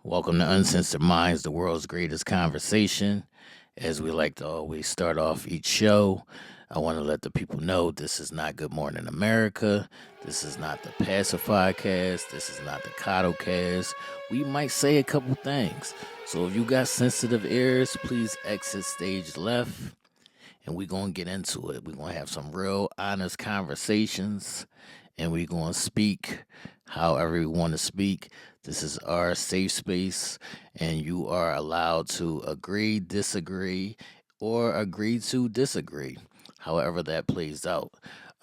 Welcome to Uncensored Minds, the world's greatest conversation. As we like to always start off each show, I want to let the people know this is not Good Morning America. This is not the Pacify Cast. This is not the Coddle Cast. We might say a couple things. So if you got sensitive ears, please exit stage left. And we're going to get into it. We're going to have some real honest conversations. And we're going to speak however we want to speak. This is our safe space, and you are allowed to agree, disagree, or agree to disagree, however that plays out.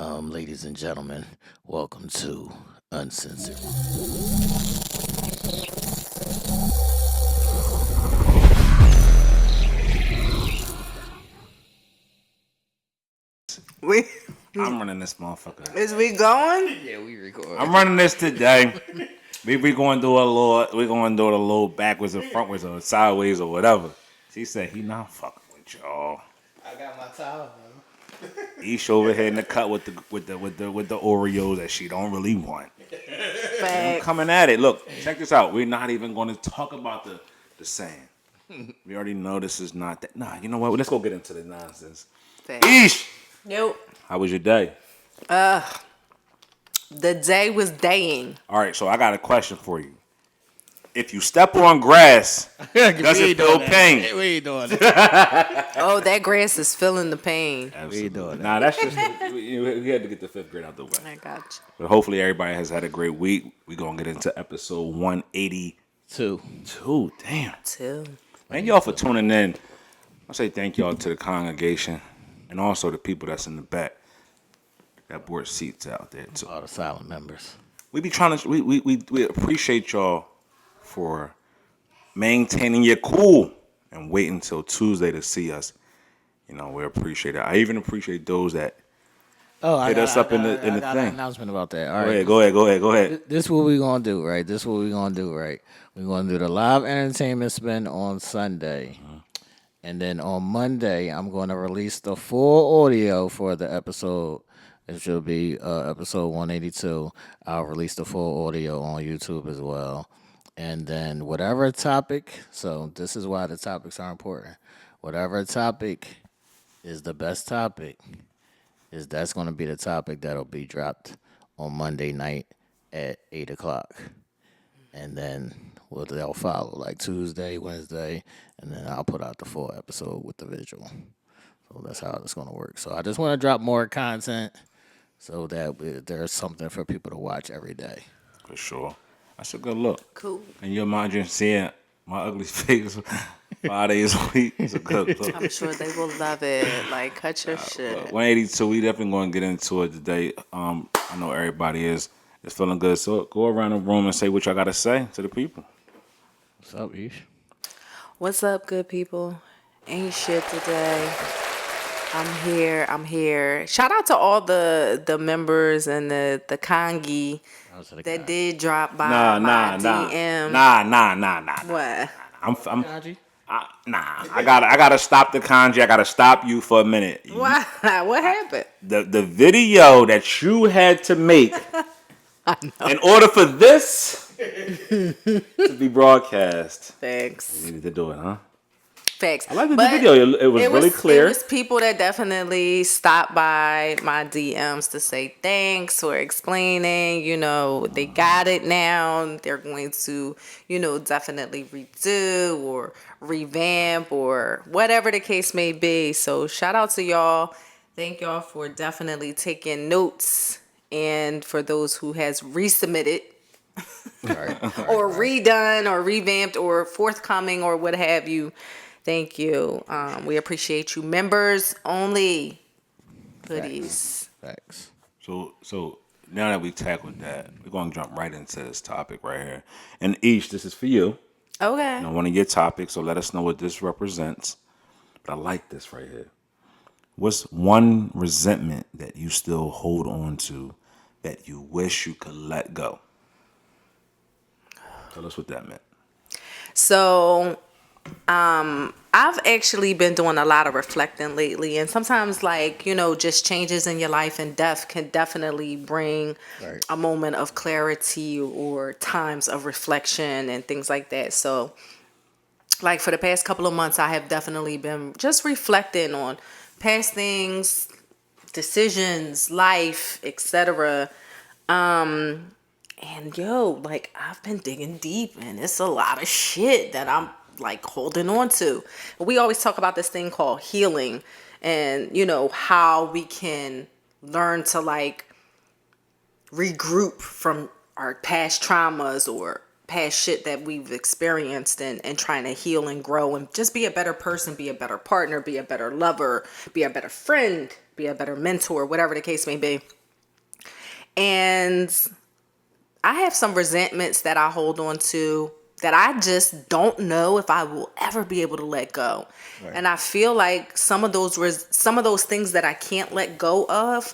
Ladies and gentlemen, welcome to Uncensored. We I'm running this motherfucker. is we going? Yeah, we record. I'm running this today. We going to do a little. We going to do it a little backwards or frontwards or sideways or whatever. She said he not fucking with y'all. I got my towel, He's over here in the cut with the Oreos that she don't really want. I'm Fact. coming at it. Look, check this out. We're not even going to talk about the saying. We already know this is not that. Nah, you know what? Let's go get into the nonsense. Fact. Eesh. Nope. How was your day? The day was daying. All right, so I got a question for you. If you step on grass, does it feel pain? We ain't doing it. Oh, that grass is feeling the pain. We doing that. Nah, that's just we had to get the fifth grade out the way. I got you. But hopefully everybody has had a great week. We're gonna get into episode 182. Two. Damn. Too. Thank y'all for tuning in. I say thank y'all to the congregation and also the people that's in the back that bought seats out there too. All the silent members. We be trying to we appreciate y'all for maintaining your cool and wait until Tuesday to see us. You know, we appreciate it. I even appreciate those that hit us up in the I got an thing. announcement about that. All right. Go ahead. This is what we're going to do, right? We're going to do the live entertainment spin on Sunday. And then on Monday, I'm going to release the full audio for the episode. It should be episode 182. I'll release the full audio on YouTube as well. And then whatever topic, so this is why the topics are important. Whatever topic is the best topic, that's going to be the topic that'll be dropped on Monday night at 8 o'clock. And then they'll follow like Tuesday, Wednesday, and then I'll put out the full episode with the visual. So that's how it's going to work. So I just want to drop more content so that there's something for people to watch every day. For sure. That's a good look. Cool. And you imagine seeing my ugly face 5 days a week. It's a good look. I'm sure they will love it. Like, cut your shit. 182, we definitely going to get into it today. I know everybody is feeling good. So go around the room and say what y'all got to say to the people. What's up, Ish? What's up, good people? Ain't shit today. I'm here. Shout out to all the members and the Kongi that did drop by my DM. Nah. What? I gotta stop the kanji. I gotta stop you for a minute. Why? What happened? The video that you had to make in order for this to be broadcast. Thanks. You needed to do it, huh? Facts. I like the video. It was really clear. It was people that definitely stopped by my DMs to say thanks or explaining, they got it now. They're going to, definitely redo or revamp or whatever the case may be. So shout out to y'all. Thank y'all for definitely taking notes. And for those who has resubmitted or redone or revamped or forthcoming or what have you, thank you. We appreciate you. Members only hoodies. Facts. So now that we tackled that, we're going to jump right into this topic right here. And Ish, this is for you. Okay. One of your topics, so let us know what this represents. But I like this right here. What's one resentment that you still hold on to that you wish you could let go? Tell us what that meant. So, I've actually been doing a lot of reflecting lately, and sometimes, like, just changes in your life and death can definitely bring Right. a moment of clarity or times of reflection and things like that. So, like, for the past couple of months, I have definitely been just reflecting on past things, decisions, life, etc. And yo, like, I've been digging deep, and it's a lot of shit that I'm like holding on to. We always talk about this thing called healing, and how we can learn to like regroup from our past traumas or past shit that we've experienced, and trying to heal and grow and just be a better person, be a better partner, be a better lover, be a better friend, be a better mentor, whatever the case may be. And I have some resentments that I hold on to that I just don't know if I will ever be able to let go. Right. And I feel like some of those things that I can't let go of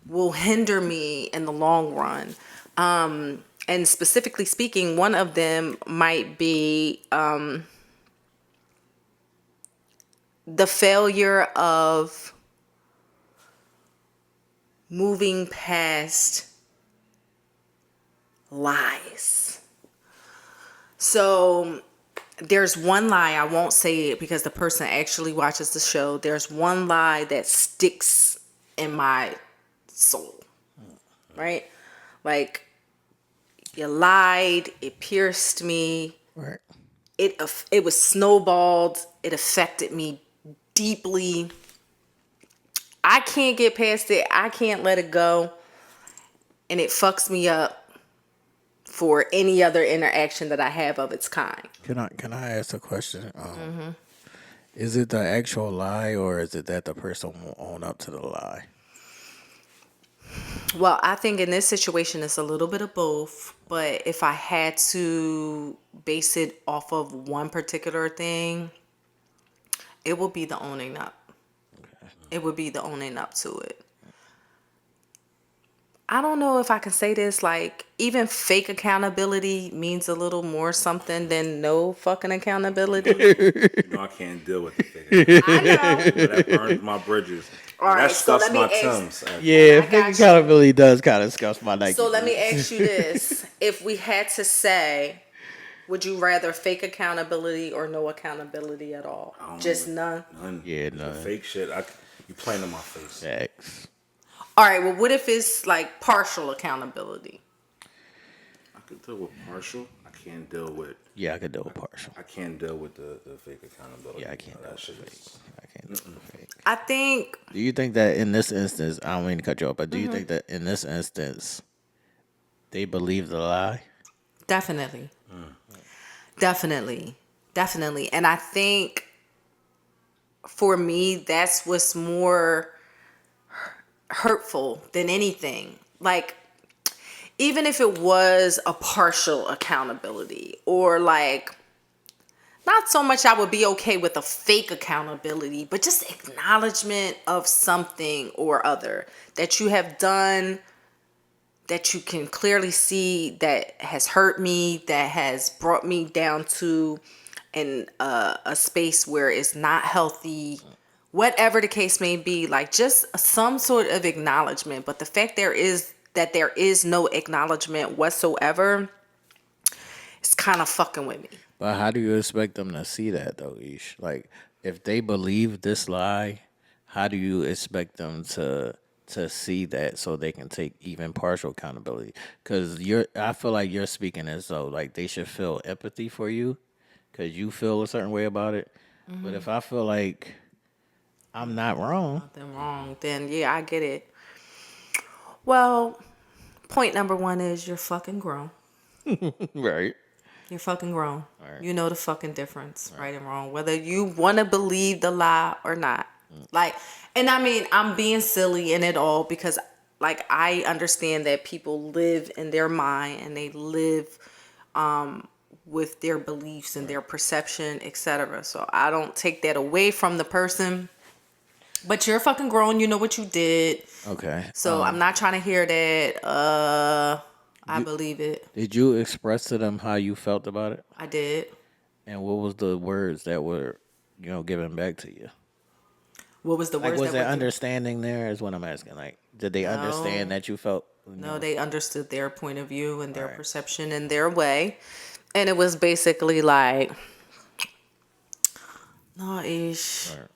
will hinder me in the long run. And specifically speaking, one of them might be the failure of moving past lies. So there's one lie, I won't say it because the person actually watches the show. There's one lie that sticks in my soul, right? Like, you lied, it pierced me, Right. it was snowballed, it affected me deeply. I can't get past it, I can't let it go, and it fucks me up for any other interaction that I have of its kind. Can I ask a question? Is it the actual lie, or is it that the person won't own up to the lie? Well, I think in this situation it's a little bit of both, but if I had to base it off of one particular thing, it would be the owning up. It would be the owning up to it. I don't know if I can say this, like, even fake accountability means a little more something than no fucking accountability. I can't deal with the fake. I know. That burns my bridges. All right, That so scuffs let me my ask- Timbs. Yeah, I fake got you. accountability does kind of scuff my Nike. So let me boots. ask you this. If we had to say, would you rather fake accountability or no accountability at all? Just none? None. Yeah, The none. fake shit. You playing in my face. Facts. All right, well, what if it's like partial accountability? I could deal with partial. I can't deal with. Yeah, I could do a partial. I can't deal with the fake accountability. Yeah, I can't do That a shit fake. is. I can't do a fake. I think, Do you think that in this instance, I don't mean to cut you off, but do you think that in this instance, they believe the lie? definitely. Definitely. And I think for me, that's what's more hurtful than anything. Like, even if it was a partial accountability, or like, not so much I would be okay with a fake accountability, but just acknowledgement of something or other that you have done, that you can clearly see that has hurt me, that has brought me down to a space where it's not healthy, whatever the case may be. Like, just some sort of acknowledgement. But the fact there is no acknowledgement whatsoever, it's kind of fucking with me. But how do you expect them to see that though, Ish? Like, if they believe this lie, how do you expect them to see that so they can take even partial accountability? Because I feel like you're speaking as though like they should feel empathy for you, because you feel a certain way about it. But if I feel like I'm not wrong, Nothing wrong, then yeah, I get it. Well, point number one is you're fucking grown. right? You're fucking grown. Right. You know the fucking difference, right and wrong, whether you want to believe the lie or not. Like, and I mean, I'm being silly in it all because, like, I understand that people live in their mind and they live with their beliefs and their perception, etc. So I don't take that away from the person. But you're fucking grown. You know what you did. Okay. So I'm not trying to hear that. I believe it. Did you express to them how you felt about it? I did. And what was the words that were giving back to you? What was the Like, words was that there were given? understanding there? Is what I'm asking. Like, did they understand No. that you felt? No, they understood their point of view and their Right. perception and their way. And it was basically like, no, Ish, Right.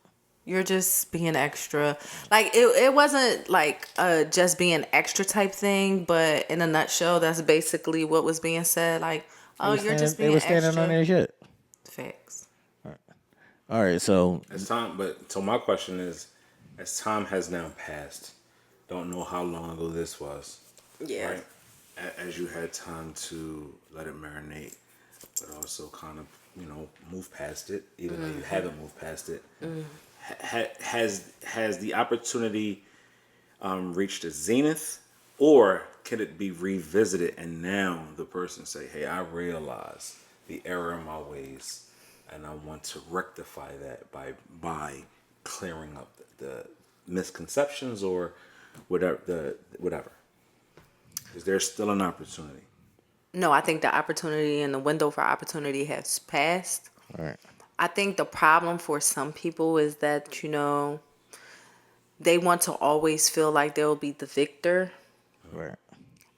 you're just being extra. Like, it wasn't like just being extra type thing, but in a nutshell, that's basically what was being said. Like, oh, you're just They being were standing on extra. their shit. Facts. All right. So As time, but so my question is, as time has now passed, don't know how long ago this was, Yeah. right? As you had time to let it marinate, but also kind of move past it, even though you haven't moved past it. Has the opportunity reached a zenith, or can it be revisited and now the person say, "Hey, I realize the error in my ways, and I want to rectify that by clearing up the misconceptions or whatever." Is there still an opportunity? No, I think the opportunity and the window for opportunity has passed. all right. I think the problem for some people is that, they want to always feel like they'll be the victor Right.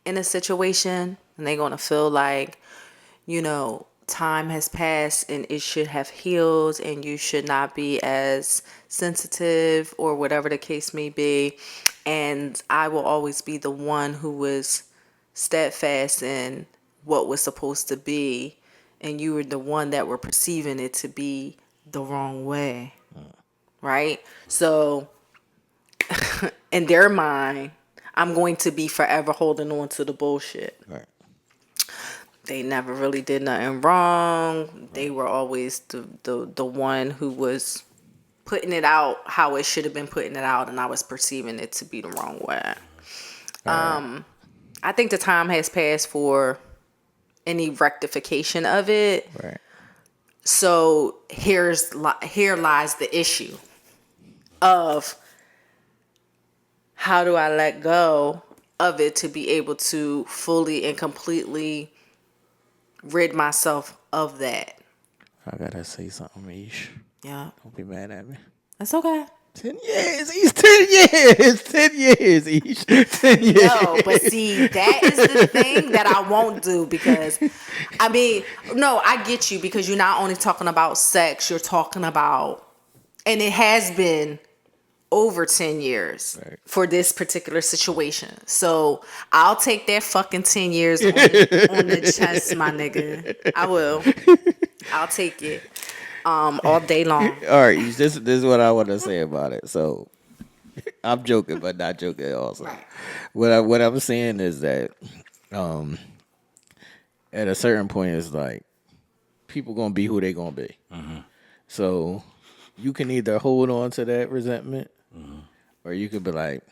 in a situation. And they're going to feel like, time has passed and it should have healed and you should not be as sensitive or whatever the case may be. And I will always be the one who was steadfast in what was supposed to be. And you were the one that were perceiving it to be the wrong way. Right? So in their mind, I'm going to be forever holding on to the bullshit. Right. They never really did nothing wrong. They were always the one who was putting it out how it should have been putting it out, and I was perceiving it to be the wrong way. I think the time has passed for any rectification of it. Right. So here lies the issue of how do I let go of it to be able to fully and completely rid myself of that. I gotta say something, Ish. Yeah, Don't be mad at me. that's okay. 10 years, Ish. 10 years. 10 years, Ish. 10 years. No, but see, that is the thing that I won't do because, no, I get you because you're not only talking about sex, you're talking about, and it has been over 10 years Right. for this particular situation. So I'll take that fucking 10 years on the chest, my nigga. I will. I'll take it all day long. All right, Ish, this is what I want to say about it. So I'm joking, but not joking also. Right. What I'm saying is that at a certain point, it's like people gonna be who they gonna be. So you can either hold on to that resentment, or you could be like,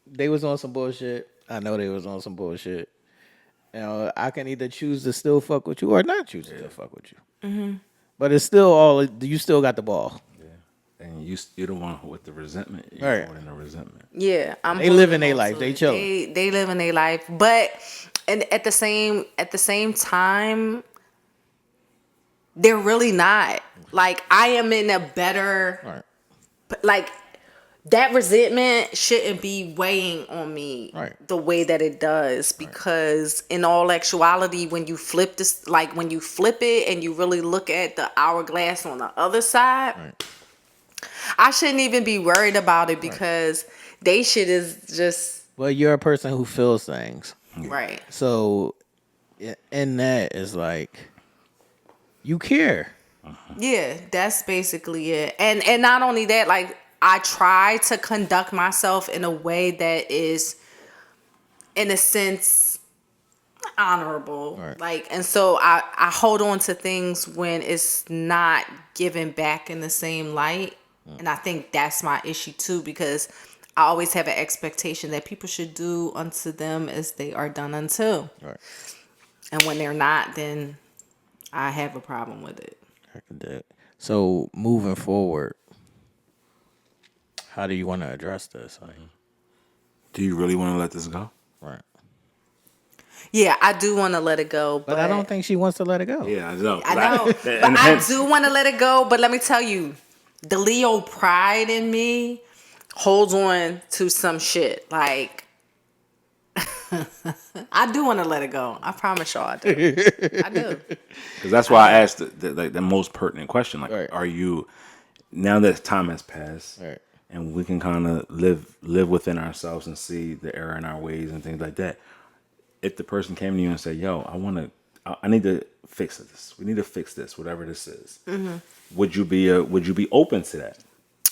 they was on some bullshit. I know they was on some bullshit. I can either choose to still fuck with you or not choose to still fuck with you. But it's still you still got the ball. And you're the one with the resentment. You're Right. holding the resentment. Yeah, They living their life. They chilling. They living their life, but and at the same time, they're really not. Like I am in a better Right. like that resentment shouldn't be weighing on me Right. the way that it does because in all actuality when you flip this like when you flip it and you really look at the hourglass on the other side, I shouldn't even be worried about it because they shit is just Well, you're a person who feels things. right. So in that is like you care. Yeah, that's basically it. And not only that, like I try to conduct myself in a way that is in a sense honorable. Right. Like and so I hold on to things when it's not given back in the same light. And I think that's my issue too because I always have an expectation that people should do unto them as they are done unto. Right. And when they're not, then I have a problem with it. I can do it. So moving forward, how do you want to address this? Like, Do you really want to let this go? right. Yeah, I do want to let it go, But I don't think she wants to let it go. Yeah, I know. I know, but I do want to let it go. But let me tell you, the Leo pride in me holds on to some shit. Like, I do want to let it go. I promise y'all I do. I do. Because that's why I asked the most pertinent question. Like, Right. are you, now that time has passed, Right. and we can kind of live within ourselves and see the error in our ways and things like that. If the person came to you and said, "Yo, I need to fix this. We need to fix this, whatever this is," would you be open to that?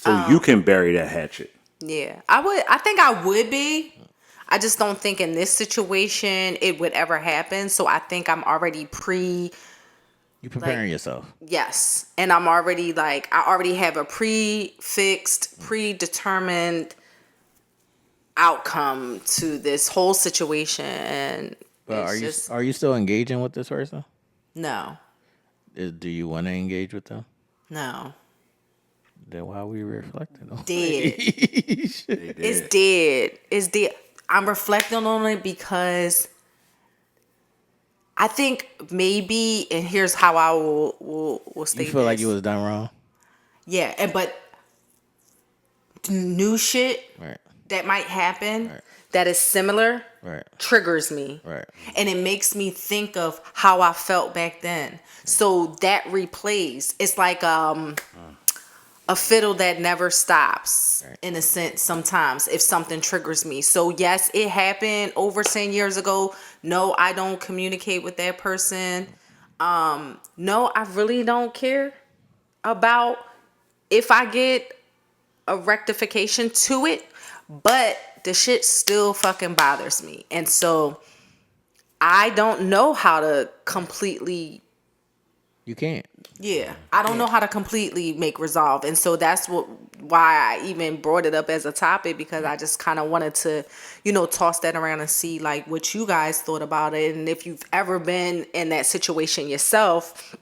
So you can bury that hatchet. Yeah, I would. I think I would be. I just don't think in this situation it would ever happen. So I think I'm already You like, preparing yourself. yes. And I'm already like, I already have a prefixed, predetermined outcome to this whole situation. And But it's just, are you still engaging with this person? no, Do you want to engage with them? no. Then why are we reflecting on Dead. it? They did. It's dead. It's dead. I'm reflecting on it because I think maybe, and here's how I will You state feel like this. you was done wrong? Yeah, but new shit Right. that might happen Right. that is similar Right. triggers me. Right. And it makes me think of how I felt back then. So that replays. It's like a fiddle that never stops, Right. in a sense, sometimes if something triggers me. So yes, it happened over 10 years ago. No, I don't communicate with that person. No, I really don't care about if I get a rectification to it, but the shit still fucking bothers me. And so I don't know how to completely, You can't. yeah, I don't know how to completely make resolve. And so that's why I even brought it up as a topic, because I just kind of wanted to, toss that around and see like what you guys thought about it. And if you've ever been in that situation yourself.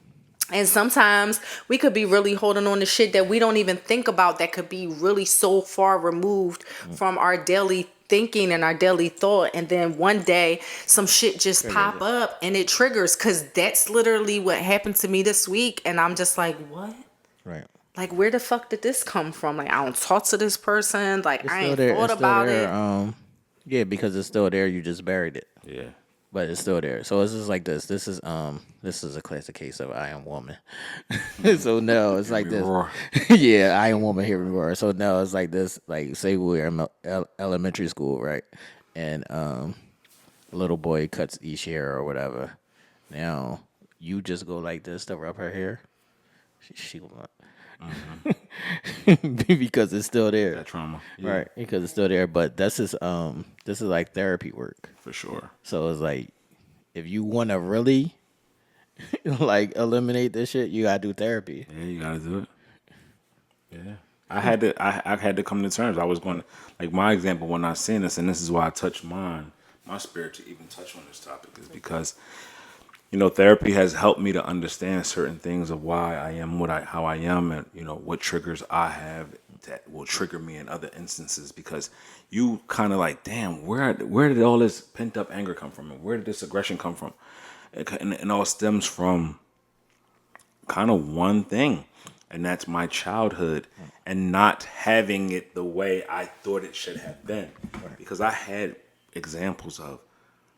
And sometimes we could be really holding on to shit that we don't even think about, that could be really so far removed from our daily thinking and our daily thought. And then one day some shit just pop up and it triggers, because that's literally what happened to me this week. And I'm just like, what? Right. Like, where the fuck did this come from? Like, I don't talk to this person. Like, It's I still ain't there. thought It's still about there. it. Yeah, because it's still there. You just buried it, Yeah. but it's still there. So it's just like this. This is a classic case of I am woman. So no, it's like me this. roar. Yeah, I am woman. Hear me roar. So no, it's like this. Like say we're in elementary school, right? And a little boy cuts each hair or whatever. Now you just go like this to rub her hair. She will not. Because it's still there. That trauma. Yeah, Right, because it's still there. But this is like therapy work. for sure. So it's like if you want to really like eliminate this shit, you gotta do therapy. Yeah, you gotta do it. Yeah. I had to come to terms. I was going to, like, my example when I seen this, and this is why I touched my spirit to even touch on this topic, is because therapy has helped me to understand certain things of why I am how I am, and what triggers I have that will trigger me in other instances. Because you kind of like, damn, where did all this pent up anger come from, and where did this aggression come from? And all stems from kind of one thing, and that's my childhood and not having it the way I thought it should have been. Because I had examples of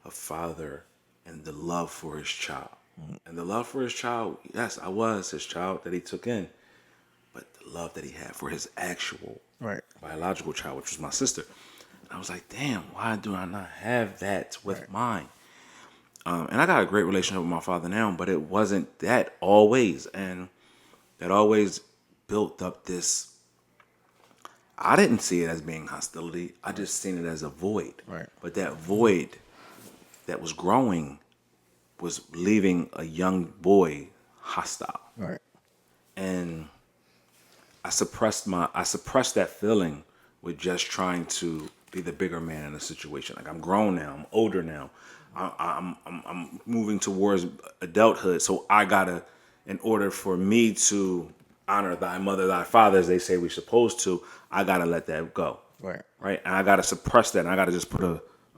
a father and the love for his child. And the love for his child, yes, I was his child that he took in, but the love that he had for his actual Right. biological child, which was my sister. And I was like, damn, why do I not have that with mine? And I got a great relationship with my father now, but it wasn't that always. And that always built up this. I didn't see it as being hostility. I just seen it as a void. Right. But that void that was growing was leaving a young boy hostile. Right. And I suppressed that feeling with just trying to be the bigger man in the situation. Like, I'm grown now. I'm older now. I'm moving towards adulthood. So I gotta, in order for me to honor thy mother, thy father, as they say we're supposed to, I gotta let that go. Right. Right. And I gotta suppress that. And I gotta just put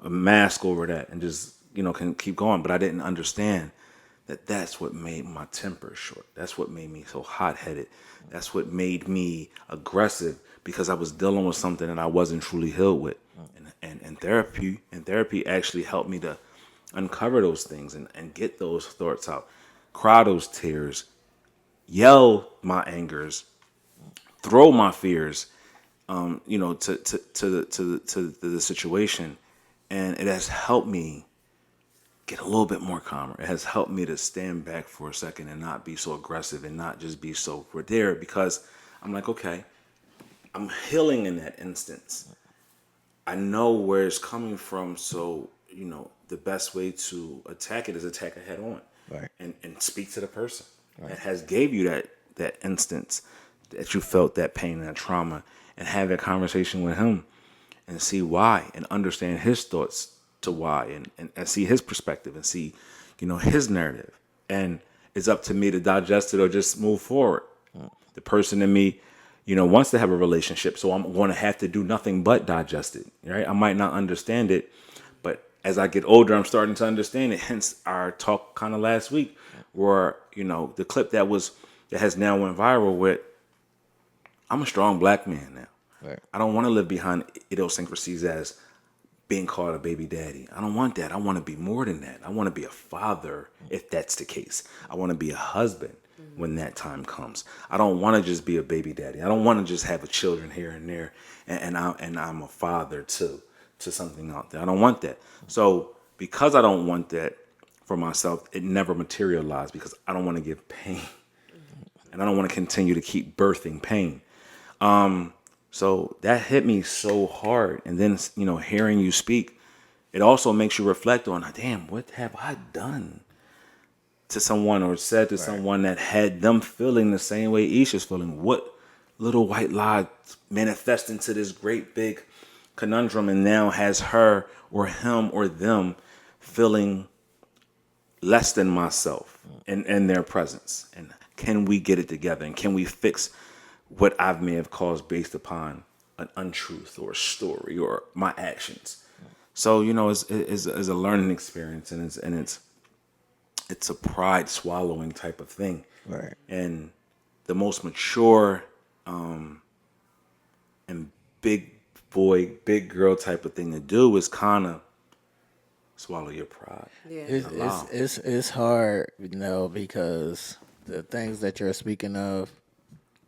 a mask over that and just can keep going. But I didn't understand that's what made my temper short. That's what made me so hot-headed. That's what made me aggressive because I was dealing with something that I wasn't truly healed with. And therapy actually helped me to uncover those things and get those thoughts out, cry those tears, yell my angers, throw my fears, to the situation, and it has helped me get a little bit more calmer. It has helped me to stand back for a second and not be so aggressive and not just be so for there because I'm like, okay, I'm healing in that instance. I know where it's coming from, so the best way to attack it is attack it head on, Right. and speak to the person that has gave you that instance that you felt that pain and that trauma, and have a conversation with him and see why and understand his thoughts to why and see his perspective and see his narrative, and it's up to me to digest it or just move forward. The person in me wants to have a relationship, so I'm going to have to do nothing but digest it, right? I might not understand it, but as I get older, I'm starting to understand it. Hence our talk kind of last week, where the clip that has now went viral with, I'm a strong black man now. Right. I don't want to live behind idiosyncrasies as being called a baby daddy. I don't want that. I want to be more than that. I want to be a father if that's the case. I want to be a husband when that time comes. I don't want to just be a baby daddy. I don't want to just have a children here and there and I'm a father to something out there. I don't want that. So because I don't want that for myself, it never materialized because I don't want to give pain. And I don't want to continue to keep birthing pain. So that hit me so hard. And then, hearing you speak, it also makes you reflect on, damn, what have I done to someone or said to someone that had them feeling the same way Aisha's feeling? What little white lie manifest into this great big conundrum and now has her or him or them feeling less than myself in their presence? And can we get it together? And can we fix what I may have caused based upon an untruth or a story or my actions? So it's a learning experience, and it's a pride swallowing type of thing. Right. And the most mature and big boy, big girl type of thing to do is kind of swallow your pride. Yeah. It's hard, because the things that you're speaking of,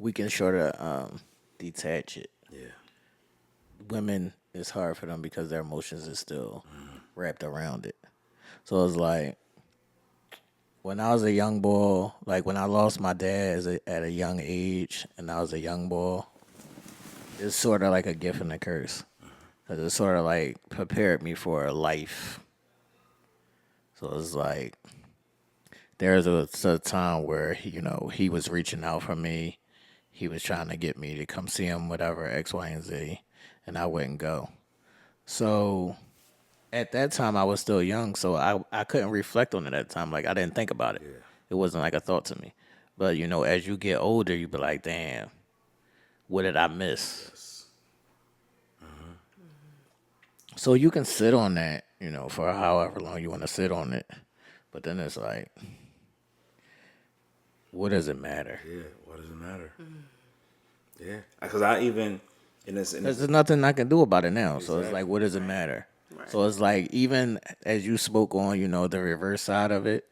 we can sort of detach it. Yeah. Women, it's hard for them because their emotions is still wrapped around it. So it's like when I was a young boy, like when I lost my dad at a young age, and I was a young boy, it's sort of like a gift and a curse, because it sort of like prepared me for a life. So it's like there's a time where he was reaching out for me. He was trying to get me to come see him, whatever, X, Y, and Z, and I wouldn't go. So at that time, I was still young, so I couldn't reflect on it at the time. Like, I didn't think about it. Yeah. It wasn't like a thought to me. But, as you get older, you be like, damn, what did I miss? Yes. So you can sit on that, for however long you want to sit on it. But then it's like, what does it matter? Yeah. What does it matter? Yeah. Because I even in this. There's nothing I can do about it now. So it's like, what does it matter? Right. So it's like, even as you spoke on, the reverse side of it,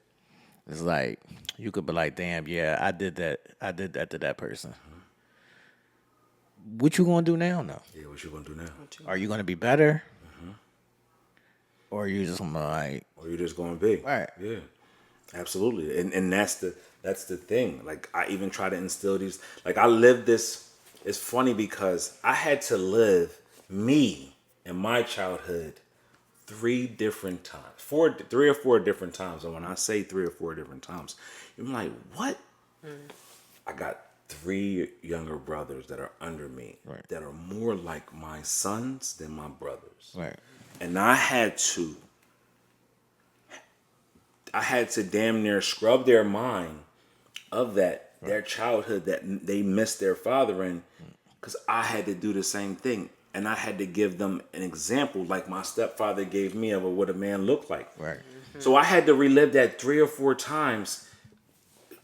it's like, you could be like, damn, yeah, I did that. I did that to that person. What you gonna do now? No. Yeah. What you gonna do now? Are you gonna be better? Or are you just gonna like, Or you just going big? right? Yeah. Absolutely. And that's the thing. Like, I even try to instill these. Like, I lived this. It's funny because I had to live me in my childhood 3 different times, 3 or 4 different times. And when I say 3 or 4 different times, you're like, what? I got 3 younger brothers that are under me, Right. that are more like my sons than my brothers. Right. And I had to damn near scrub their mind of their childhood that they missed their father in, because I had to do the same thing. And I had to give them an example like my stepfather gave me of what a man looked like. Right. So I had to relive that 3 or 4 times,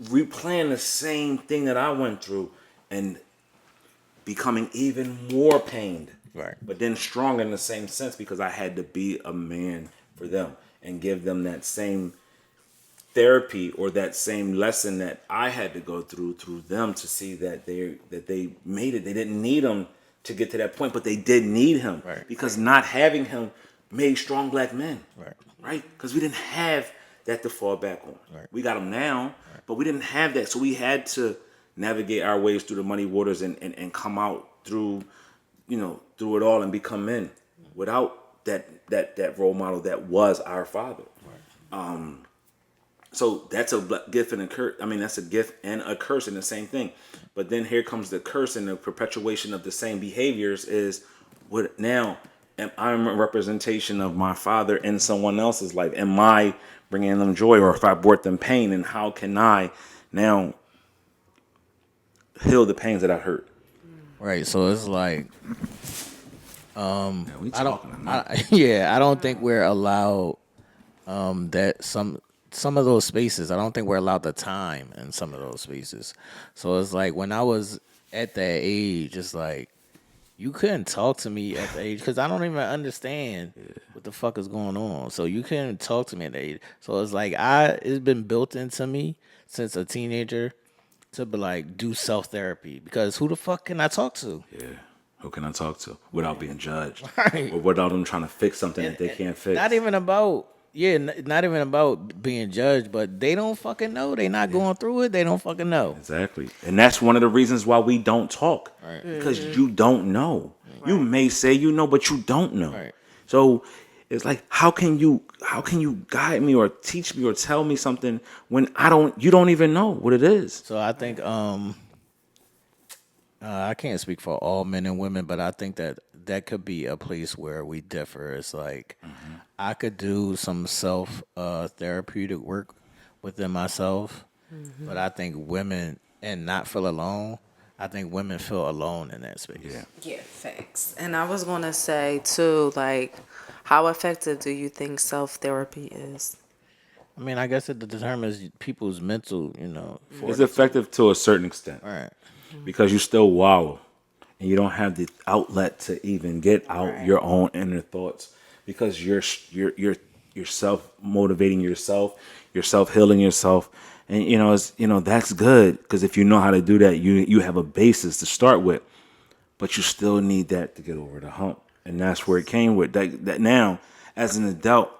replaying the same thing that I went through and becoming even more pained. Right. But then strong in the same sense because I had to be a man for them and give them that same therapy or that same lesson that I had to go through them to see that they made it. They didn't need him to get to that point, but they did need him Right. because not having him made strong black men. Right. Right? Because we didn't have that to fall back on. Right. We got him now, but we didn't have that. So we had to navigate our ways through the muddy waters and come out through, through it all and become men without that role model that was our father. Right. So that's a gift and a curse. I mean, that's a gift and a curse in the same thing. But then here comes the curse and the perpetuation of the same behaviors is what now am I a representation of my father in someone else's life? Am I bringing them joy, or if I brought them pain, and how can I now heal the pains that I hurt? Right. So it's like Yeah, we I don't. talking tonight. I don't think we're allowed that some of those spaces. I don't think we're allowed the time in some of those spaces. So it's like when I was at that age, it's like you couldn't talk to me at the age because I don't even understand what the fuck is going on. So you couldn't talk to me at the age. So it's like it's been built into me since a teenager to be like do self therapy because who the fuck can I talk to? Yeah. Who can I talk to without being judged? Right. Or without them trying to fix something that they can't fix? Not even about not even about being judged, but they don't fucking know. They not going through it. They don't fucking know. Exactly. And that's one of the reasons why we don't talk. Right. Because you don't know. You may say you know, but you don't know. Right. So it's like how can you guide me or teach me or tell me something when you don't even know what it is? So I think I can't speak for all men and women, but I think that could be a place where we differ. It's like I could do some self therapeutic work within myself, but I think women and not feel alone. I think women feel alone in that space. Yeah. Yeah, facts. And I was gonna say too, like, how effective do you think self therapy is? I mean, I guess it determines people's mental, It's effective to a certain extent. All right. Because you still wallow and you don't have the outlet to even get out Right. your own inner thoughts because you're self motivating yourself, you're self healing yourself, and that's good because if you know how to do that, you have a basis to start with, but you still need that to get over the hump, and that's where it came with that. Now, as an adult,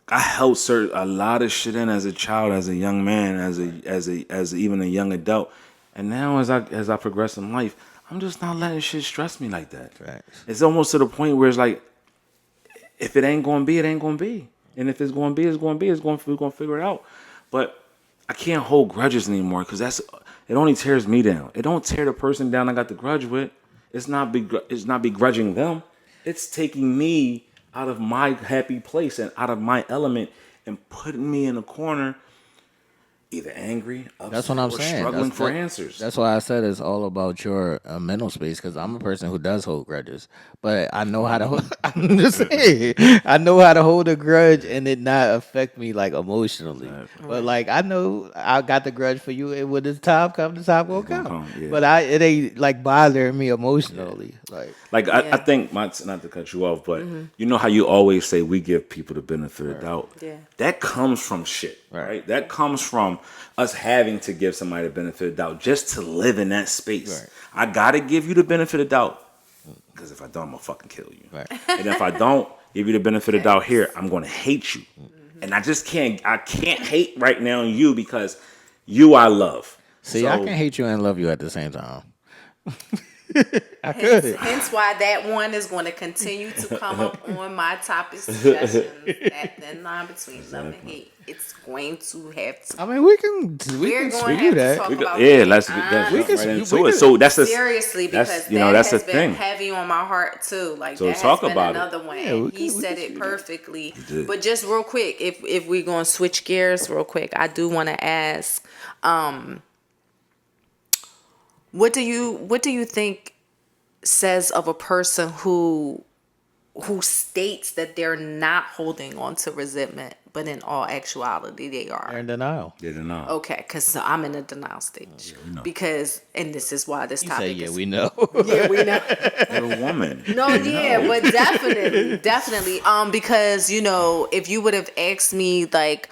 I held a lot of shit in as a child, as a young man, as even a young adult. And now as I progress in life, I'm just not letting shit stress me like that. Right. It's almost to the point where it's like, if it ain't gonna be, it ain't gonna be. And if it's gonna be, it's gonna be. We're gonna figure it out. But I can't hold grudges anymore because it only tears me down. It don't tear the person down I got the grudge with. It's not begrudging them. It's taking me out of my happy place and out of my element and putting me in a corner, either angry, upset, That's what I'm or saying. struggling for answers. That's why I said it's all about your mental space because I'm a person who does hold grudges, but I know how to. I'm just saying, I know how to hold a grudge and it not affect me like emotionally. Exactly. But like I know I got the grudge for you, and when the time comes, the time will gonna come. come, yeah. But it ain't like bothering me emotionally. Like I think, not to cut you off, but you know how you always say we give people the benefit of the doubt? Yeah. That comes from shit, Right. right? That comes from us having to give somebody the benefit of the doubt just to live in that space. Right. I gotta give you the benefit of the doubt because if I don't, I'm gonna fucking kill you. Right. And if I don't give you the benefit of the doubt here, I'm gonna hate you. And I can't hate right now on you because you I love. see, So- I can hate you and love you at the same time. I could. Hence why that one is going to continue to come up on my topic suggestions. That line between love and hate. It's going to have to. I mean, we can We're going do to that. have to talk about Yeah, that. let's We jump can- right we into can- it. So that's Seriously, because that's that has the been thing. heavy on my heart too. Like So that talk has been about it. another one. Yeah, we He can- we said can it do perfectly. did. But just real quick, if we're going to switch gears real quick, I do want to ask, what do you think says of a person who states that they're not holding on to resentment, but in all actuality, they They're are. in denial. Didn't know. Okay, because I'm in a denial stage. we know. Because, and this is why this You say, topic yeah, is. we know. Yeah, we know. You're a woman. No, yeah, but definitely. Because if you would have asked me, like,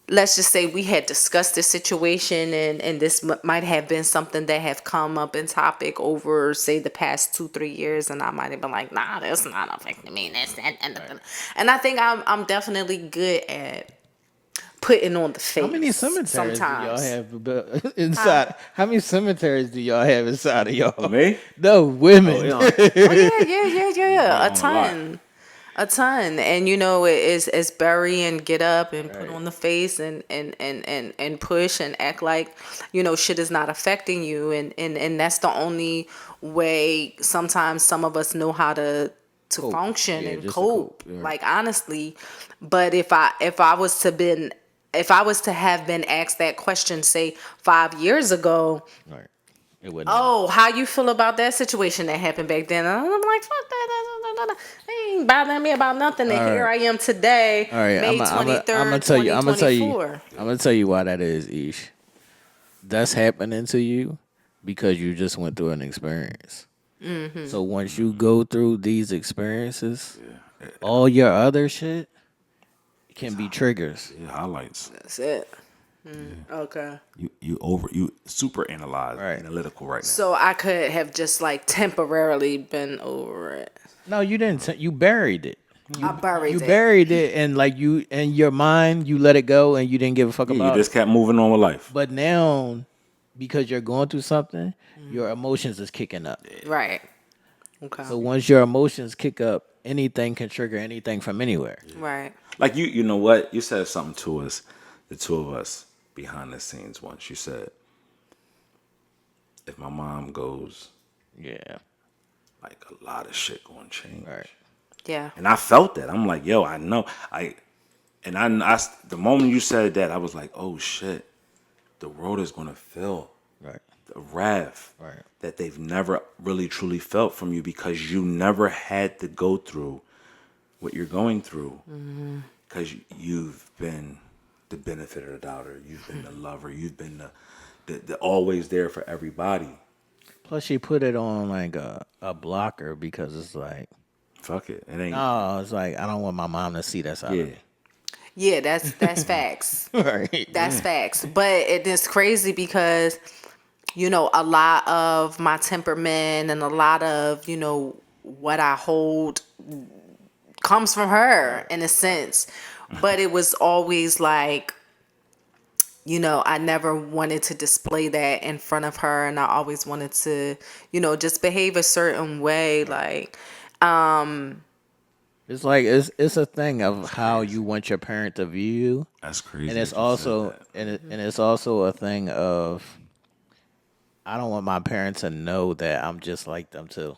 let's just say we had discussed this situation, and this might have been something that have come up in topic over, say, the past 2-3 years, and I might have been like, nah, that's not affecting me. That's that, and I think I'm definitely good at putting on the face. How many cemeteries do y'all sometimes. have inside? How many cemeteries do y'all have inside of y'all? Me? No, women. Oh, yeah. Oh yeah, a On a lot. ton. A ton. And it's bury and get up and put on the face and push and act like shit is not affecting you, and that's the only way sometimes some of us know how to Cope. function Yeah, and just to cope, cope, yeah. like, honestly. But if I was to have been asked that question, say, 5 years ago, Right. It wouldn't. oh, how you feel about that situation that happened back then? And I'm like, fuck that. They ain't bothering me about nothing. And All here right. I am today, All right, May 23rd, 2024. I'm gonna tell you why that is, Ish. That's happening to you because you just went through an experience. Mm-hmm. So once you go through these experiences, all your other shit can be triggers. It highlights. That's it. Okay. You super analyze, Right. analytical right now. So I could have just, like, temporarily been over it. No, you didn't. You buried it. I buried You it. buried it, and like you in your mind, you let it go, and you didn't give a fuck Yeah, about you just it. kept moving on with life. But now, because you're going through something, your emotions is kicking up. Right. Okay. So once your emotions kick up, anything can trigger anything from anywhere. Right. Like you know what? You said something to us, the two of us, behind the scenes once. You said, if my mom goes, Yeah. like, a lot of shit gonna change. Right. Yeah. And I felt that. I'm like, yo, I know. The moment you said that, I was like, oh shit, the world is gonna feel Right. the wrath Right. that they've never really truly felt from you because you never had to go through what you're going through because you've been the benefit of the doubter, you've been the lover, you've been the always there for everybody. Plus, she put it on like a blocker because it's like, Fuck it, it ain't. no, it's like I don't want my mom to see that side Yeah, of me. Yeah, that's facts. Right. That's facts. But it is crazy because, a lot of my temperament and a lot of, what I hold comes from her in a sense. But it was always like, I never wanted to display that in front of her. And I always wanted to, just behave a certain way. Like, It's like it's a thing of how you want your parent to view you, that's crazy. and it's that you said also that. and it's also a thing of I don't want my parents to know that I'm just like them too. Or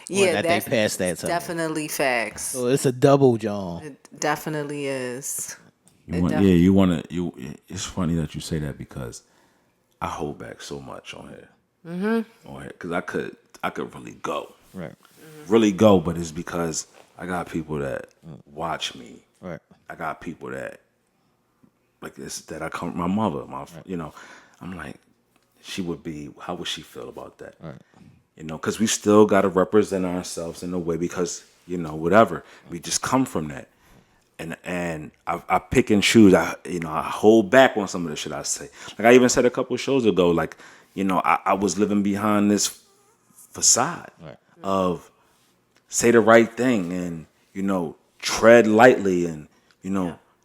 yeah, that they that's passed that to me. definitely facts. So it's a double John. It definitely is. You want, yeah, you want to. It's funny that you say that because I hold back so much on here. On here, because I could really go, Right. really go, but it's because I got people that watch me. Right. I got people that like this that I come. My mother, I'm like, how would she feel about that? Right. Because we still got to represent ourselves in a way because whatever we just come from that. And I pick and choose. I hold back on some of the shit I say. Like I even said a couple of shows ago, like I was living behind this facade Right. of say the right thing and tread lightly and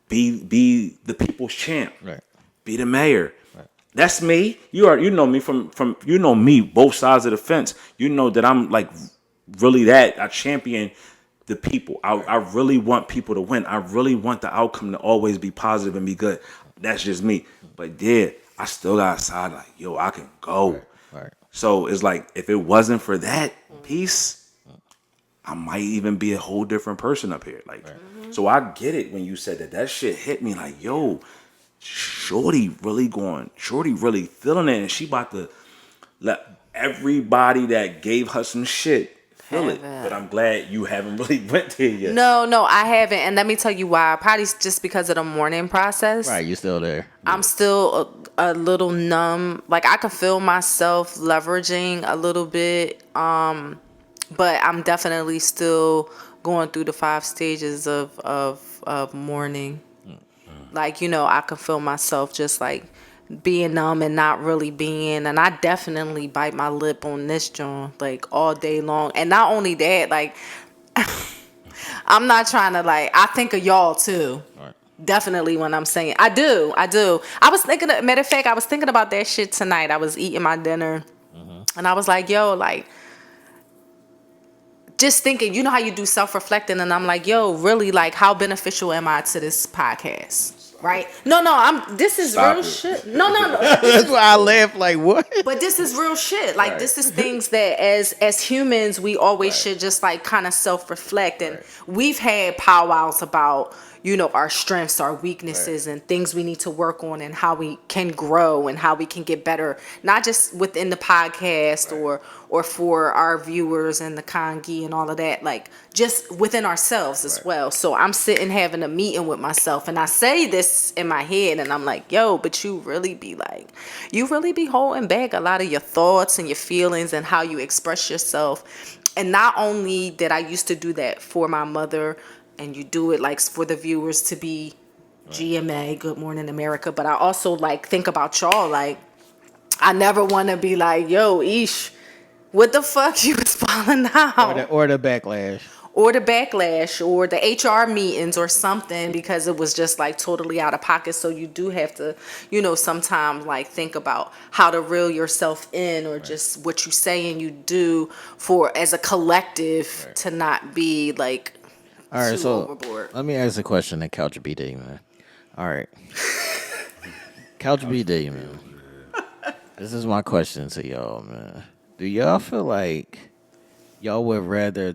be the people's champ, Right. be the mayor. That's me. You know me from me both sides of the fence. You know that I'm like really that I champion the people. I really want people to win. I really want the outcome to always be positive and be good. That's just me. But yeah, I still got a side like, yo, I can go. Right. So it's like if it wasn't for that piece, I might even be a whole different person up here. Like, so I get it when you said that. That shit hit me like, yo, Shorty really feeling it, and she about to let everybody that gave her some shit feel it, but I'm glad you haven't really went there yet. No, I haven't. And let me tell you why. Probably just because of the morning process. Right, you still there. I'm still a little numb. Like I can feel myself leveraging a little bit. But I'm definitely still going through the 5 stages of mourning. Like, I can feel myself just like being numb and not really being, and I definitely bite my lip on this joint like all day long. And not only that, like I'm not trying to like, I think of y'all too. Right. Definitely when I'm saying, I do. I was thinking, matter of fact, I was thinking about that shit tonight. I was eating my dinner and I was like, yo, like, just thinking, you know how you do self-reflecting, and I'm like, yo, really, like, how beneficial am I to this podcast? Right? No, this is Stop real it. shit. No. That's why I laugh. Like what? But this is real shit. Like Right. this is things that as humans we always should just like kind of self-reflect, and we've had powwows about our strengths, our weaknesses, and things we need to work on, and how we can grow and how we can get better, not just within the podcast or for our viewers and the Kangi and all of that, like just within ourselves as well. So I'm sitting having a meeting with myself, and I say this in my head, and I'm like, yo, but you really be holding back a lot of your thoughts and your feelings and how you express yourself. And not only did I used to do that for my mother, and you do it like for the viewers to be GMA, Good Morning America, but I also like think about y'all. Like I never want to be like, yo, Ish, what the fuck you was falling out? Or the backlash. Or the backlash or the HR meetings or something, because it was just like totally out of pocket. So you do have to, sometimes like think about how to reel yourself in, or just what you say and you do for as a collective to not be like All right, too so overboard. let me ask a question to Couch BD, man. All right. Couch BD, man. This is my question to y'all, man. Do y'all feel like y'all would rather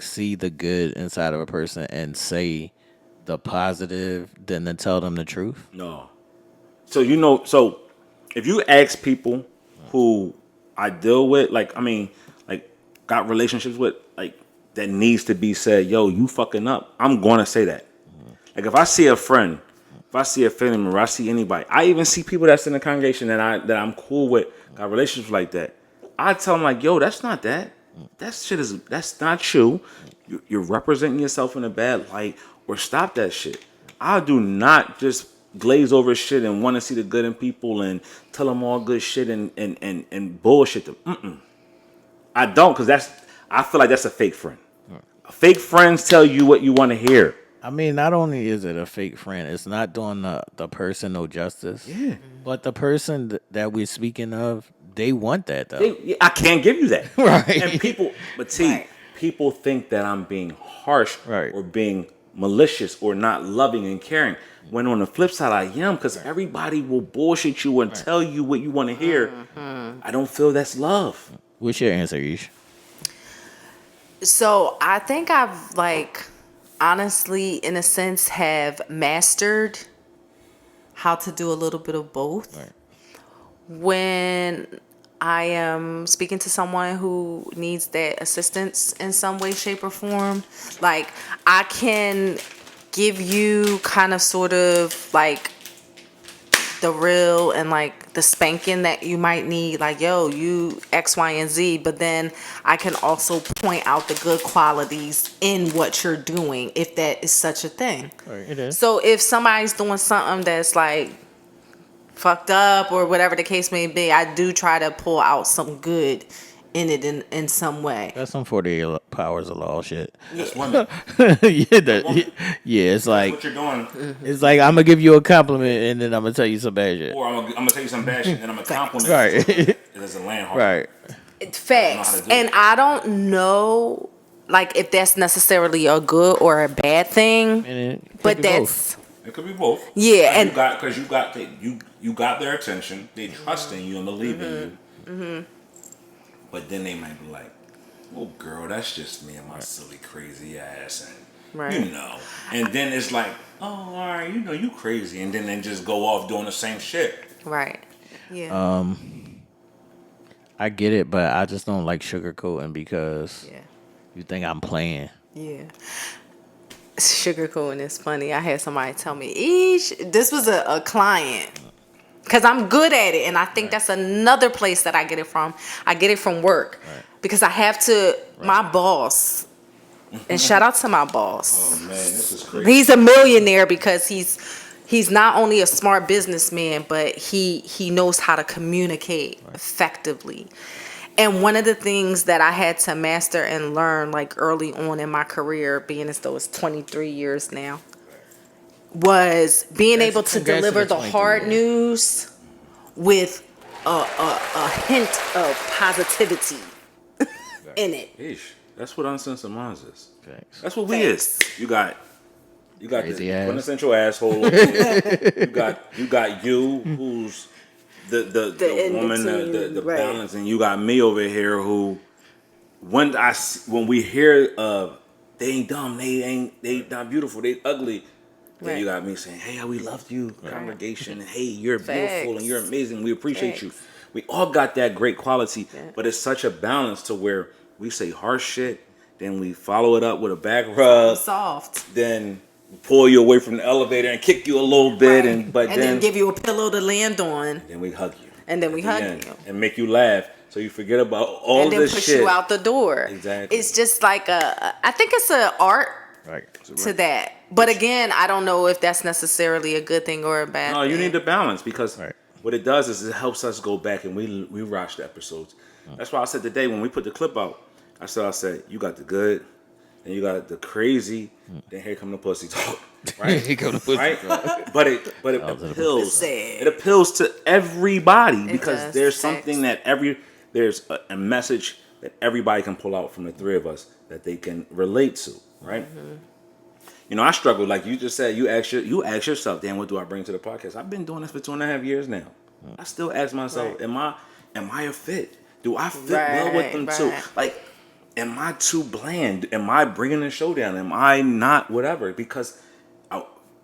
see the good inside of a person and say the positive than to tell them the truth? No. So if you ask people who I deal with, like got relationships with, like that needs to be said, yo, you fucking up, I'm gonna say that. Like if I see a friend, if I see a family member, I see anybody, I even see people that's in the congregation that I'm cool with, got relationships like that, I tell them like, yo, that's not that. That's not you. You're representing yourself in a bad light, or stop that shit. I do not just glaze over shit and want to see the good in people and tell them all good shit and bullshit them. I don't, because I feel like that's a fake friend. Fake friends tell you what you want to hear. I mean, not only is it a fake friend, it's not doing the person no justice. Yeah. But the person that we're speaking of, they want that, though. I can't give you that. Right. And people think that I'm being harsh Right. or being malicious or not loving and caring. When on the flip side, I am, because everybody will bullshit you and tell you what you want to hear. I don't feel that's love. What's your answer, Ish? So I think I've like honestly, in a sense, have mastered how to do a little bit of both. Right. When I am speaking to someone who needs that assistance in some way, shape, or form, like I can give you kind of sort of like the real and like the spanking that you might need, like, yo, you X, Y, and Z, but then I can also point out the good qualities in what you're doing, if that is such a thing. Right, it is. So if somebody's doing something that's like fucked up or whatever the case may be, I do try to pull out some good in it in some way. That's some 48 powers of law shit. That's one. It's like What you're doing. it's like I'm gonna give you a compliment and then I'm gonna tell you some bad shit. Or I'm gonna tell you some bad shit and I'm gonna compliment Right. it as a land hard. Right. Facts. do And it. I don't know like if that's necessarily a good or a bad thing, And it could but be that's It could be both. Yeah, and- you got their attention. They trust in you and believe in you. Mm-hmm. But then they might be like, "Oh, girl, that's just me and my silly, crazy ass," and Right. And then it's like, "Oh, all right, you crazy," and then they just go off doing the same shit. right. Yeah. I get it, but I just don't like sugarcoating because Yeah. you think I'm playing. Yeah. Sugarcoating is funny. I had somebody tell me, Eesh, this was a client. Because I'm good at it. And I think that's another place that I get it from. I get it from work. Right. Because I have to, my boss, and shout out to my boss. Oh man, this is crazy. He's a millionaire because he's not only a smart businessman, but he knows how to communicate effectively. And one of the things that I had to master and learn like early on in my career, being as though it's 23 years now, was being able to Congrats deliver to the the 23 hard years. news with a hint of positivity in it. Ish. That's what Uncensored Minds is. Thanks. That's what we is. You got Crazy the ass. quintessential asshole. you got you who's the in woman, between, the right. balance, and you got me over here who when we hear they ain't dumb, they not beautiful, they ugly. Then Right. you got me saying, "Hey, we love you, congregation, and hey, you're beautiful and you're amazing. We appreciate you." We all got that great quality, but it's such a balance to where we say harsh shit, then we follow it up with a back rub, Soft. then pull you away from the elevator and kick you a little bit, Right. but then give you a pillow to land on. then we hug you, And then we at the hug end you. and make you laugh, so you forget about all And then this push shit. you out the door. Exactly. It's just like I think it's an art Right. to that. But again, I don't know if that's necessarily a good thing or a bad No, thing. you need the balance because Right. what it does is it helps us go back and we watch the episodes. That's why I said today when we put the clip out, I said you got the good, and you got the crazy, then here come the pussy talk, right? Here come the pussy right? talk. But it to the appeals. pussy. It appeals to everybody because does. there's Facts. something that there's a message that everybody can pull out from the three of us that they can relate to, right? Mm-hmm. You know, I struggle. Like you just said, you ask yourself, damn, what do I bring to the podcast? I've been doing this for 2.5 years now. I still ask myself, Right. am I a fit? Do I fit well with them too? Right. Like, am I too bland? Am I bringing the show down? Am I not whatever? Because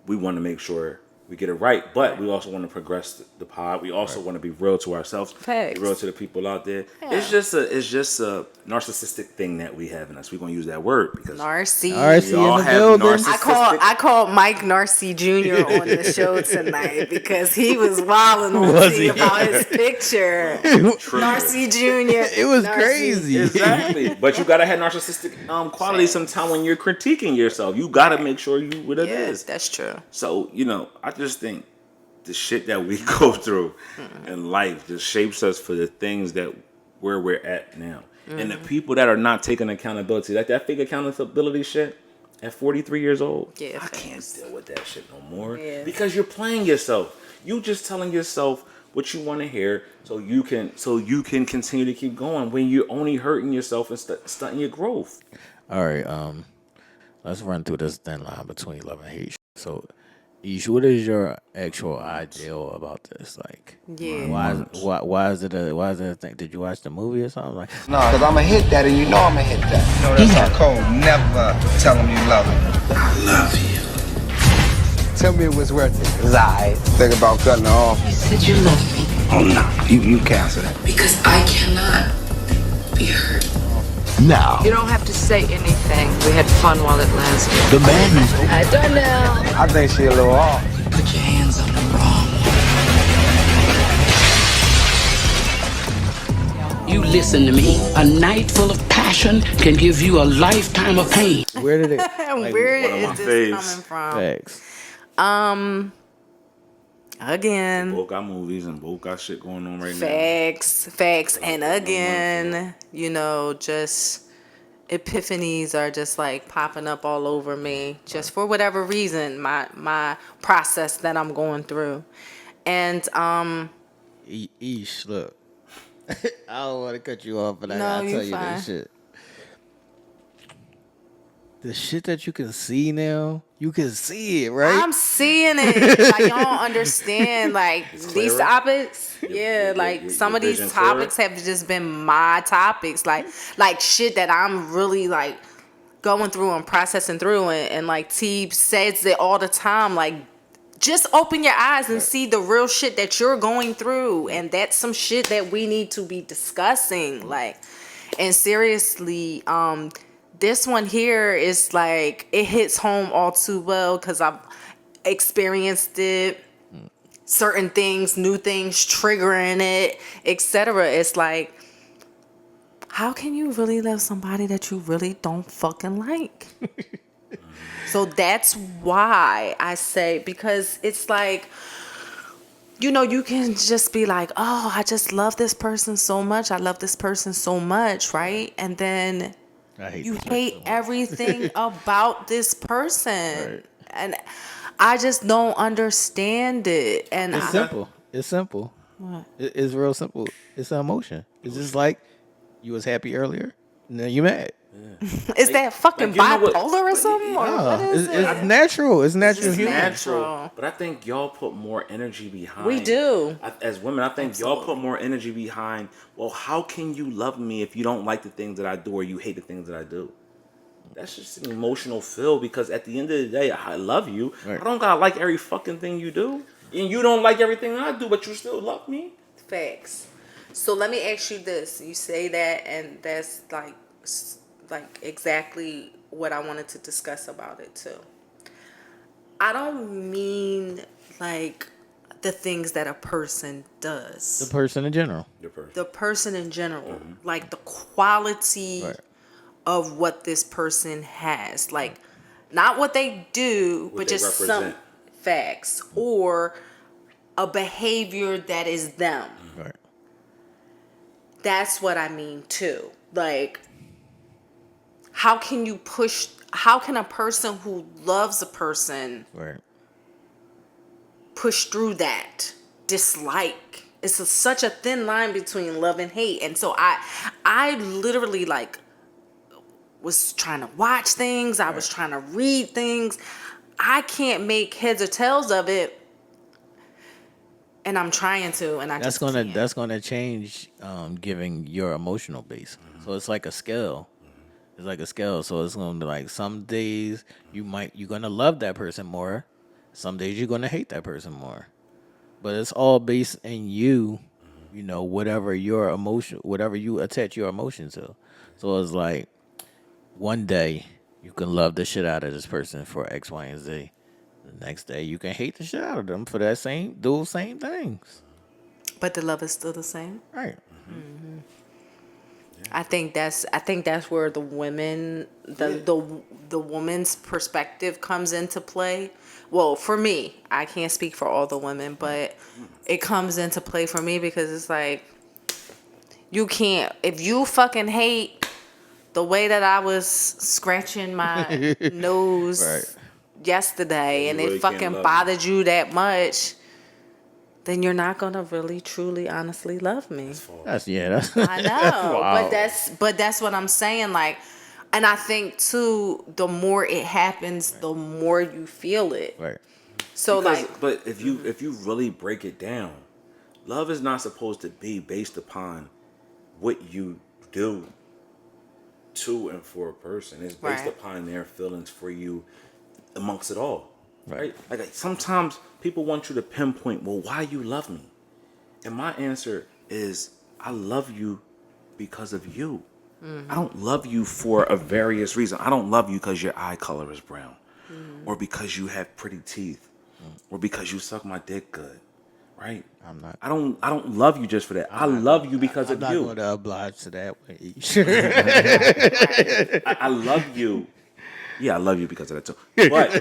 we want to make sure we get it right, but we also want to progress the pod. We also want to be real to ourselves, Facts. be real to the people out there. Yeah. It's just a narcissistic thing that we have in us. We're gonna use that word because Narcy. Narcy we all in the have building. narcissistic. I called Mike Narcy Jr. on the show tonight because he was wilding on Was me he? about his picture. Narcy Jr. It was Narcy. crazy. Exactly, but you gotta have narcissistic qualities sometimes when you're critiquing yourself. You gotta make sure you what it Yeah, is. that's true. So I just think the shit that we go through in life just shapes us for the things that where we're at now. And the people that are not taking accountability, like that fake accountability shit, at 43 years old, Yeah, I facts. can't deal with that shit no more. Yeah. Because you're playing yourself. You just telling yourself what you want to hear so you can continue to keep going when you're only hurting yourself and stunting your growth. All right. Let's run through this thin line between love and hate. So, Ish, what is your actual ideal about this? Like, Yeah. why is it a thing? Did you watch the movie or something? Like, No, because I'm a hit that, and you know I'm a hit that. You know that's our code. Never tell them you love them. I love you. Tell me it was worth it. It was alright. Think about cutting her off. You said you love me Oh, no. You cancel that. because I cannot be hurt. No. You don't have to say anything. We had fun while it lasted. The man is... I don't know. I think she a little off. Put your hands on the wrong one. You listen to me. A night full of passion can give you a lifetime of pain. where did it? Where one of my is this faves. coming from? Facts. Again. Both got movies and both got shit going on right now. Facts. And again, just epiphanies are just like popping up all over me, just for whatever reason, my process that I'm going through. And Ish, look. I don't want to cut you off, but No, I'll you tell you fine. this shit. The shit that you can see now, you can see it, right? I'm seeing it. Like, y'all don't understand. Like, these clearer? topics. Your- Yeah, your- like, your some of these vision clearer? topics have just been my topics. Like shit that I'm really, like, going through and processing through. And like, T says it all the time. Like, just open your eyes and see the real shit that you're going through, and that's some shit that we need to be discussing. Like, and seriously, this one here is like, it hits home all too well because I've experienced it. Certain things, new things, triggering it, etc. It's like, how can you really love somebody that you really don't fucking like? So that's why I say, because it's like, you can just be like, oh, I just love this person so much. I love this person so much, right? And then you hate everything about this person. Right. And I just don't understand it. And It's simple. It's simple. It's real simple. It's an emotion. It's just like you was happy earlier, and then you mad. is that fucking you know what? bipolar or something? Or No, what is it's natural. It's natural It's human. natural. But I think y'all put more energy behind. We do. As women, I think y'all put more energy behind. Well, how can you love me if you don't like the things that I do or you hate the things that I do? That's just an emotional feel, because at the end of the day, I love you. Right. I don't gotta like every fucking thing you do, and you don't like everything I do, but you still love me. Facts. So let me ask you this. You say that, and that's like exactly what I wanted to discuss about it too. I don't mean like the things that a person does. The person in general. The person in general, like the quality Right. of what this person has, like not what they do, What but they just represent. some facts or a behavior that is them. Right. That's what I mean too. Like, how can a person who loves a person Right. push through that dislike? It's such a thin line between love and hate. And so I literally like was trying to watch things. I was trying to read things. I can't make heads or tails of it, and I'm trying to, and That's just can't. gonna change, giving your emotional base. So it's like a scale. It's like a scale. So it's gonna be like, some days you're gonna love that person more. Some days you're gonna hate that person more. But it's all based in you. Whatever whatever you attach your emotion to. So it's like, one day you can love the shit out of this person for X, Y, and Z. The next day you can hate the shit out of them for those same things. But the love is still the same. Right. I think that's where the woman's perspective comes into play. Well, for me, I can't speak for all the women, but it comes into play for me because it's like, you can't, if you fucking hate the way that I was scratching my nose Right. yesterday, and really it can't fucking love bothered you that much, then you're not gonna really, truly, honestly love me. That's I know, Wow. but that's what I'm saying. Like, and I think too, the more it happens, the more you feel it. right. So Because- like, but if you really break it down, love is not supposed to be based upon what you do to and for a person. It's based Right. upon their feelings for you amongst it all. Right. Right? Like, sometimes people want you to pinpoint, well, why you love me? And my answer is, I love you because of you. I don't love you for a various reason. I don't love you because your eye color is brown, or because you have pretty teeth, or because you suck my dick good. Right? I'm not. I don't love you just for that. I love you because I'm of not you. going to oblige to that way. I love you. Yeah, I love you because of that too. But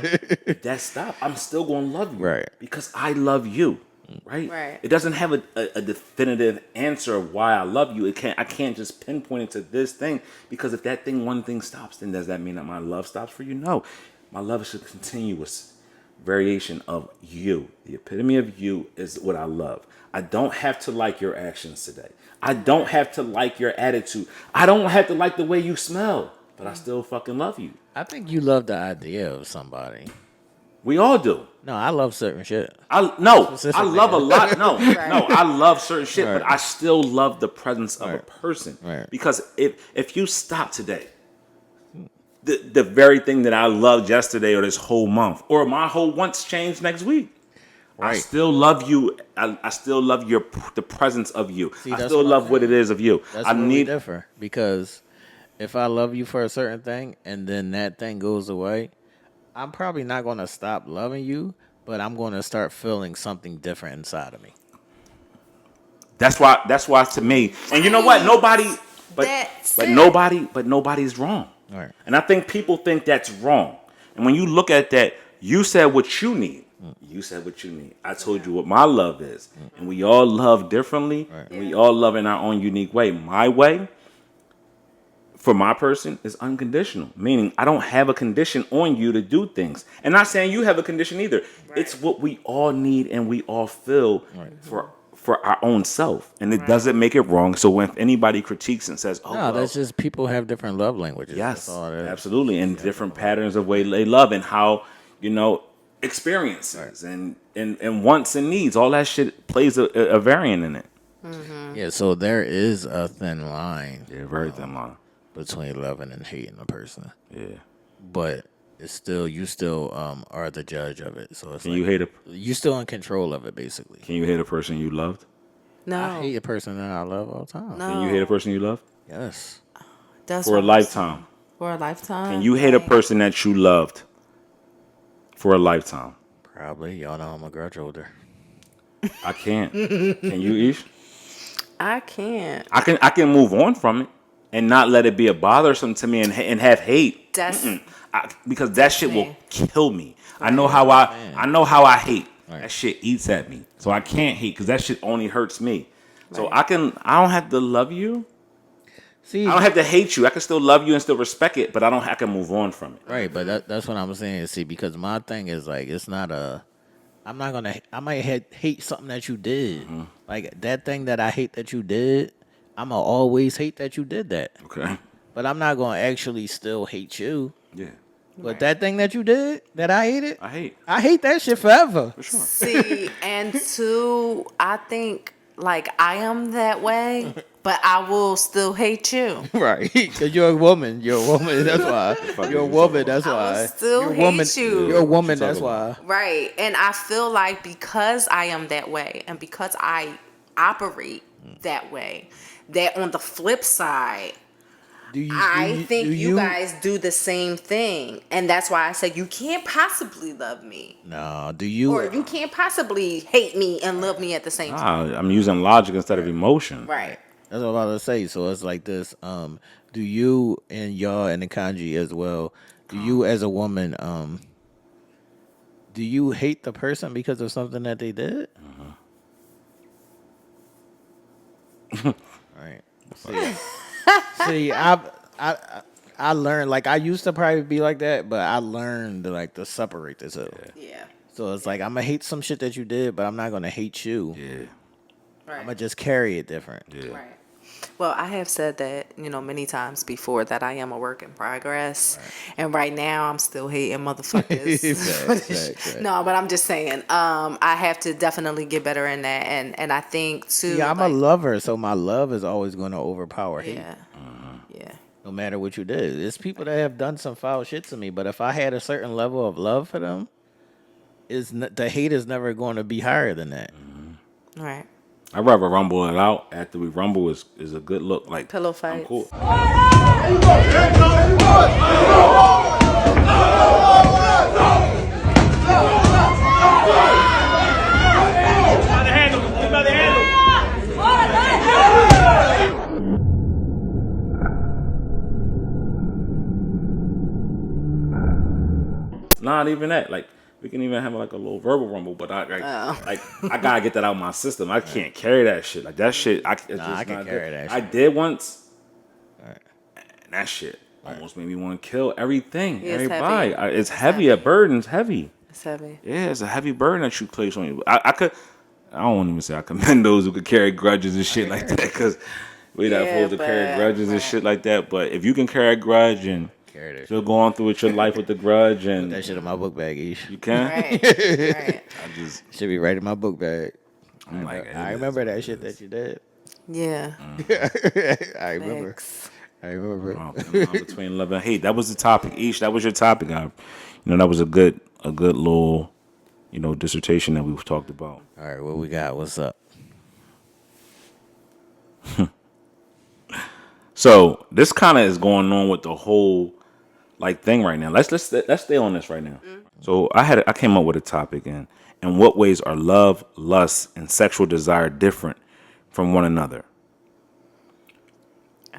if that stop, I'm still going to love you. Right. Because I love you. Right? Right. It doesn't have a definitive answer of why I love you. I can't just pinpoint it to this thing, because if that thing, one thing stops, then does that mean that my love stops for you? No. My love is a continuous variation of you. The epitome of you is what I love. I don't have to like your actions today. I don't have to like your attitude. I don't have to like the way you smell, but I still fucking love you. I think you love the idea of somebody. We all do. No, I love certain shit. I Specifically. love a lot. No, I love certain shit, Right. but I still love the presence of a person. Right. Because if you stop today, the very thing that I loved yesterday or this whole month or my whole once changed next week. I still love you. I still love the presence of you. See, I still love what it is of you. That's I where we need differ, because if I love you for a certain thing and then that thing goes away, I'm probably not going to stop loving you, but I'm going to start feeling something different inside of me. That's why to me. And you know what? Nobody's wrong. Right. And I think people think that's wrong. And when you look at that, you said what you need. You said what you need. I told you what my love is. And we all love differently. Right. And we all love in our own unique way. My way, for my person, is unconditional. Meaning I don't have a condition on you to do things. And not saying you have a condition either. Right. It's what we all need and we all feel for our own self. And it doesn't make it wrong. So when anybody critiques and says, that's just people have different love languages. Yes, that's all it is. Absolutely. And different patterns of way they love and how, experiences and wants and needs. All that shit plays a variant in it. Mm-hmm. Yeah, so there is a thin line. Yeah, very thin line. Between loving and hating a person. Yeah. But it's still, you still are the judge of it. So it's Can you hate you're still in control of it, basically. Can you hate a person you loved? No. I hate a person that I love all the time. No. Can you hate a person you love? Yes. For a lifetime. For a lifetime. Can you hate a person that you loved for a lifetime? Probably. Y'all know I'm a grudge holder. I can't. Can you, Ish? I can't. I can move on from it and not let it be a bothersome to me and have hate. Because that shit will kill me. Right. I know how I hate. Right. That shit eats at me. So I can't hate because that shit only hurts me. Right. So I don't have to love you. See, I don't have to hate you. I can still love you and still respect it, but I can move on from it. Right, but that's what I'm saying. See, because my thing is like, it's not I might hate something that you did. Mm-hmm. Like that thing that I hate that you did, I'm going to always hate that you did that. Okay. But I'm not going to actually still hate you. Yeah. But that thing that you did, that I hated, I hate that shit forever. For sure. See, and two, I think, like, I am that way, but I will still hate you. Right. Because you're a woman. You're a woman, that's why. You're a woman, that's why. I will still hate you. You're a woman, that's why. Right. And I feel like because I am that way and because I operate that way, that on the flip side, I think you guys do the same thing. And that's why I said you can't possibly love me. No, do you? Or you can't possibly hate me and love me at the same time. I'm using logic instead of emotion. Right. That's what I'm about to say. So it's like this. Do you and y'all and the kanji as well, do you as a woman, do you hate the person because of something that they did? All right. See, I learned, like, I used to probably be like that, but I learned to separate this up. Yeah. So it's like, I'm going to hate some shit that you did, but I'm not going to hate you. Yeah. Right. I'm going to just carry it different. Yeah. Right. Well, I have said that, many times before that I am a work in progress. Right. And right now I'm still hating motherfuckers. Fact. No, but I'm just saying, I have to definitely get better in that. And I think too. Yeah, I'm a lover, so my love is always going to overpower hate. Yeah. Yeah. No matter what you did. It's people that have done some foul shit to me, but if I had a certain level of love for them, the hate is never going to be higher than that. Mm-hmm. Right. I'd rather rumble it out after we rumble is a good look. Like pillow fight. I'm cool. Not even that. Like we can even have like a little verbal rumble, but I gotta get that out of my system. I can't carry that shit. Like that shit, I can carry that shit. I did once, and that shit almost made me want to kill everything, everybody. It's heavy. A burden's heavy. It's heavy. Yeah, it's a heavy burden that you place on you. I don't want to even say I commend those who could carry grudges and shit like that, because we're not supposed to carry grudges and shit like that. But if you can carry a grudge and still going through with your life with the grudge and put that shit in my book bag, Ish. You can? Right. I just should be right in my book bag. I'm like, I remember that shit that you did. Yeah. I remember. Thanks. I remember. Between love and hate. That was the topic. Ish, that was your topic. That was a good little dissertation that we've talked about. All right, what we got? What's up? So this kind of is going on with the whole thing right now. Let's stay on this right now. So I came up with a topic, and in what ways are love, lust, and sexual desire different from one another?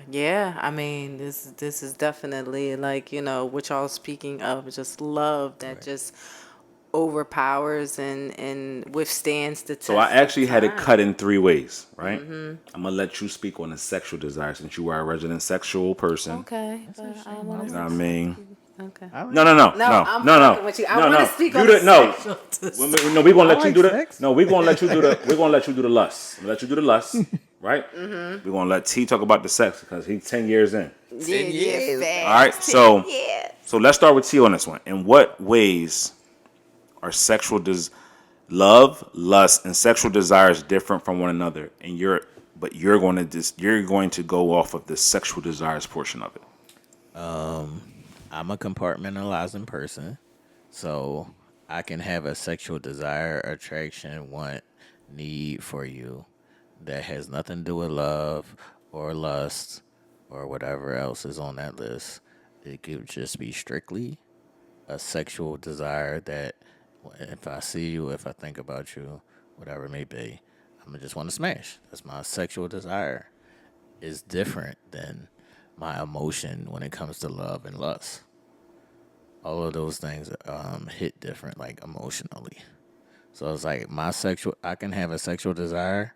Yeah, I mean, this is definitely like, what y'all speaking of, just love that just overpowers and withstands the test So I actually of had it time. cut in 3 ways, right? I'm gonna let you speak on the sexual desire since you are a resident sexual person. Okay, but I want You know what I to. mean? Okay. No, I'm fucking with you. I want to speak on You the no. sexual No, we're gonna I let you like do the. sex. No, we're gonna let you do the. We're gonna let you do the lust. I'm gonna let you do the lust, right? We're gonna let T talk about the sex because he's 10 years in. Yeah, fast. All right, so let's start with T on this one. In what ways are love, lust, and sexual desires different from one another? And you're going to go off of the sexual desires portion of it. I'm a compartmentalizing person, so I can have a sexual desire, attraction, want, need for you that has nothing to do with love or lust or whatever else is on that list. It could just be strictly a sexual desire that if I see you, if I think about you, whatever it may be, I'm gonna just want to smash. That's my sexual desire. Is different than my emotion when it comes to love and lust. All of those things hit different, like emotionally. So it's like I can have a sexual desire,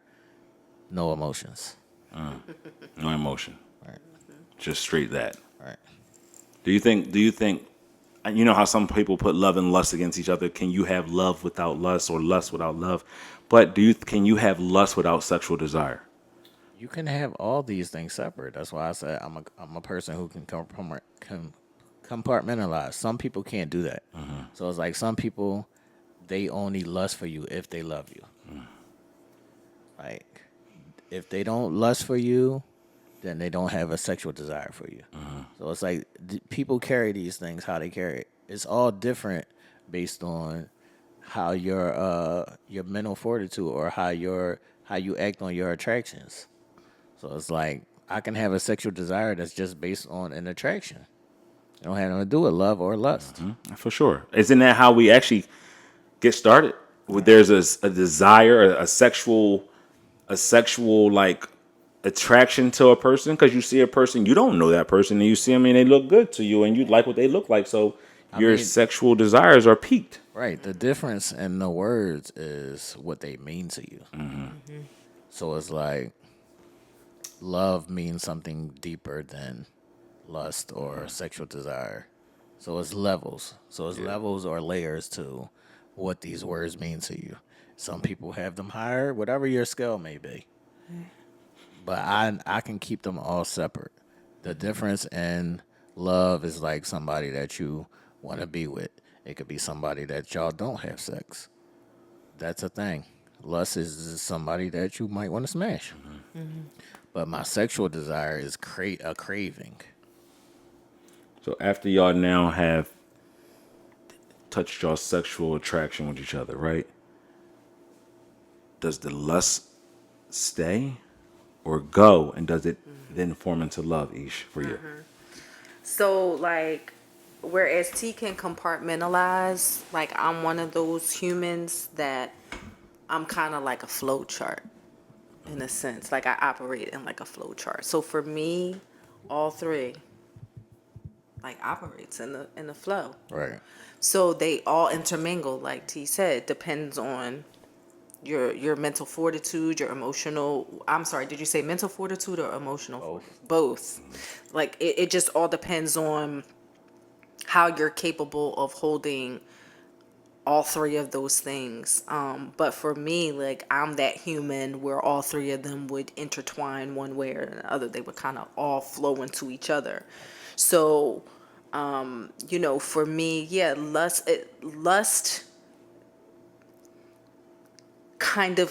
no emotions. No emotion, Right, just straight that. right. Do you think? You know how some people put love and lust against each other? Can you have love without lust or lust without love? But can you have lust without sexual desire? You can have all these things separate. That's why I said I'm a person who can compartmentalize. Some people can't do that. So it's like some people they only lust for you if they love you. Like if they don't lust for you, then they don't have a sexual desire for you. So it's like people carry these things how they carry it. It's all different based on how your mental fortitude or how you act on your attractions. So it's like I can have a sexual desire that's just based on an attraction. It don't have nothing to do with love or lust. For sure. Isn't that how we actually get started? There's a desire, a sexual like attraction to a person because you see a person, you don't know that person, and you see them and they look good to you, and you like what they look like. So your mean- sexual desires are piqued. Right. The difference in the words is what they mean to you. So it's like love means something deeper than lust or sexual desire. So it's levels. So it's levels or layers to what these words mean to you. Some people have them higher, whatever your scale may be. But I can keep them all separate. The difference in love is like somebody that you want to be with. It could be somebody that y'all don't have sex. That's a thing. Lust is somebody that you might want to smash. But my sexual desire is a craving. So after y'all now have touched y'all sexual attraction with each other, right? Does the lust stay or go, and does it then form into love, Ish, for you? So, like, whereas T can compartmentalize, like, I'm one of those humans that I'm kind of like a flow chart in a sense. Like, I operate in like a flow chart. So, for me, all three, like, operates in the flow. Right. So, they all intermingle, like T said, depends on your mental fortitude, your emotional. I'm sorry, did you say mental fortitude or emotional? Both. Like it just all depends on how you're capable of holding all three of those things. But for me, like I'm that human where all three of them would intertwine one way or another. They would kind of all flow into each other. So, for me, yeah, lust kind of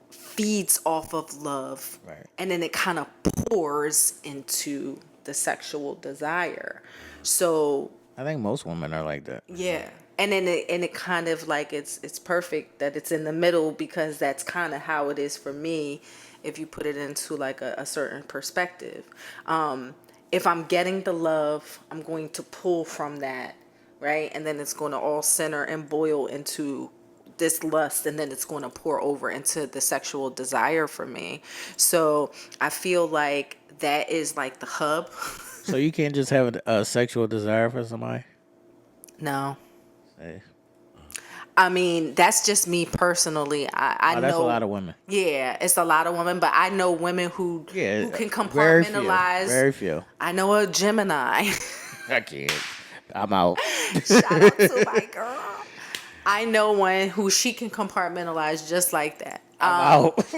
feeds off of love, Right. and then it kind of pours into the sexual desire. So I think most women are like that. yeah, And then it kind of like it's perfect that it's in the middle, because that's kind of how it is for me if you put it into like a certain perspective. If I'm getting the love, I'm going to pull from that, right? And then it's going to all center and boil into this lust, and then it's going to pour over into the sexual desire for me. So I feel like that is like the hub. So you can't just have a sexual desire for somebody? No. Hey. I mean, that's just me personally. I know That's a lot of women. Yeah, it's a lot of women, but I know women who Yeah, can very few. compartmentalize. Very few. I know a Gemini. I can't. I'm out. Shout out to my girl. I know one who she can compartmentalize just like that. I'm out.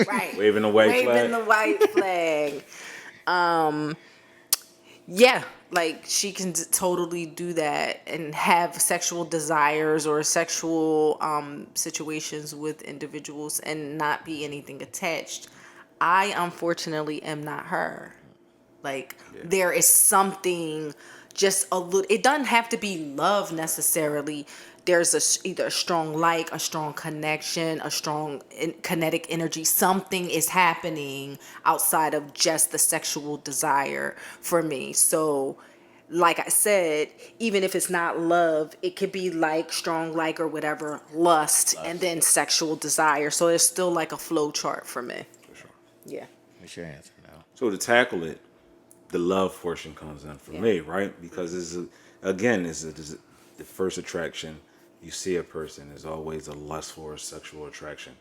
Right. Waving the white flag. Waving the white flag. Yeah, like she can totally do that and have sexual desires or sexual situations with individuals and not be anything attached. I unfortunately am not her. Like there is something just a little. It doesn't have to be love necessarily. There's either a strong like, a strong connection, a strong kinetic energy. Something is happening outside of just the sexual desire for me. So, like I said, even if it's not love, it could be like, strong like, or whatever, lust. And then sexual desire. So it's still like a flow chart for me. For sure. Yeah. What's your answer now? So to tackle it, the love portion comes in for me, right? Because it's the first attraction. You see a person is always a lustful or sexual attraction.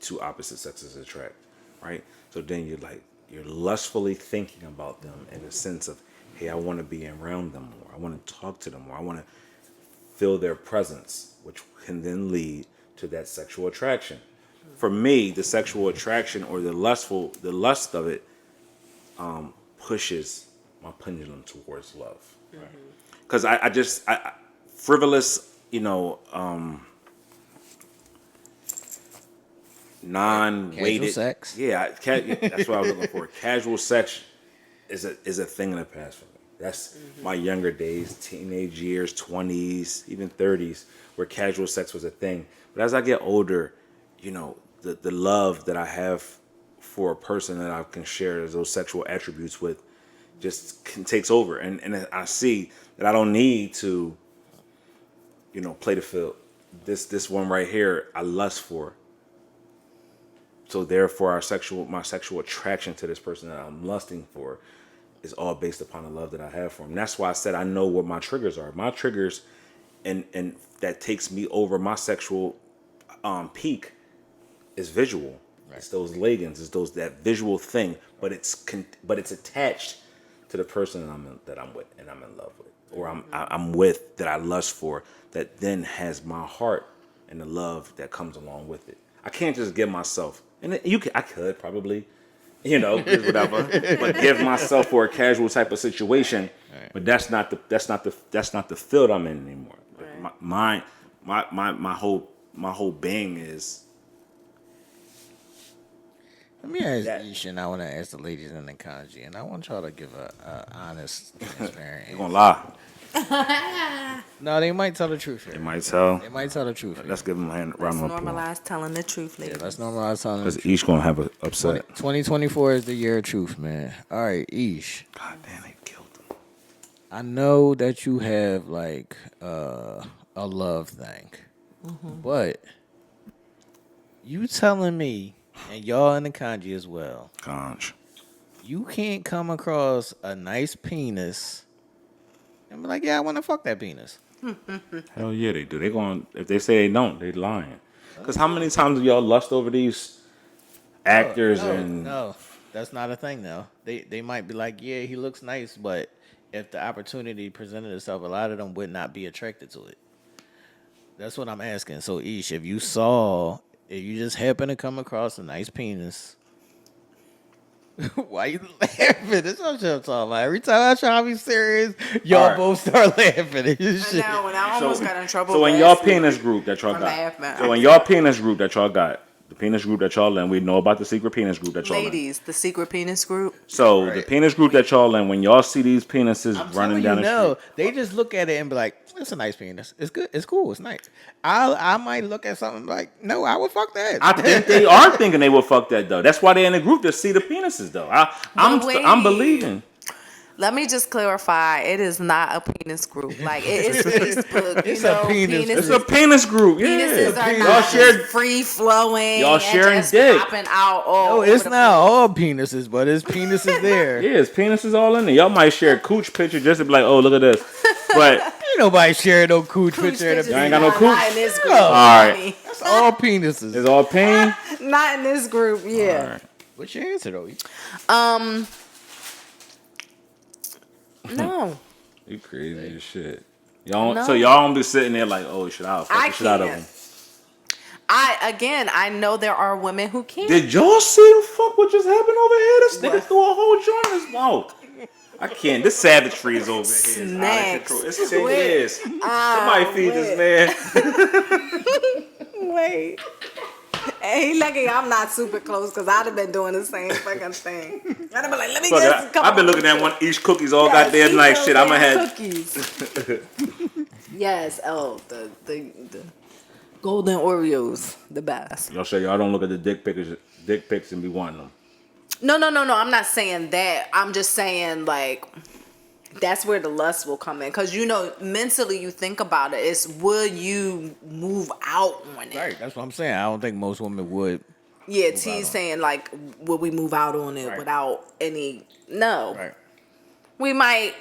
Two opposite sexes attract, right? So then you're lustfully thinking about them in the sense of, hey, I want to be around them more. I want to talk to them more. I want to feel their presence, which can then lead to that sexual attraction. For me, the sexual attraction or the lust of it pushes my pendulum towards love. Because I frivolous, non-weighted Casual sex? Yeah, that's what I was looking for. Casual sex is a thing in the past for me. That's my younger days, teenage years, 20s, even 30s, where casual sex was a thing. But as I get older, the love that I have for a person that I can share those sexual attributes with just takes over. And I see that I don't need to, play the field. This one right here, I lust for. So therefore, my sexual attraction to this person that I'm lusting for is all based upon the love that I have for him. That's why I said I know what my triggers are. My triggers, and that takes me over my sexual peak, is visual. Right. It's those leggings. It's that visual thing. But it's attached to the person that I'm with and I'm in love with, or I'm with, that I lust for. That then has my heart and the love that comes along with it. I can't just give myself, and I could probably, whatever, but give myself for a casual type of situation. Right. But that's not the field I'm in anymore. Right. My whole being is. Let me ask Aisha, and I want to ask the ladies in the kanji, and I want y'all to give a honest, transparent. You're gonna lie. No, they might tell the truth here. They might tell the truth here. Let's give them a round of applause. Let's normalize telling the truth, ladies. Yeah, let's normalize telling the truth. Because each gonna have an upset. 2024 is the year of truth, man. All right, Ish. God damn, they killed them. I know that you have like a love thing, but you telling me, and y'all in the kanji as well, you can't come across a nice penis and be like, yeah, I want to fuck that penis. Hell yeah, they do. If they say they don't, they lying. Because how many times do y'all lust over these actors No, that's not a thing though. They might be like, yeah, he looks nice, but if the opportunity presented itself, a lot of them would not be attracted to it. That's what I'm asking. So Ish, if you just happen to come across a nice penis, why you laughing? That's what I'm talking about. Every time I try to be serious, y'all both start laughing at this shit. When I almost got in trouble. So in y'all penis group that y'all got. So in y'all penis group that y'all got, The penis group that y'all in. We know about the secret penis group that y'all in. Ladies, the secret penis group. So the penis group that y'all in, when y'all see these penises I'm running telling down you, the no, street, they just look at it and be like, "It's a nice penis. It's good. It's cool. It's nice." I might look at something like, "No, I would fuck that." I think they are thinking they will fuck that though. That's why they're in the group to see the penises though. I'm wait. believing. Let me just clarify. It is not a penis group. Like, it is Facebook. It's a penis It's a penis group. Yeah, Penises are y'all not share. just free flowing. Y'all sharing and just dick. popping out all No, over it's the not place. all penises, but it's penises there. Yeah, it's penises all in there. Y'all might share a cooch picture just to be like, oh, look at this. But Ain't nobody sharing no cooch picture. Pictures Y'all ain't is got no not cooch? in this group. No. all right, honey. That's all penises. it's all pain. Not in this group. Yeah. All right. What's your answer though? No. You crazy as shit. Y'all, No. So y'all don't be sitting there like, oh, shit, I'll fuck I the shit out of can't. him. I know there are women who can't. Did y'all see the fuck what just happened over here? This nigga threw a whole joint in his mouth. I can't. This savagery is over here. It's out of Snacks. control. It's serious. Somebody feed this man. Wait. Ain't lucky I'm not super close because I'd have been doing the same fucking thing. I'd have been like, let me Fuck get it. a couple I've been looking at one each cookies all goddamn night. Shit, I'ma have. cookies. Yes, the golden Oreos, the best. Y'all say y'all don't look at the dick pics and be wanting them. No. I'm not saying that. I'm just saying like that's where the lust will come in because mentally you think about it. It's would you move out on it? Right, that's what I'm saying. I don't think most women would. Yeah, Move out T's on saying like, would we move out on it Right. without any? No, Right. we might,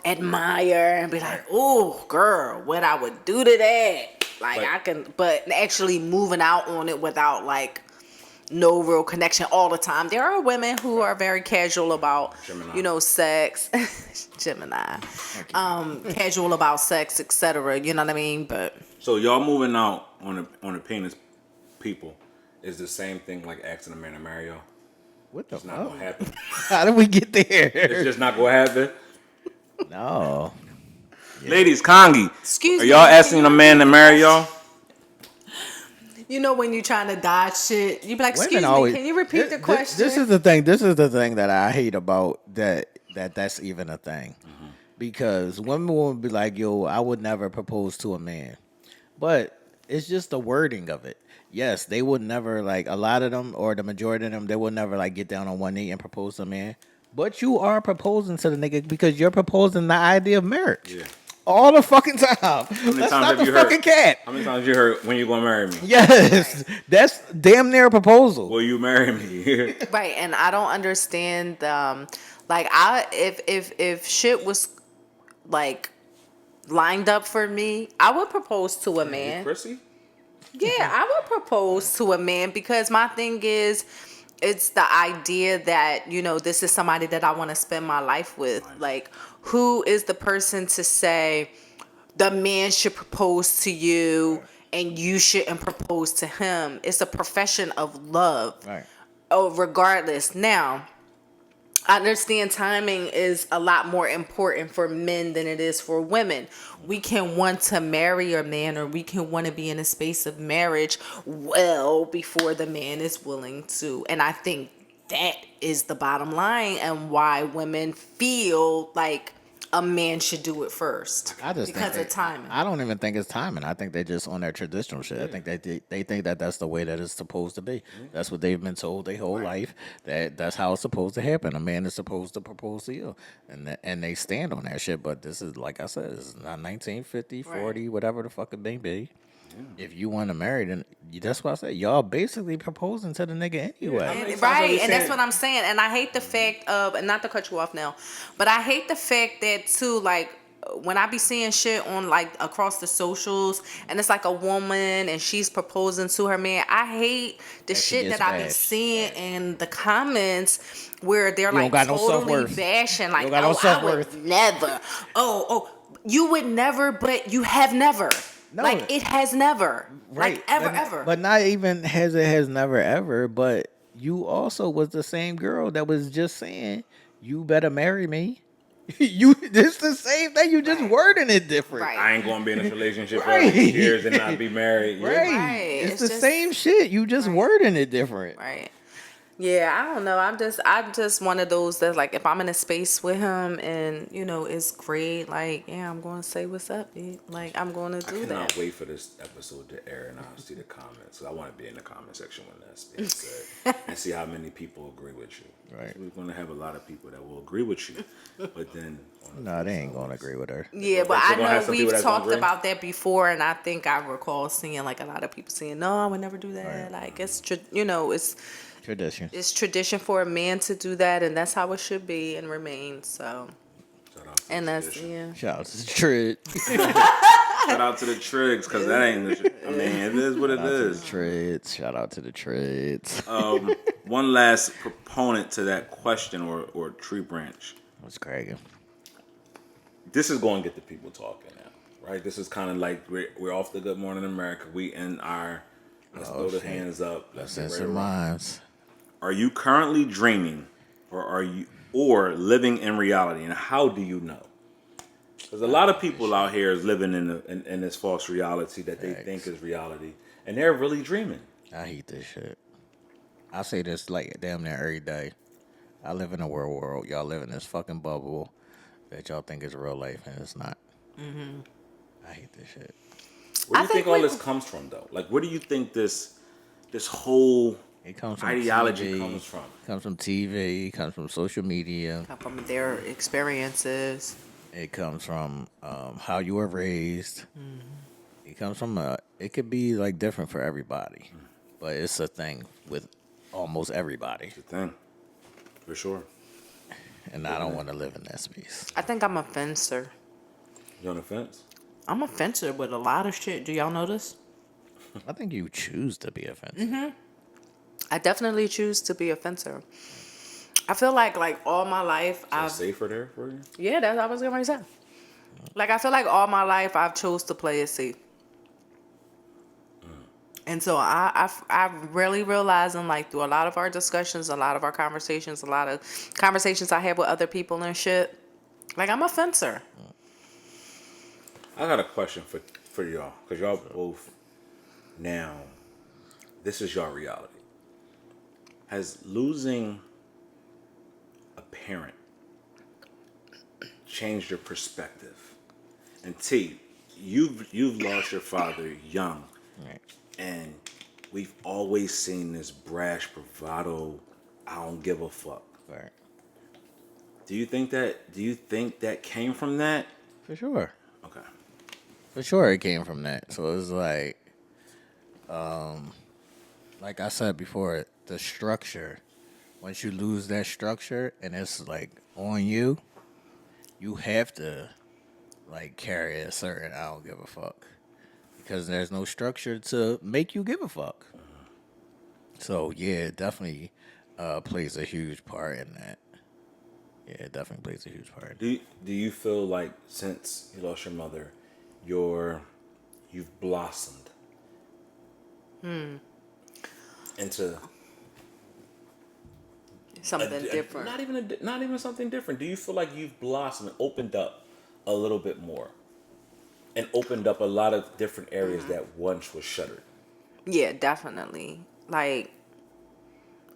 admire and be like, "Oh, girl, what I would do to that." Like Right. I can, but actually moving out on it without like no real connection all the time. There are women who are very casual about, Gemini. sex. Gemini, casual about sex, etc. You know what I mean? But So y'all moving out on the penis people is the same thing like asking a man to marry y'all. What the It's not fuck? gonna happen. How did we get there? It's just not gonna happen. No. Ladies, Kongi, excuse are me, y'all can asking you a man to repeat the marry question? y'all? When you're trying to dodge shit, you be like, "Excuse Women me, always- can you repeat the question?" This is the thing. This is the thing that I hate about that's even a thing. Because women will be like, "Yo, I would never propose to a man," but it's just the wording of it. Yes, they would never like a lot of them or the majority of them. They would never like get down on one knee and propose to a man. But you are proposing to the nigga because you're proposing the idea of marriage. Yeah. All the fucking time. How many That's times not have the you heard? fucking cat. How many times have you heard when you gonna marry me? Yes, that's damn near a proposal. Will you marry me? Right, and I don't understand. If shit was like lined up for me, I would propose to a man. Chrissy? Yeah, I would propose to a man because my thing is, it's the idea that this is somebody that I want to spend my life with. Like, who is the person to say the man should propose to you and you shouldn't propose to him? It's a profession of love. Right. Oh, regardless. Now, I understand timing is a lot more important for men than it is for women. We can want to marry a man or we can want to be in a space of marriage well before the man is willing to. And I think that is the bottom line and why women feel like a man should do it first. I just because think of timing. I don't even think it's timing. I think they're just on their traditional shit. I think they think that that's the way that it's supposed to be. That's what they've been told their whole life. That's how it's supposed to happen. A man is supposed to propose to you, and they stand on that shit. But this is like I said, it's not 1950, 40, whatever the fuck it may be. If you want to marry, then that's what I said. Y'all basically proposing to the nigga anyway. Right, and that's what I'm saying. And I hate the fact of, and not to cut you off now, but I hate the fact that too, like, when I be seeing shit on like across the socials and it's like a woman and she's proposing to her man, I hate the That shit shit gets that I be bashed. seeing in the comments where they're You don't like got no totally self-worth. bashing like, You don't got no I self-worth. would never. Oh, you would never, but you have never. No. Like, it has never. Like, ever. But not even has never ever. But you also was the same girl that was just saying, "You better marry me." It's the same thing. You just wording it different. Right. I ain't gonna be in this relationship for Right. 8 years and not be married. Yeah. Right. Right. It's It's the just- same shit. You just wording it different. Right. Yeah, I don't know. I'm just one of those that like if I'm in a space with him and it's great. Like I'm going to say what's up, dude. Like I'm going to do I cannot that. wait for this episode to air and I'll see the comments. I want to be in the comment section when that's being said and see how many people agree with you. Right. So we're going to have a lot of people that will agree with you, but then No, they ain't gonna agree with her. Yeah, but They're I gonna have know some people we've that's gonna talked agree. about that before, and I think I recall seeing like a lot of people saying, "No, I would never do that." Like it's Tradition. it's tradition for a man to do that, and that's how it should be and remain. So, shout out to and the that's tradition. Shout out to the Trid. Shout out to the Trigs because that ain't. I mean, it is what it Shout out to the is. Trids. Shout out to the Trids. One last proponent to that question or tree branch. What's cracking? This is going to get the people talking now, right? This is kind of like we're off the Good Morning America. We in our let's throw the hands up. Let's get ready to Uncensored rock. Minds. Are you currently dreaming, or living in reality? And how do you know? Because a lot of people out here is living in this false reality that they think is reality, and they're really dreaming. I hate this shit. I say this like damn near every day. I live in a world. Y'all live in this fucking bubble that y'all think is real life, and it's not. Mm-hmm. I hate this shit. Where do you I think think all we- this comes from, though? Like, where do you think this whole It comes from ideology TV, comes from? Comes from TV. Comes from social media. from their experiences. It comes from how you were raised. It comes from it could be like different for everybody, but it's a thing with almost everybody, The thing, for sure. and I don't want to live in that space. I think I'm a fencer. You on the fence? I'm a fencer with a lot of shit. Do y'all notice? I think you choose to be a fence. I definitely choose to be a fencer. I feel like all my life Is I've it safer there for you? yeah, that's what I was gonna say. Like I feel like all my life I've chose to play it safe. And so I really realizing like through a lot of our discussions, a lot of our conversations, a lot of conversations I have with other people and shit, like I'm a fencer. I got a question for y'all, because y'all both now, this is your reality. Has losing a parent changed your perspective? And T, you've lost your father young, Right. and we've always seen this brash bravado. I don't give a fuck. Right. Do you think that came from that? For sure. Okay. For sure, it came from that. So it's like I said before, the structure. Once you lose that structure, and it's like on you, you have to like carry a certain I don't give a fuck, because there's no structure to make you give a fuck. So yeah, it definitely plays a huge part in that. Yeah, it definitely plays a huge part. Do you feel like since you lost your mother, you've blossomed into Something different. Not even something different. Do you feel like you've blossomed and opened up a little bit more, and opened up a lot of different areas that once was shuttered? Yeah, definitely. Like,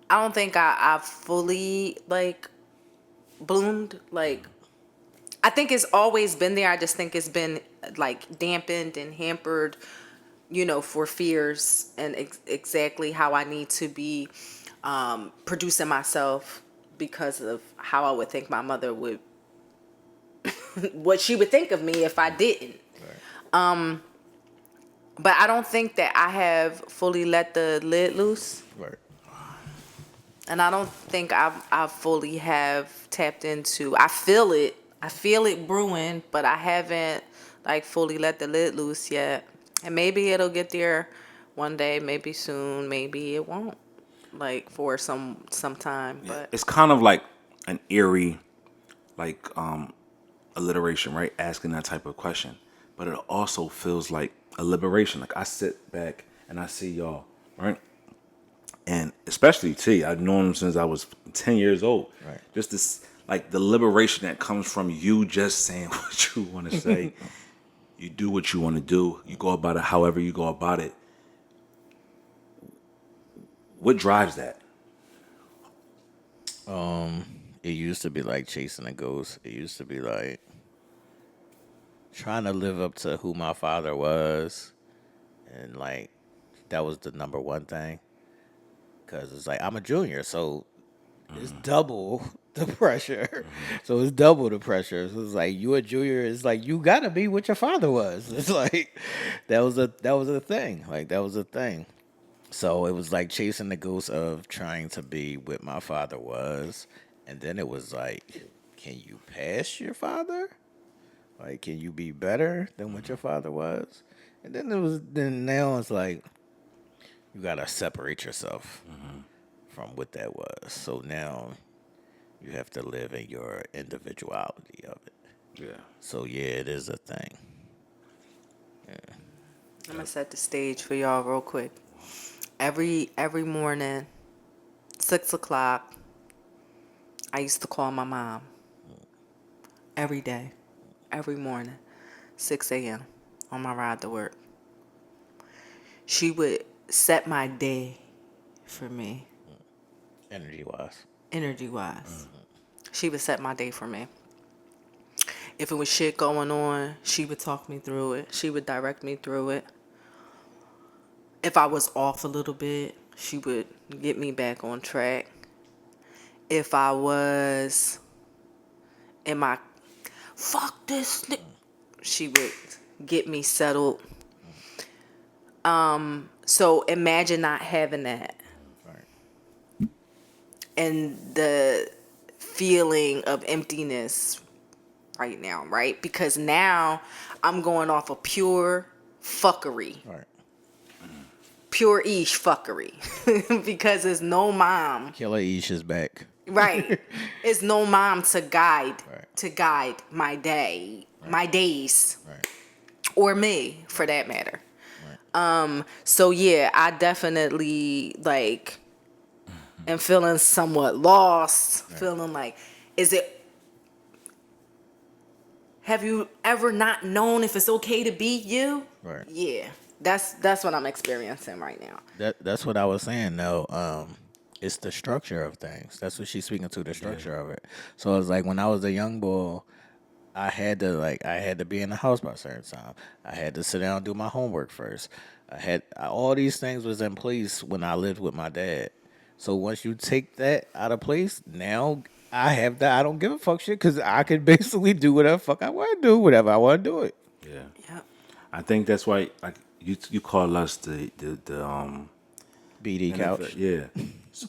I don't think I've fully, like, bloomed. Like, I think it's always been there. I just think it's been, like, dampened and hampered, for fears and exactly how I need to be producing myself because of how I would think my mother would, what she would think of me if I didn't. Right. But I don't think that I have fully let the lid loose. Right. And I don't think I fully have tapped into. I feel it brewing, but I haven't like fully let the lid loose yet. And maybe it'll get there one day, maybe soon, maybe it won't. Like for some time, but It's kind of like an eerie, like alliteration, right? Asking that type of question, but it also feels like a liberation. Like I sit back and I see y'all, right? And especially T, I've known him since I was 10 years old. Right. Just this, like the liberation that comes from you just saying what you want to say. You do what you want to do. You go about it however you go about it. What drives that? It used to be like chasing a ghost. It used to be like trying to live up to who my father was, and like that was the number one thing. Cause it's like I'm a junior, so it's double the pressure. So it's double the pressure. So it's like you a junior. It's like you gotta be what your father was. It's like that was a thing. Like that was a thing. So it was like chasing the ghost of trying to be what my father was, and then it was like, can you pass your father? Like, can you be better than what your father was? And then now it's like you gotta separate yourself from what that was. So now you have to live in your individuality of it. Yeah. So yeah, it is a thing. I'm gonna set the stage for y'all real quick. Every morning, 6 o'clock, I used to call my mom. Every day, every morning, 6 a.m. on my ride to work. She would set my day for me, Energy wise. energy wise. She would set my day for me. If it was shit going on, she would talk me through it. She would direct me through it. If I was off a little bit, she would get me back on track. If I was in my fuck this, she would get me settled. So imagine not having that Right. and the feeling of emptiness right now, right? Because now I'm going off of pure fuckery. Right. Pure ish fuckery. Because there's no mom. Killer Ish is back. Right. It's no mom to guide Right. my day, my days. Right. Or me for that matter. Right. So yeah, I definitely like am feeling somewhat lost, feeling like have you ever not known if it's okay to be you? Right. Yeah. That's what I'm experiencing right now. That's what I was saying. No, it's the structure of things. That's what she's speaking to. The structure of it. So it's like when I was a young boy, I had to be in the house by a certain time. I had to sit down and do my homework first. All these things was in place when I lived with my dad. So once you take that out of place, now I have that. I don't give a fuck shit because I can basically do whatever fuck I want to do, whatever I want to do it. Yeah. Yep. I think that's why like you call us the BD couch. Yeah.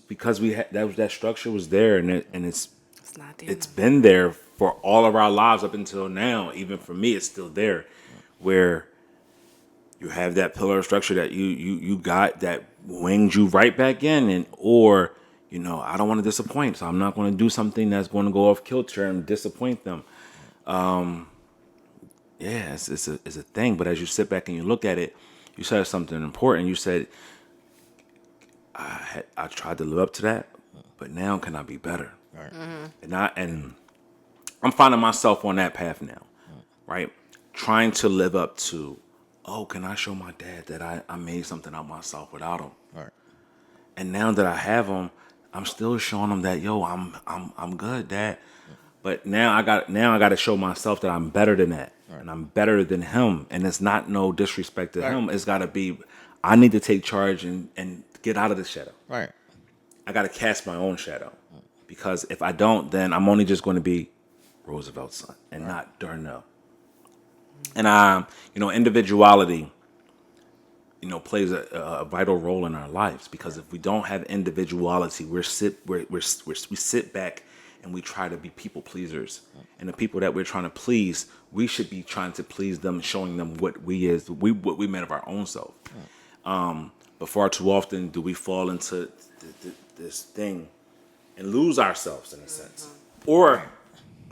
Because we had that structure was there and it's It's not there. it's been there for all of our lives up until now. Even for me, it's still there, where you have that pillar of structure that you got that winged you right back in, and or I don't want to disappoint, so I'm not going to do something that's going to go off kilter and disappoint them. Yeah, it's a thing. But as you sit back and you look at it, you said something important. You said I tried to live up to that, but now can I be better? Right. And I'm finding myself on that path now, right? Trying to live up to, can I show my dad that I made something out myself without him? Right. And now that I have him, I'm still showing him that, I'm good, Dad. But now I got to show myself that I'm better than that, and I'm better than him. And it's not no disrespect to him. It's got to be, I need to take charge and get out of the shadow. Right. I got to cast my own shadow, because if I don't, then I'm only just going to be Roosevelt's son and not Darnell. And individuality, plays a vital role in our lives, because if we don't have individuality, we sit back and we try to be people pleasers, and the people that we're trying to please, we should be trying to please them, showing them what we meant of our own self. But far too often do we fall into this thing and lose ourselves in a sense, or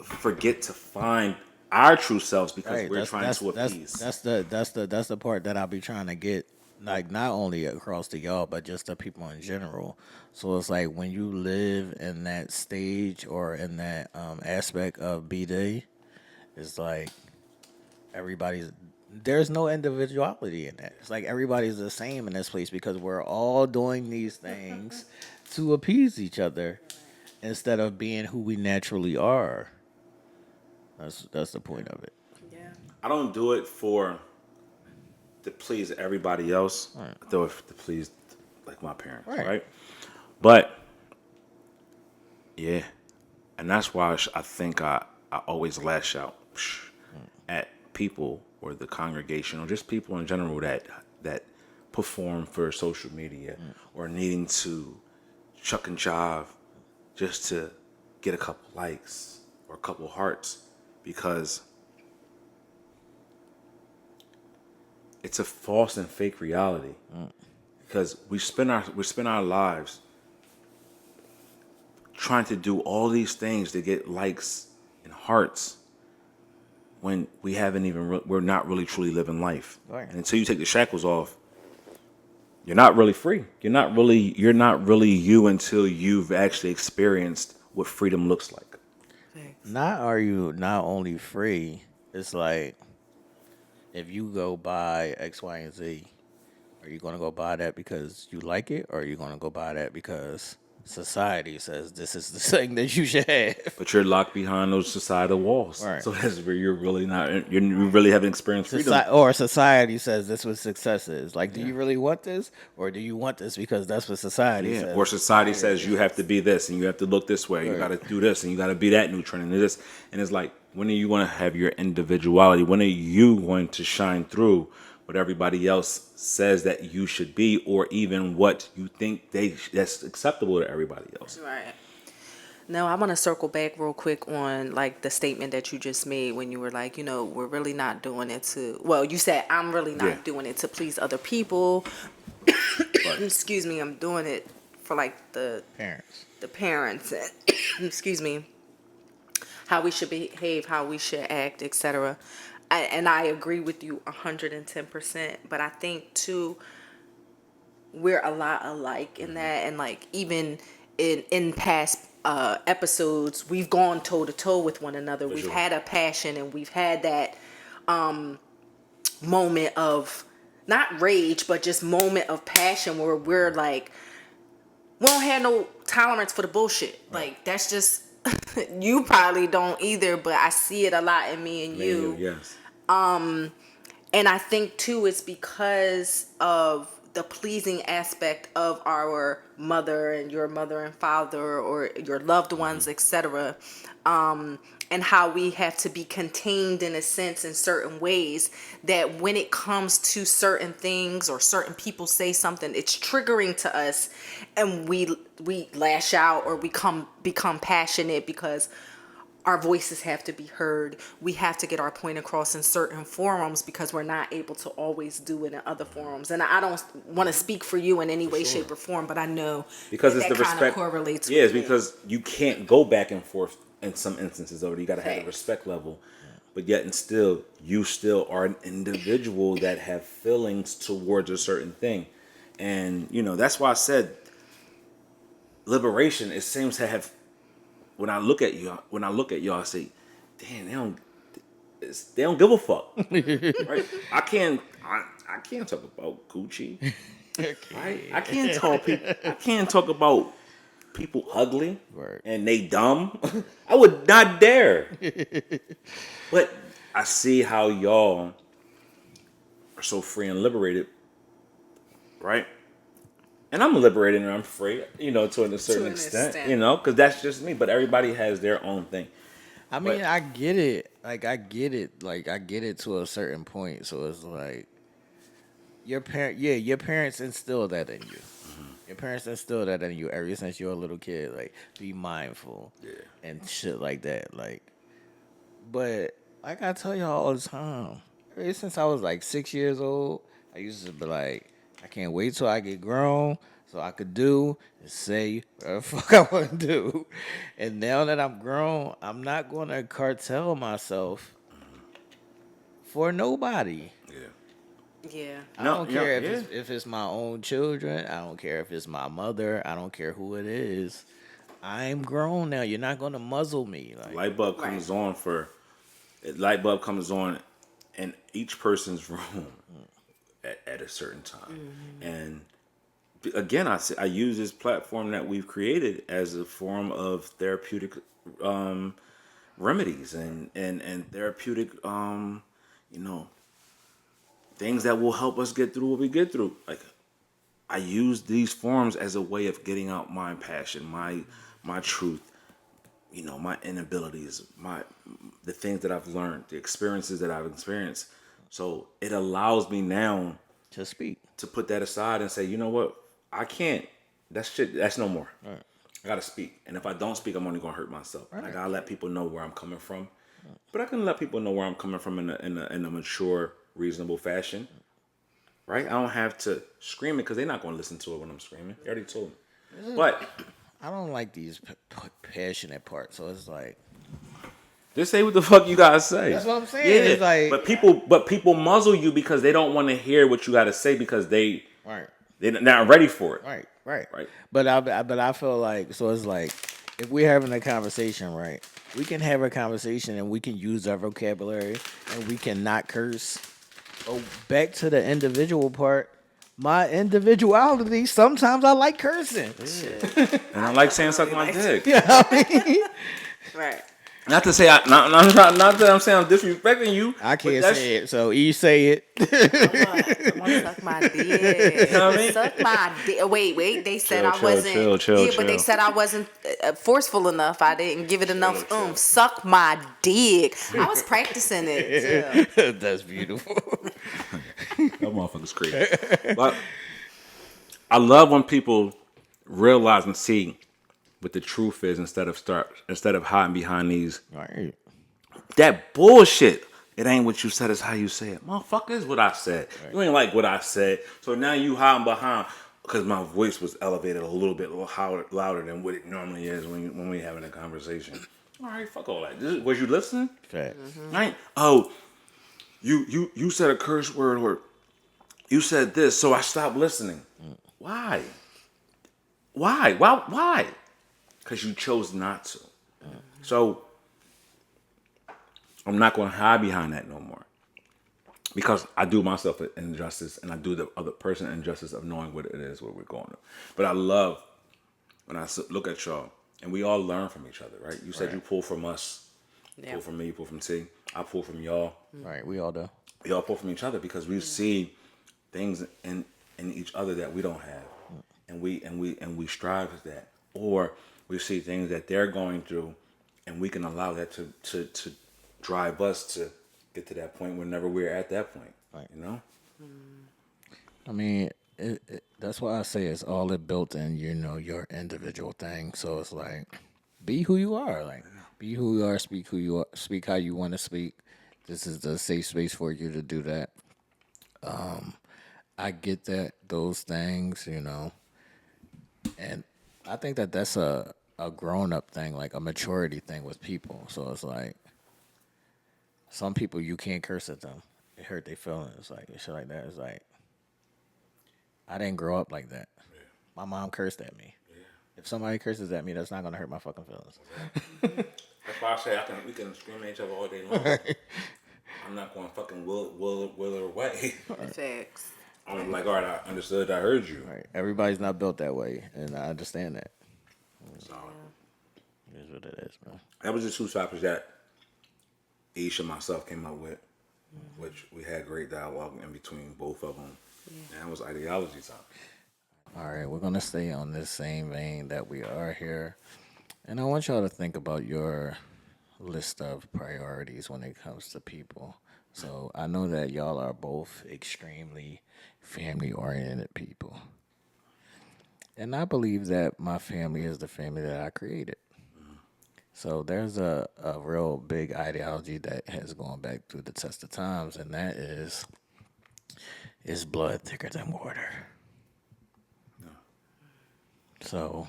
forget to find our true selves because we're trying to appease. That's the part that I'll be trying to get like not only across the y'all, but just the people in general. So it's like when you live in that stage or in that aspect of BD, it's like everybody's there's no individuality in that. It's like everybody's the same in this place because we're all doing these things to appease each other instead of being who we naturally are. That's the point of it. Yeah. I don't do it to please everybody else. Right. I do it to please like my parents, Right. right? But yeah, and that's why I think I always lash out at people or the congregation or just people in general that perform for social media or needing to chuck and jive just to get a couple likes or a couple hearts because it's a false and fake reality. Because we spend our lives trying to do all these things to get likes and hearts when we haven't even we're not really truly living life. Right. And until you take the shackles off, you're not really free. You're not really you until you've actually experienced what freedom looks like. Not are you not only free, it's like if you go buy X, Y, and Z, are you gonna go buy that because you like it, or are you gonna go buy that because society says this is the thing that you should have? But you're locked behind those societal walls. Right. So that's where you're really not. You really haven't experienced freedom. Or society says this is what success is. Like, do you really want this, or do you want this because that's what society says? Or society says you have to be this and you have to look this way. You got to do this and you got to be that nutrient and this. And it's like, when are you going to have your individuality? When are you going to shine through what everybody else says that you should be, or even what you think that's acceptable to everybody else? Right. Now, I want to circle back real quick on like the statement that you just made when you were like, we're really not doing it to, well, you said, I'm really not doing it to please other people. Excuse me, I'm doing it for like the parents, excuse me, how we should behave, how we should act, etc. And I agree with you 110%. But I think too, we're a lot alike in that, and like even in past episodes, we've gone toe to toe with one another. We've had a passion, and we've had that moment of not rage, but just moment of passion where we're like, we don't have no tolerance for the bullshit. Right. Like that's just you probably don't either, but I see it a lot in me and you. Yes. And I think too, it's because of the pleasing aspect of our mother and your mother and father or your loved ones, etc. And how we have to be contained in a sense in certain ways that when it comes to certain things or certain people say something, it's triggering to us, and we lash out or become passionate because our voices have to be heard. We have to get our point across in certain forums because we're not able to always do it in other forums. And I don't want to speak for you in any way, shape, or form, but I know because it's that the kind of respect. correlates. Yeah, it's because you can't go back and forth in some instances of it. You got to have a respect level, but yet and still, you still are an individual that have feelings towards a certain thing, and that's why I said liberation. It seems to have. When I look at y'all, I say, damn, they don't give a fuck. Right? I can't talk about Gucci. Right? I can't talk about people ugly and they dumb. I would not dare. But I see how y'all are so free and liberated, right? And I'm liberated and I'm free, to a certain extent, because that's just me. But everybody has their own thing. I mean, I get it. Like, I get it. Like, I get it to a certain point. So it's like your parents instilled that in you. Mm-hmm. Your parents instilled that in you ever since you're a little kid. Like, be mindful and shit like that. Like, but like I tell y'all all the time, ever since I was like 6 years old, I used to be like, I can't wait till I get grown so I could do and say whatever the fuck I want to do. And now that I'm grown, I'm not going to cartel myself for nobody. Yeah. Yeah. I No, don't yeah, care yeah. if it's my own children. I don't care if it's my mother. I don't care who it is. I'm grown now. You're not gonna muzzle me. Like, Light bulb Right. comes on light bulb comes on in each person's room at a certain time. And again, I use this platform that we've created as a form of therapeutic remedies and therapeutic you know things that will help us get through what we get through. Like I use these forums as a way of getting out my passion, my truth, my inabilities, the things that I've learned, the experiences that I've experienced. So it allows me now to speak. to put that aside and say, you know what, I can't. That shit. That's no more. Right. I gotta speak, and if I don't speak, I'm only gonna hurt myself. Right. I gotta let people know where I'm coming from, but I can let people know where I'm coming from in a mature, reasonable fashion, right? I don't have to scream it because they're not gonna listen to it when I'm screaming. They already told me. But I don't like these passionate parts. So it's like, just say what the fuck you gotta say. That's what I'm saying. Yeah, It's like- but people muzzle you because they don't want to hear what you gotta say because they're not ready for it. right. But I feel like, so it's like, if we're having a conversation, right, we can have a conversation and we can use our vocabulary and we can not curse. But back to the individual part, my individuality, sometimes I like cursing. And I like saying suck my dick. You know what I mean? Right. Not to say not that I'm saying I'm disrespecting you. I can't but say it, so you say it. I want to suck my dick. You know what I mean? Suck my dick. Wait. They said Chill, I wasn't. chill. But they said I wasn't forceful enough. I didn't give it enough chill. Suck my dick. I was practicing it. Chill. That's beautiful. That motherfucker's crazy. But I love when people realize and see what the truth is instead of hiding behind these Right. that bullshit. It ain't what you said, it's how you say it. Motherfucker, is what I said. Right. You ain't like what I said. So now you hiding behind because my voice was elevated a little bit louder than what it normally is when we having a conversation. All right, fuck all that. Was you listening? Facts. Right? Oh, you said a curse word or you said this, so I stopped listening. Why? Why? Because you chose not to. So I'm not going to hide behind that no more. Because I do myself an injustice and I do the other person an injustice of knowing what it is, what we're going through. But I love when I look at y'all and we all learn from each other, right? You said you pull from us, Yeah. pull from me, you pull from T. I pull from y'all. Right, we all do. We all pull from each other because we see things in each other that we don't have, and we strive for that, or we see things that they're going through, and we can allow that to drive us to get to that point whenever we're at that point. Right. You know. I mean, that's why I say it's all built in, your individual thing. So it's like, be who you are. Like, be who you are. Speak who you are. Speak how you want to speak. This is the safe space for you to do that. I get that, those things, and I think that that's a grown up thing, like a maturity thing with people. So it's like, some people you can't curse at them. It hurt their feelings, like shit like that. It's like, I didn't grow up like that. Yeah. My mom cursed at me. Yeah. If somebody curses at me, that's not gonna hurt my fucking feelings. That's why I say we can scream at each other all day long. I'm not going to fucking will her away. Facts. I'm like, all right, I understood, I heard you. Right. Everybody's not built that way, and I understand that. So, It is what it is, man. that was the two topics that Aisha and myself came up with, which we had great dialogue in between both of them. And it was ideology time. All right, we're gonna stay on this same vein that we are here, and I want y'all to think about your list of priorities when it comes to people. So I know that y'all are both extremely family-oriented people, and I believe that my family is the family that I created. So there's a real big ideology that has gone back through the test of times, and that is blood thicker than water? So,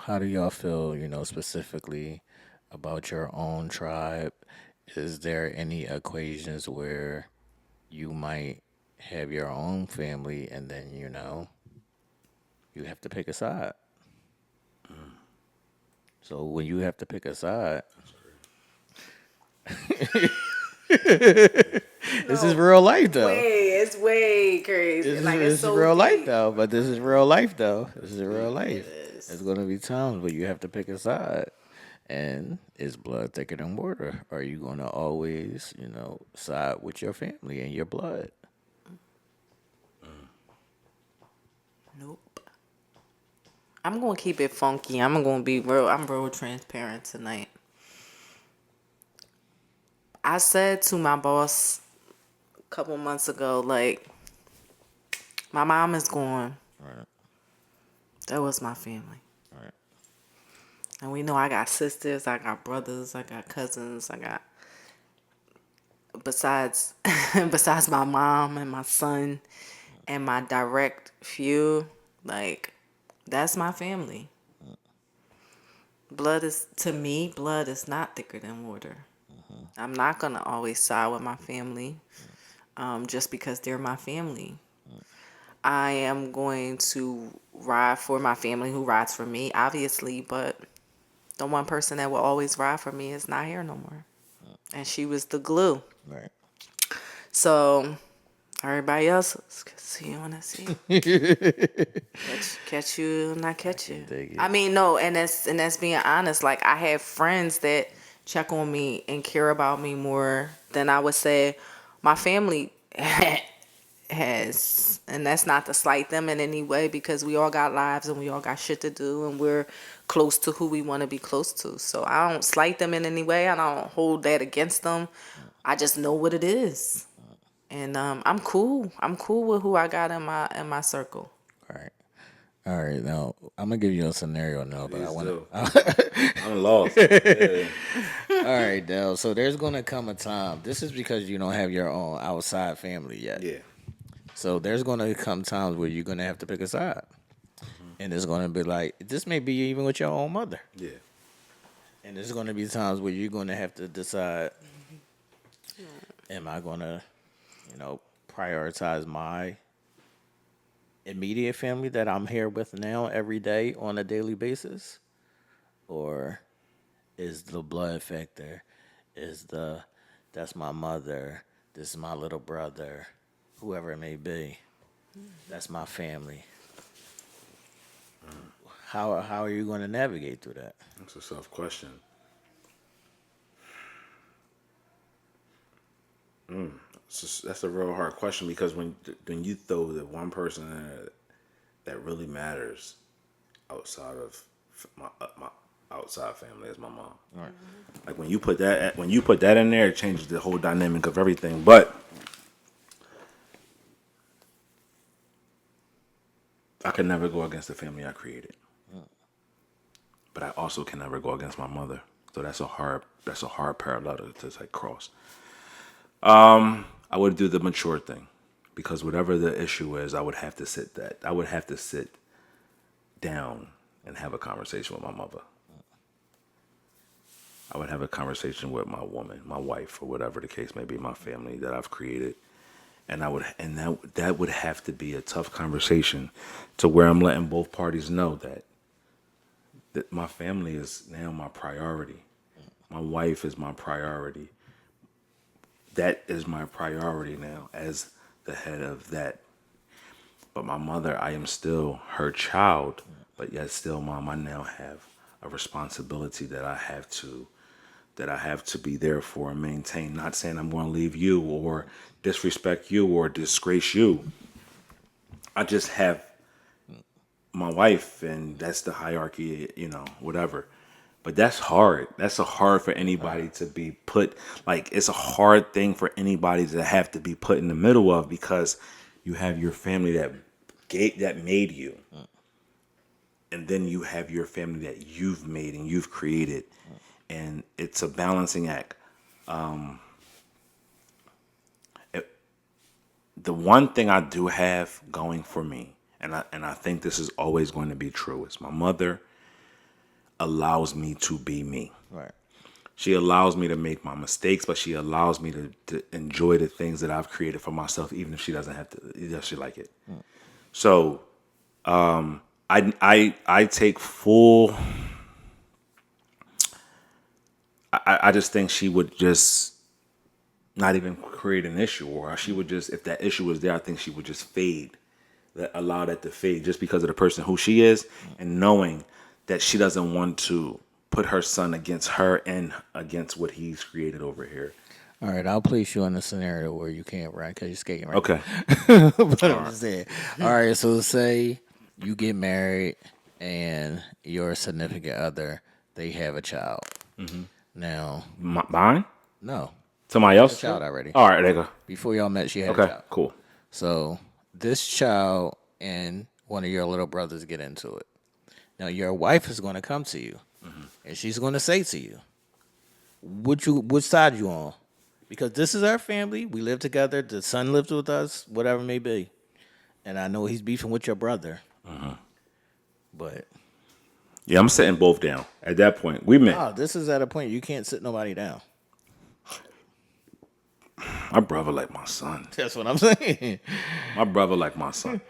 how do y'all feel, specifically about your own tribe? Is there any equations where you might have your own family, and then you have to pick a side. So when you have to pick a side, this is real life though. It's way crazy. Like it's This is so real life deep. though. But this is real life though. This is real life. There's gonna be times where you have to pick a side, and is blood thicker than water? Are you gonna always, side with your family and your blood? Nope. I'm gonna keep it funky. I'm gonna be real. I'm real transparent tonight. I said to my boss a couple months ago, like, my mom is gone. Right. That was my family. Right. And we know I got sisters, I got brothers, I got cousins, I got besides besides my mom and my son and my direct few, like that's my family. Blood is not thicker than water. I'm not gonna always side with my family, just because they're my family. I am going to ride for my family who rides for me, obviously, but the one person that will always ride for me is not here no more. And she was the glue. Right. So everybody else, see you when I see you. catch you, not catch you. Dig it. I mean, no, and that's being honest. Like I have friends that check on me and care about me more than I would say my family has. And that's not to slight them in any way, because we all got lives and we all got shit to do, and we're close to who we want to be close to. So I don't slight them in any way. I don't hold that against them. I just know what it is. And I'm cool. I'm cool with who I got in my circle. All right. Now I'm gonna give you a scenario now, but I want to. I'm lost. Yeah. All right, Dell. So there's gonna come a time. This is because you don't have your own outside family yet. Yeah. So there's gonna come times where you're gonna have to pick a side, and it's gonna be like this may be even with your own mother. Yeah. And there's gonna be times where you're gonna have to decide: am I gonna, prioritize my immediate family that I'm here with now every day on a daily basis, or is the blood factor, that's my mother, this is my little brother, whoever it may be, that's my family. How are you going to navigate through that? That's a tough question. That's a real hard question, because when you throw the one person in there that really matters outside of my outside family is my mom. Right. Like when you put that in there, it changes the whole dynamic of everything. But I could never go against the family I created. But I also can never go against my mother. So that's a hard parallel to cross. I would do the mature thing, because whatever the issue is, I would have to sit down and have a conversation with my mother. I would have a conversation with my woman, my wife, or whatever the case may be, my family that I've created. And that would have to be a tough conversation, to where I'm letting both parties know that my family is now my priority. My wife is my priority. That is my priority now as the head of that. But my mother, I am still her child, but yet still, Mom, I now have a responsibility that I have to be there for and maintain. Not saying I'm going to leave you or disrespect you or disgrace you. I just have my wife, and that's the hierarchy, whatever. But that's hard. That's hard for anybody to be put. Like, it's a hard thing for anybody to have to be put in the middle of, because you have your family that made you, and then you have your family that you've made and you've created, and it's a balancing act. The one thing I do have going for me, and I think this is always going to be true, is my mother allows me to be me. Right. She allows me to make my mistakes, but she allows me to enjoy the things that I've created for myself, even if she doesn't have to. Does she like it? So, I take full. I just think she would just not even create an issue, or she would just, if that issue was there, I think she would just fade, allow that to fade, just because of the person who she is, and knowing that she doesn't want to put her son against her and against what he's created over here. All right, I'll place you in a scenario where you can't run because you're skating right. Okay. But I'm just saying. All right, so say you get married and your significant other, they have a child. Now, Mine? no, Somebody else? child already. All right, there you go. Before y'all met, she had a Okay, child. cool. So this child and one of your little brothers get into it. Now your wife is going to come to you, and she's going to say to you, which side you on? Because this is our family. We live together. The son lives with us, whatever it may be. And I know he's beefing with your brother. But Yeah, I'm setting both down. At that point, we met. this is at a point you can't sit nobody down. My brother like my son. That's what I'm saying. My brother like my son.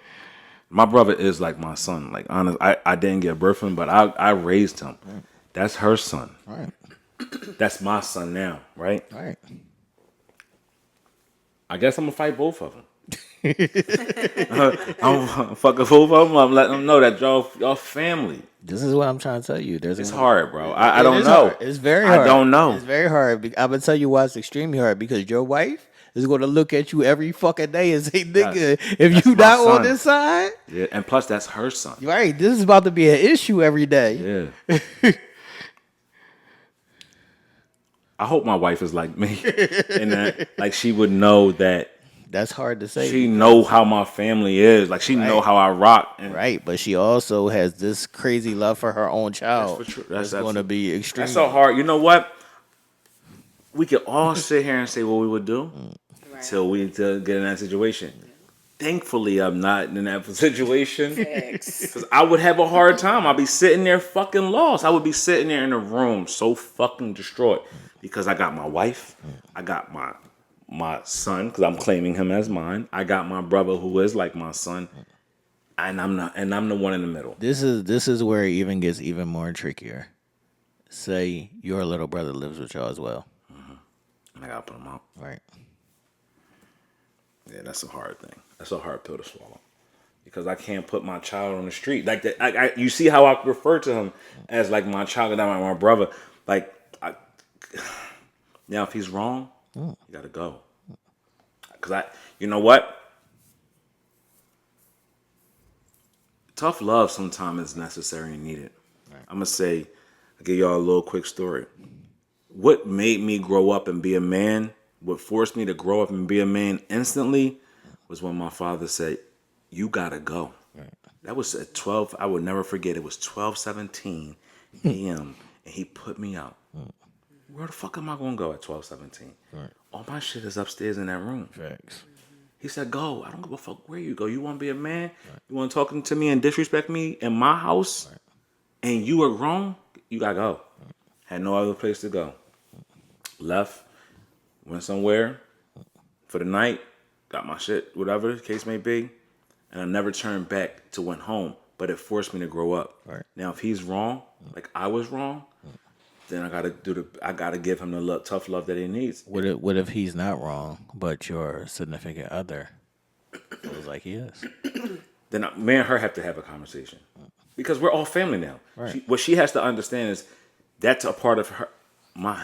My brother is like my son. Like, honest, I didn't give birth to him, but I raised him. That's her son. All right. That's my son now, right? All right. I guess I'm gonna fight both of them. I'm fucking both of them. I'm letting them know that y'all family. This is what I'm trying to tell you. It's hard, bro. I don't know. Hard. It's very hard. I don't know. It's very hard. I'm gonna tell you why it's extremely hard, because your wife is gonna look at you every fucking day and say, "Nigga, if That's you my not on son. this side, Yeah, and plus that's her son. right? This is about to be an issue every day." Yeah. I hope my wife is like me, and that like she would know that. That's hard to say. She know how my family is. Like she know how I rock. And Right, but she also has this crazy love for her own child. That's for sure. That's going to be extreme. That's so hard. You know what? We could all sit here and say what we would do till we get in that situation. Thankfully, I'm not in that situation because I would have a hard time. I'd be sitting there fucking lost. I would be sitting there in a room so fucking distraught because I got my wife, I got my son because I'm claiming him as mine. I got my brother who is like my son, and I'm the one in the middle. This is where it even gets even more trickier. Say your little brother lives with y'all as well. And I gotta put him out. Right. Yeah, that's a hard thing. That's a hard pill to swallow because I can't put my child on the street like that. You see how I refer to him as like my child and not my brother. Like, now if he's wrong, you gotta go. Cause you know what? Tough love sometimes is necessary and needed. Right. I'm gonna say, I'll give y'all a little quick story. What made me grow up and be a man, what forced me to grow up and be a man instantly, was when my father said, "You gotta go." Right. That was at 12. I would never forget. It was 12:17 a.m. and he put me out. Where the fuck am I gonna go at 12:17? Right. All my shit is upstairs in that room. Facts. He said, "Go. I don't give a fuck where you go. You want to be a man? Right. You want to talk to me and disrespect me in my house? Right. And you are grown? You gotta go." Right. Had no other place to go. Left, went somewhere for the night, got my shit, whatever the case may be, and I never turned back to went home. But it forced me to grow up. Right. Now, if he's wrong, like I was wrong, then I gotta give him the tough love that he needs. What if he's not wrong, but your significant other feels like he is? Then me and her have to have a conversation because we're all family now. Right. What she has to understand is that's a part of her.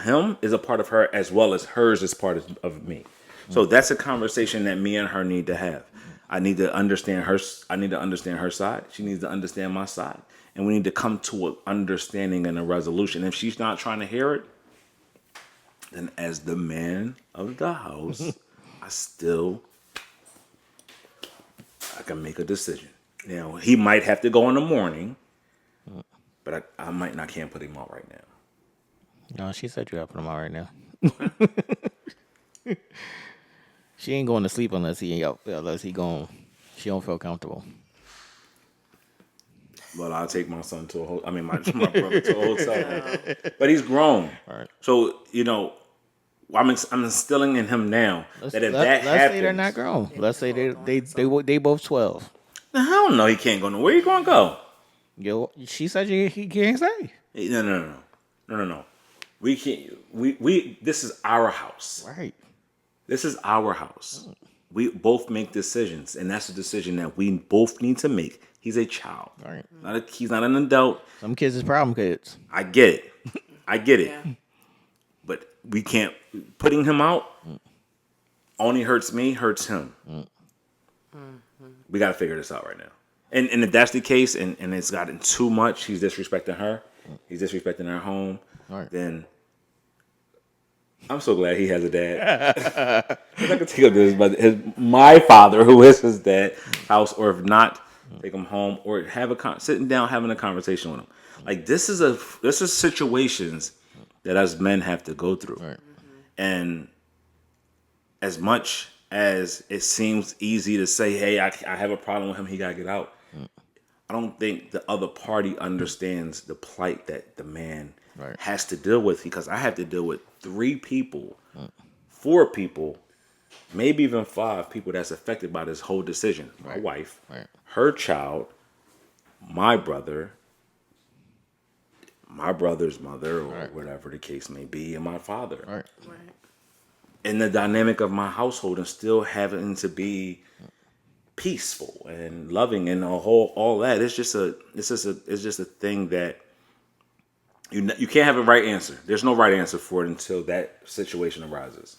Him is a part of her as well as hers is part of me. So that's a conversation that me and her need to have. I need to understand her. I need to understand her side. She needs to understand my side. And we need to come to an understanding and a resolution. If she's not trying to hear it, then as the man of the house, I can make a decision. Now, he might have to go in the morning, but I can't put him out right now. No, she said you have them out right now. She ain't going to sleep unless she don't feel comfortable. Well, I'll take my son to my brother to a hotel room. But he's grown. Right. So, I'm instilling in him now that if that let's say they're happens, not grown. Let's say they both 12. I don't know. He can't go nowhere. Where you going to go? Yo, she said he can't say. No. We can't. We. This is our house. Right. This is our house. We both make decisions, and that's a decision that we both need to make. He's a child. Right. He's not an adult. Some kids is problem kids. I get it. Yeah. But we can't. Putting him out only hurts me, hurts him. We got to figure this out right now. And if that's the case, and it's gotten too much, he's disrespecting her, he's disrespecting our home, then I'm so glad he has a dad. I could take up this, but my father, who is his dad, house, or if not, take him home, or sitting down having a conversation with him. Like this is situations that us men have to go through, and as much as it seems easy to say, hey, I have a problem with him, he gotta get out. I don't think the other party understands the plight that the man has to deal with, because I have to deal with 3 people, 4 people, maybe even 5 people that's affected by this whole decision. My wife, her child, my brother, my brother's mother, or whatever the case may be, and my father. Right. And the dynamic of my household, and still having to be peaceful and loving and all that. It's just a thing that you can't have a right answer. There's no right answer for it until that situation arises.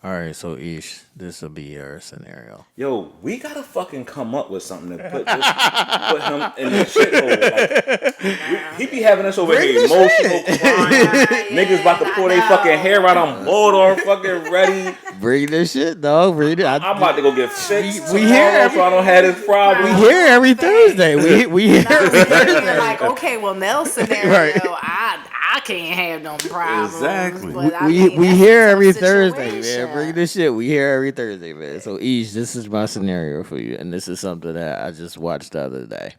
All right, so Ish, this will be your scenario. Yo, we gotta fucking come up with something to put him in the shithole. Like, he be having us over here emotional, crying. Niggas about to pull their fucking hair out. I'm bored or fucking ready. Bring this shit, dog. Bring it. I'm about to go get fixed. We hear so I don't have this problem. We hear every Thursday. We hear every Thursday. Like, okay, well, Nell's scenario, I can't have no problems. Exactly. But We hear every Thursday, man. situation. Bring this shit. We hear every Thursday, man. So, Ish, this is my scenario for you, and this is something that I just watched the other day.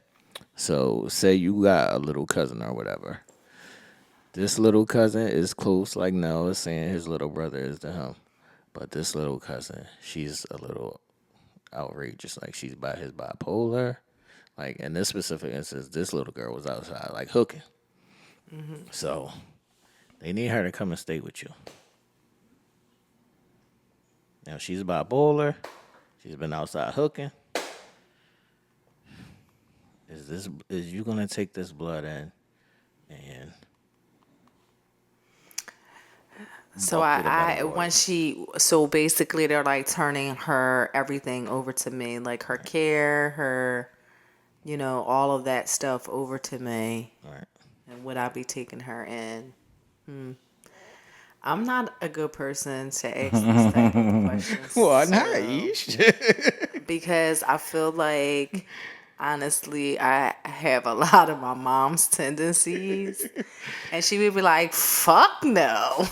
So, say you got a little cousin or whatever. This little cousin is close, like Nell is saying his little brother is to him. But this little cousin, she's a little outrageous. Like, she's by his bipolar. Like, in this specific instance, this little girl was outside, like, hooking. So, they need her to come and stay with you. Now, she's bipolar. She's been outside hooking. Is you gonna take this blood in and So so basically they're like turning her everything over to me, like her care, her, all of that stuff over to me. right. And would I be taking her in? I'm not a good person to ask these type of questions. Why not, Ish? Because I feel like, honestly, I have a lot of my mom's tendencies. And she would be like, fuck no.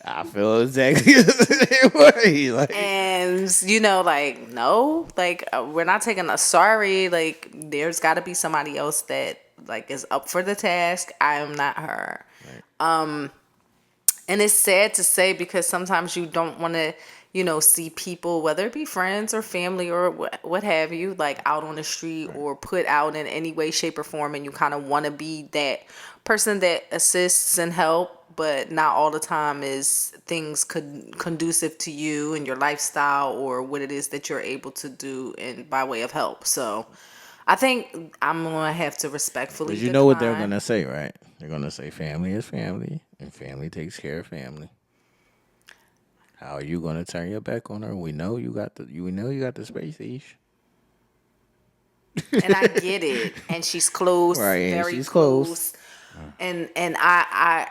I feel exactly the same way. Like, And, like, no. Like, we're not taking a sorry. Like, there's got to be somebody else that, like, is up for the task. I am not her. Right. And it's sad to say, because sometimes you don't want to, see people, whether it be friends or family or what have you, like out on the street or put out in any way, shape, or form. And you kind of want to be that person that assists and help, but not all the time is things conducive to you and your lifestyle or what it is that you're able to do and by way of help. So I think I'm going to have to respectfully you know what they're going to say, right? They're going to say family is family and family takes care of family. How are you going to turn your back on her? We know you got the space, Ish. And I get it. And she's close, right, very she's close. And I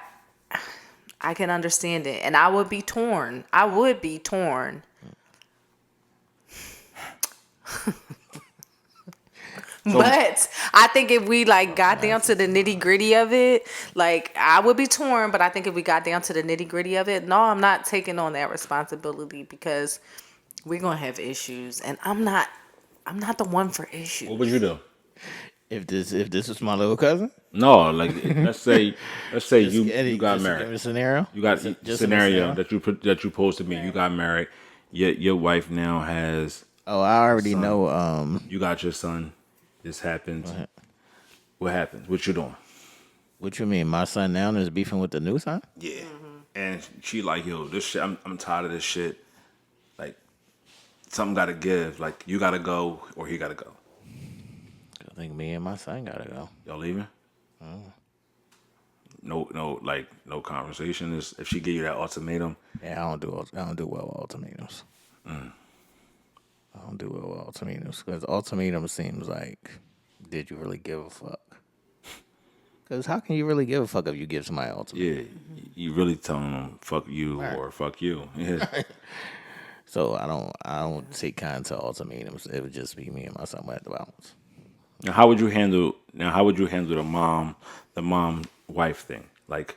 can understand it. And I would be torn. But I think if we got down to the nitty gritty of it, I would be torn. But I think if we got down to the nitty gritty of it, no, I'm not taking on that responsibility, because we're gonna have issues, and I'm not the one for issues. What would you do? If this is my little cousin, No, like let's say you got just married. give me a scenario. You got Just scenario a that you posed to me. You got married. Your wife now has. Oh, I already son. know. You got your son. This happens. What happens? What you doing? What you mean? My son now is beefing with the new son? Yeah. And she like, yo, this shit. I'm tired of this shit. Like, something got to give. Like, you got to go or he got to go. I think me and my son gotta go. Y'all leaving? No, no conversation. If she give you that ultimatum. Yeah, I don't do well with ultimatums. I don't do well with ultimatums because ultimatum seems like, did you really give a fuck? Because how can you really give a fuck if you give somebody an ultimatum? Yeah, you really telling them fuck you or fuck you. Yeah. So I don't take kind to ultimatums. It would just be me and my son at the balance. Now, how would you handle the mom wife thing? Like,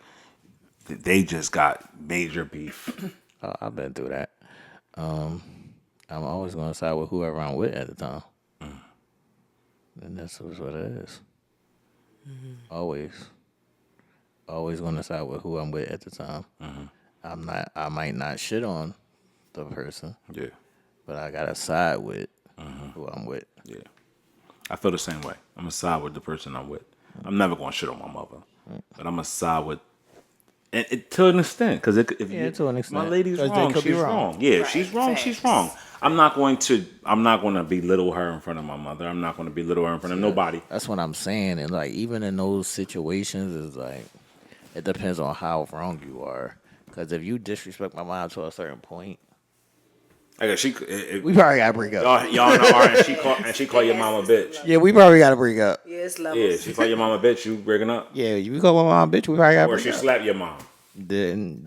they just got major beef. I've been through that. I'm always going to side with whoever I'm with at the time. And that's what it is. Always going to side with who I'm with at the time. I might not shit on the person. Yeah. But I got to side with who I'm with. Yeah. I feel the same way. I'm going to side with the person I'm with. I'm never going to shit on my mother. But I'm going to side with... And to an extent. Because to an extent. My lady's wrong, she's wrong. Yeah, right, she's wrong, she's wrong. I'm not going to belittle her in front of my mother. I'm not going to belittle her in front of nobody. That's what I'm saying. And like, even in those situations, it's like, it depends on how wrong you are. Because if you disrespect my mom to a certain point, I guess we probably gotta break up. Y'all know, and she call your mom a bitch. Yeah, we probably gotta break up. Yeah, it's levels. Yeah, she call your mom a bitch. You breaking up? Yeah, you call my mom a bitch. We probably gotta break up. Or she slap your mom. Then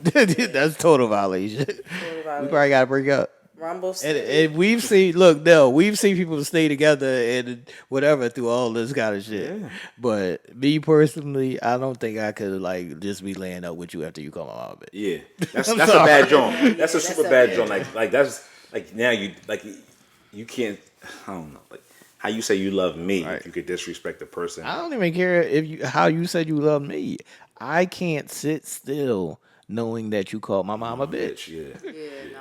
that's total violation. We probably gotta break up. Rumble and we've seen, look, Nell, we've seen people stay together and whatever through all this kind of shit. Yeah. But me personally, I don't think I could like just be laying up with you after you call my mom a bitch. Yeah, that's a bad joint. That's a super bad joint. Like that's like now you can't. I don't know. Like how you say you love me, right. If you could disrespect the person. I don't even care how you said you love me. I can't sit still knowing that you called my mom a bitch. Yeah. Yeah, no.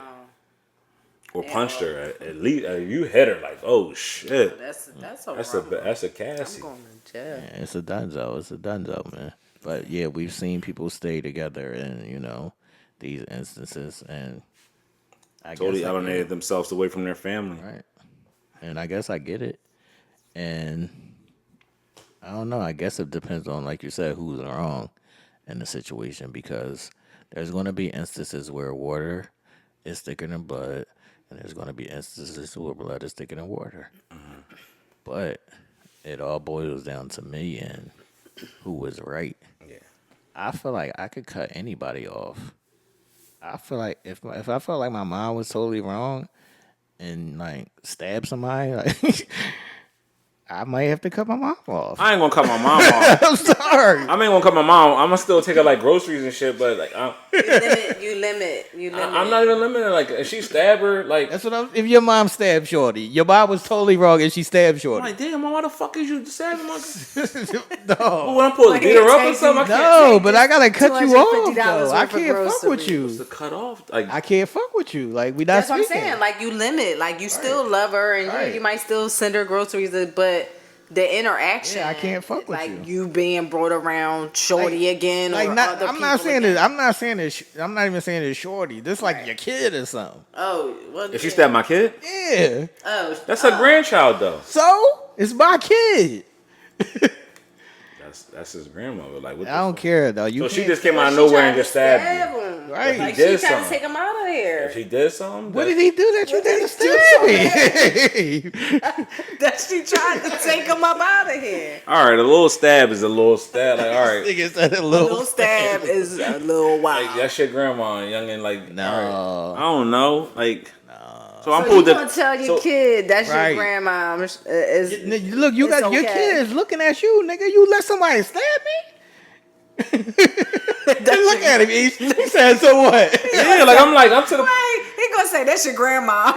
Or punched her. At least you hit her like, oh shit. That's a Cassie. I'm going to jail. Yeah, it's a dunzo, man. But yeah, we've seen people stay together in these instances, and I totally guess alienated themselves away from their family. Right. And I guess I get it, and I don't know. I guess it depends on, like you said, who's wrong in the situation, because there's going to be instances where water is thicker than blood. And there's going to be instances where blood is thicker than water. Mm-hmm. But it all boils down to me and who was right. Yeah. I feel like I could cut anybody off. I feel like if I felt like my mom was totally wrong and like stab somebody, like I might have to cut my mom off. I ain't gonna cut my mom off. I'm sorry. I ain't gonna cut my mom. I'm gonna still take her like groceries and shit, but like you limit. I'm not even limiting. Like if she stab her, like that's what if your mom stabbed Shorty, your mom was totally wrong and she stabbed Shorty. I'm like, damn, mom, why the fuck is you stabbing my? No, when I'm supposed to beat her up or something? No, but I gotta cut you off. Though. I can't fuck with you. To cut off, like I can't fuck with you. Like we not. That's speaking. what I'm saying. Like you limit. Like you still love her, and you might still send her groceries, but the interaction. Yeah, I can't fuck with like you. Like you being brought around Shorty again, like or not, other I'm people not saying again. this. I'm not saying this. I'm not even saying it's Shorty. This like your kid or something. Oh, well, if she stabbed my kid? Yeah. Oh, that's her grandchild though. So it's my kid. That's his grandmother. Like what I don't care though. So she just came out of nowhere and just stabbed him. Right. Like she tried to take him out of here. If he did something, what did he do that you didn't stab me? That she tried to take him up out of here. All right, a little stab is a little stab. Like all right, a little stab is a little wild. Like that's your grandma, young and like no, right. I don't know, like. So you gonna tell your kid that's your grandma? Look, you got your kids looking at you, nigga. You let somebody stab me? Look at him. He said, "So what?" Yeah, like I'm to the. He gonna say that's your grandma.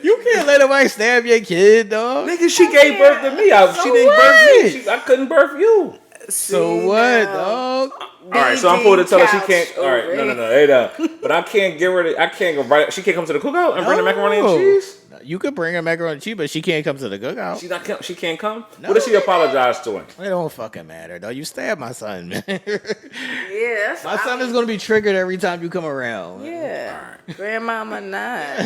You can't let nobody stab your kid, dog. Nigga, she gave birth to me. She didn't birth me. I couldn't birth you. So See, what, now, dog? All right, so I'm supposed to tell her she couch can't. All right, over no, hey, no. But I can't give her. I can't go right. She can't come to the cookout and bring the macaroni and cheese. You could bring her macaroni and cheese, but she can't come to the cookout. She can't come. No, What does she apologize to him? It don't fucking matter, though. You stabbed my son, man. Yeah, that's My son is gonna be triggered every time you come around. Yeah, grandmama not.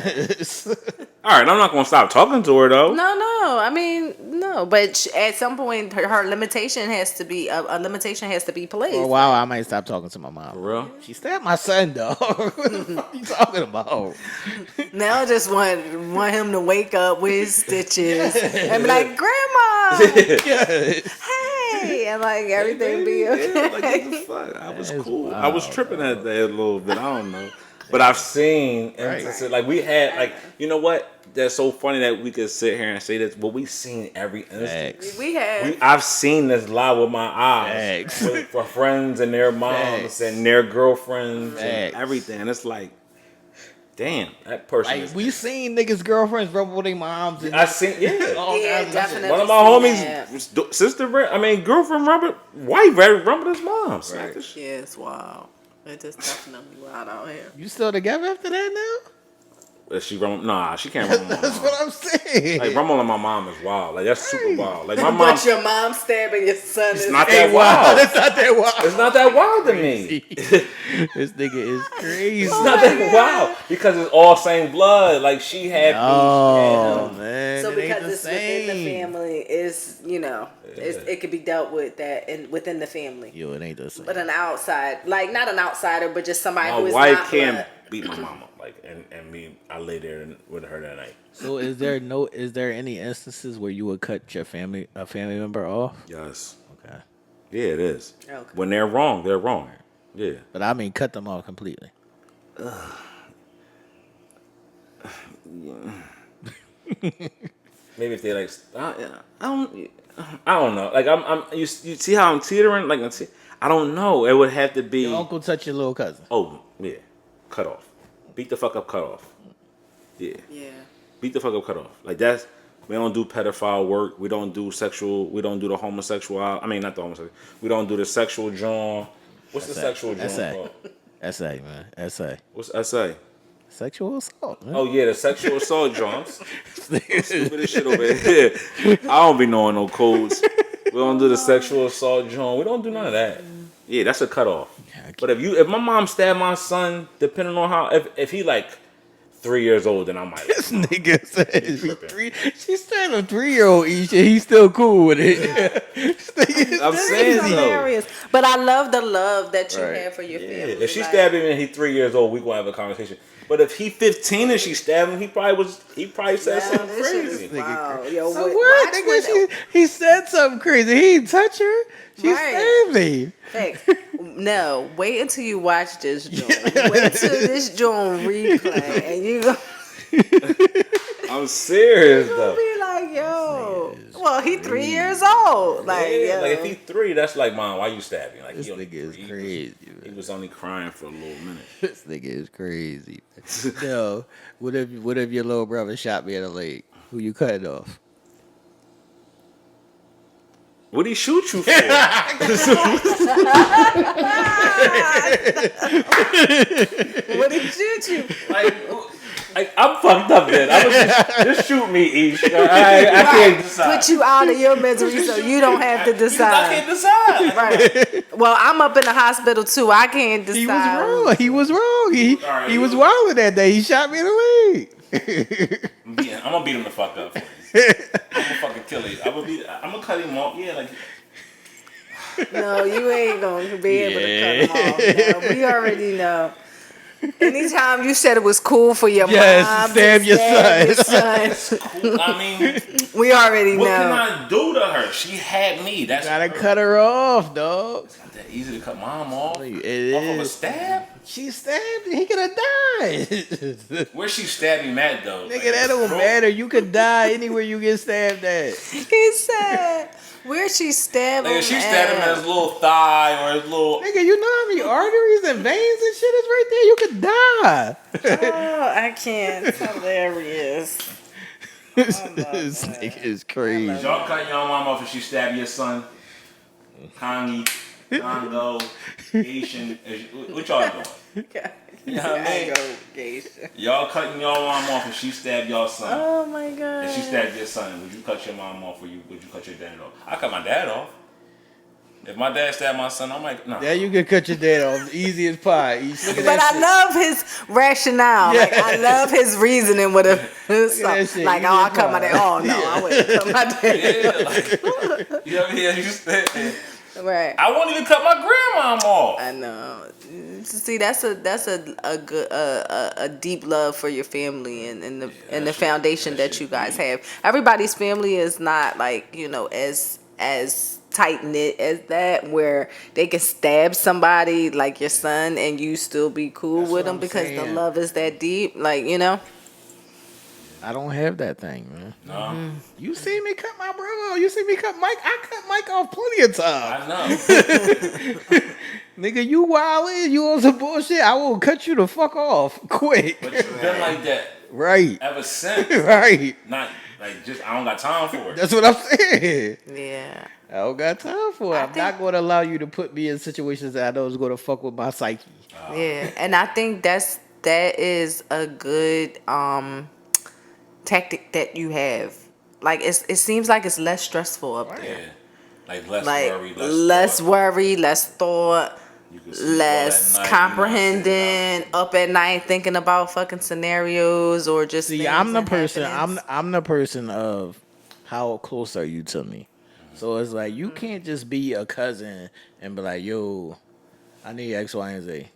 All right, I'm not gonna stop talking to her though. No. I mean, no. But at some point, her limitation has to be a limitation has to be placed. For a while, I might stop talking to my mom. For real? She stabbed my son, dog. What the fuck you talking about? Now I just want him to wake up with his stitches and be like, "Grandma, hey," and like everything be okay. Yeah, like, what the fuck? I was That's cool. wild, I was tripping that day a little bit. I don't know. But I've seen instances, like we had, like, you know what? That's so funny that we could sit here and say this, but we've seen every instance. We have. I've seen this live with my eyes for friends and their moms and their girlfriends and everything. And it's like, damn, that person. Like, we seen niggas' girlfriends rub with their moms. And I seen, Yeah, definitely. one of my homies, sister, girlfriend, wife, rub with his mom. Yeah, it's wild. It's just definitely wild out here. You still together after that now? She run? Nah, she can't run on my mom. That's what I'm saying. Like, run on my mom is wild. Like, that's super wild. Like, my mom. But your mom stabbing your son is not that wild. It's not that wild. It's not that wild to me. This nigga is crazy. It's not that wild because it's all same blood. Like, she had me. Oh man. So it ain't because the it's within the same. family, is it could be dealt with that within the family. Yo, it ain't the same. But an outside, like not an outsider, but just somebody My who is wife not can't blood. beat my mama. Like, and me, I lay there with her that night. So is there any instances where you would cut a family member off? Yes. Okay. Yeah, it is. Okay. When they're wrong, they're wrong. Yeah. But I mean cut them off completely. Maybe if they like, I don't know. Like you see how I'm teetering? Like I don't know. It would have to be. Your uncle touch your little cousin. Oh yeah, cut off. Beat the fuck up, cut off. Yeah. Yeah. Beat the fuck up, cut off. Like that's. We don't do pedophile work. We don't do sexual. We don't do the homosexual. I mean, not the homosexual. We don't do the sexual John. What's the sexual John called? SA, man. SA. What's SA? Sexual assault, man. Oh yeah, the sexual assault Johns. Stupid as shit over here. I don't be knowing no codes. We don't do the sexual assault John. We don't do none of that. Yeah, that's a cutoff. But if my mom stabbed my son, depending on how if he like 3 years old, then I might. This nigga said she stabbed a 3-year-old Aisha. He's still cool with it. I'm saying It's hilarious. But I love the love that you have for your family. If she stabbed him and he's 3 years old, we gonna have a conversation. But if he 15 and she stabbed him, he probably said something crazy. Wow. Yo, So what? Nigga, he said something crazy. He didn't touch her. She stabbed me. Hey, no, wait until you watch this joint. Wait till this joint replay, and you go. I'm serious though. Be like, yo. Well, he 3 years old. Like, Yeah, yo. like if he 3, that's like, Mom, why you stab me? Like This he only nigga is 3. crazy, He man. was only crying for a little minute. This nigga is crazy. Yo, what if your little brother shot me in the leg? Who you cutting off? What'd he shoot you for? What did you do? like I'm fucked up then. I was just shoot me, Ish. I can't decide. Put you out of your misery so you don't have to I decide. can't decide. Right. Well, I'm up in the hospital too. I can't decide. He was wrong. He was wrong. He was wilding that day. He shot me in the leg. I'm gonna beat him the fuck up for you. I'm gonna fucking kill you. I'm gonna cut him off. Yeah, like. No, you ain't gonna be able to cut him off. No, we already know. Anytime you said it was cool for your mom stab to your stab son. I mean, We already what know. can I do to her? She had me. That's Gotta cut her off, dog. It's not that easy to cut mom off. It Off of a is. stab? She stabbed him. He could have died. Where she stabbed him at though? Nigga, that don't matter. You could die anywhere you get stabbed at. He said, where she stabbed him Nigga, she stabbed him at his little thigh or his little. Nigga, you know how many arteries and veins and shit is right there? You could die. Oh, I can't. It's hilarious. This nigga is crazy. Y'all cut your mom off if she stabbed your son? Congo, Asian. What y'all doing? You know what I mean? Y'all cutting your mom off if she stabbed your son. Oh my god. If she stabbed your son, would you cut your mom off or would you cut your dad off? I cut my dad off. If my dad stabbed my son, I'm like, no. Yeah, you can cut your dad off easy as pie. But I love his rationale. Yeah. Like I love his reasoning with that shit. like, You oh, I just cut my fine. dad. Oh no, I wouldn't cut my dad. Yeah, like, you know what I mean? You said, Right. I won't even cut my grandmom off. I know. See, that's a good a deep love for your family and the foundation that you guys have. Everybody's family is not like as tight knit as that, where they can stab somebody like your son and you still be cool with them because the love is that deep. Like I don't have that thing, man. No. You see me cut my brother off. You see me cut Mike. I cut Mike off plenty of times. I know. Nigga, you wildin', you on some bullshit. I will cut you the fuck off quick. But you've been like that Right. ever since. Right. Not like just I don't got time for it. That's what I'm saying. yeah. I don't got time for it. I'm not going to allow you to put me in situations that I know is going to fuck with my psyche. Yeah, and I think that is a good tactic that you have. Like it seems like it's less stressful up there. Yeah. Like less Like worry, less worry, less thought, You can sleep less all at night, comprehending, up at night thinking about fucking scenarios or just See, things I'm the and person. happenings. I'm the person of how close are you to me? So it's like you can't just be a cousin and be like, yo, I need X, Y, and Z.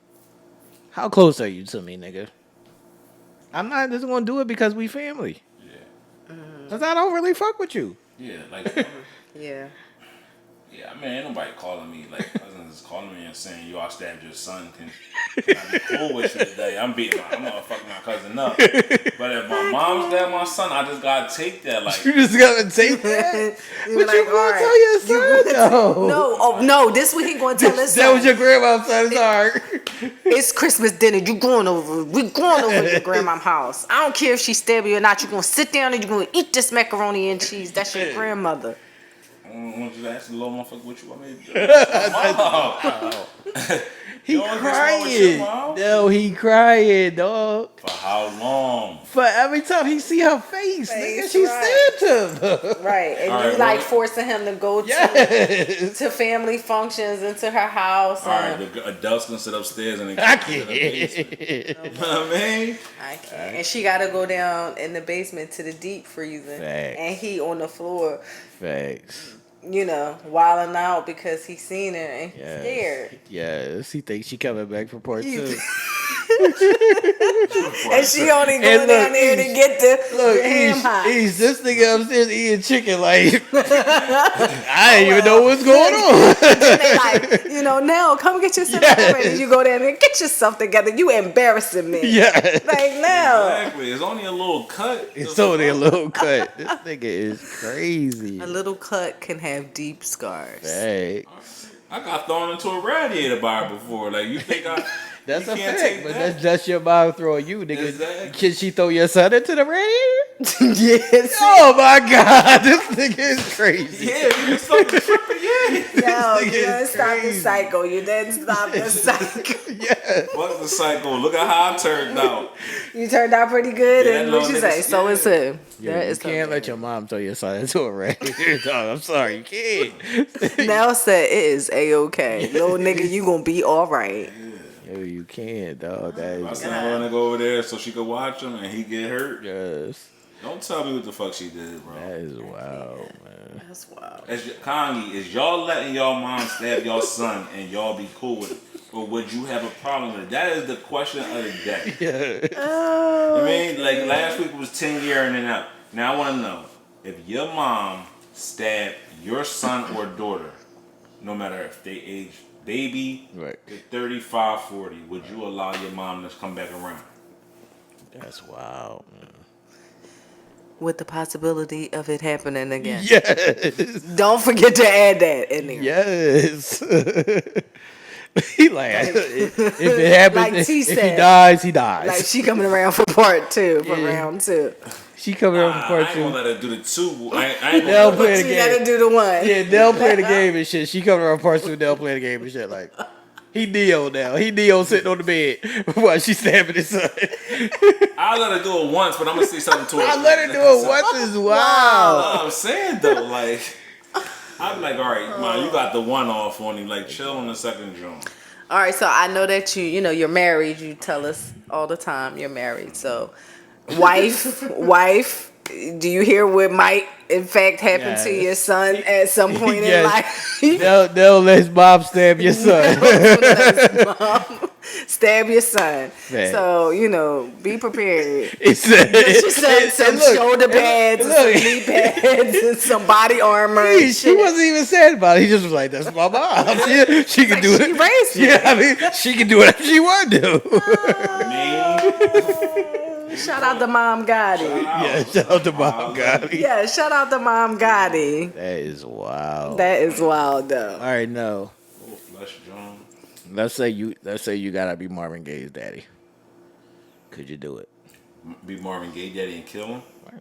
How close are you to me, nigga? I'm not just gonna do it because we family. Yeah. Cause I don't really fuck with you. Yeah, like Yeah. yeah, I mean ain't nobody calling me like cousins is calling me and saying, yo, I stabbed your son. Can I be cool with you today? I'm gonna fuck my cousin up. But if my mom stabbed my son, I just gotta take that like You just gotta take that. You But like, you gonna all right. tell your son though. No, oh no, this what he gonna tell us. That was your grandma's son. Sorry. It's Christmas dinner. We going over to your grandma's house. I don't care if she stab you or not. You gonna sit down and you gonna eat this macaroni and cheese. That's your grandmother. I want you to ask the little motherfucker what you want me to do. He You don't get smart with your crying. mom? No, he crying, dog. For how long? For every time he see her face, nigga, Face, she right. stabbed him. Right, and All you right, like well- forcing him to go Yes. to family functions and to her house. All right, the adults can sit upstairs and they I sit in the basement. can't. You know what I mean? I can't. And she got to go down in the basement to the deep freezing, Facts. and he on the floor, Facts. wilding out because he seen her and he's Yes. scared. Yes. He thinks she coming back for part 2. And she only And going look, down there to East, get the Look, ham hot. he's this nigga upstairs eating chicken like I didn't even know what's going on. They like, Nell, come get yourself Yes. ready. You go down there, get yourself together. You embarrassing me. Yeah. Like, Nell. Exactly. It's only a little cut. It's only a little cut. This nigga is crazy. A little cut can have deep scars. Hey. I got thrown into a radiator bar before. Like you think That's you a can't fact, take but that? that's your mom throwing you, nigga. Exactly. Can she throw your son into the radiator? Yes. Oh my god, this nigga is crazy. Yeah, you can stop the tripping. Yeah. No, This nigga you didn't is stop the crazy. cycle. You didn't stop the cycle. Yeah. Fuck the cycle. Look at how I turned out. You turned out pretty good, Yeah, and no, what you niggas- say? So yeah. is him. Yeah, That you is can't let your mom throw your son into a radiator, dog. I'm sorry, you can't. Nell said it is a-okay. Little nigga, you gonna be all right. Yo, you can't, dog. That I is sent her to go over there so she could watch him and he get hurt. yes. Don't tell me what the fuck she did, bro. That is wild, man. That's wild. Connie, is y'all letting y'all mom stab y'all son and y'all be cool with it? Or would you have a problem with it? That is the question of the day. Yeah. Oh, I mean, like last week was 10 year in and out. Now I want to know, if your mom stabbed your son or daughter, no matter if they age baby Right. to 35, 40, would you allow your mom to come back around? That's wild, man. with the possibility of it happening again. Yes. Don't forget to add that in there. Yes. He like, if it happens, Like T if he said. dies, he dies. Like she coming around for part 2, for Yeah. round 2. She coming up for I part ain't gonna two. let her do the 2. I ain't Nell gonna play the You game. gotta do the one. Yeah, Nell play the game and shit. She coming around part two. Nell play the game and shit. Like he Neo now. He Neo sitting on the bed while she stabbing his son. I'll let her do it once, but I'm gonna say something to her. I let her do it once as wow. I'm saying though, like, I'm like, all right, man, you got the one off on him. Like, chill on the second drum. All right, so I know that you're married. You tell us all the time you're married. So, wife, do you hear what might, in fact, happen to your son at some point in life? They'll let his mom stab your son. Mom, stab your son. Man. So, be prepared. It's Get your son some shoulder pads, and some knee pads, and some body armor. She wasn't even sad about it. He just was like, "That's my mom. She can do She it. raised me. Yeah, I mean, she can do whatever she want to do." Shout out to Mom Gotti. Yeah, shout out to Mom Gotti. Yeah, shout out to Mom Gotti. That is wild. That is wild, though. All right, no. Oh, flesh drum. Let's say you gotta be Marvin Gaye's daddy. Could you do it? Be Marvin Gaye daddy and kill him? Right.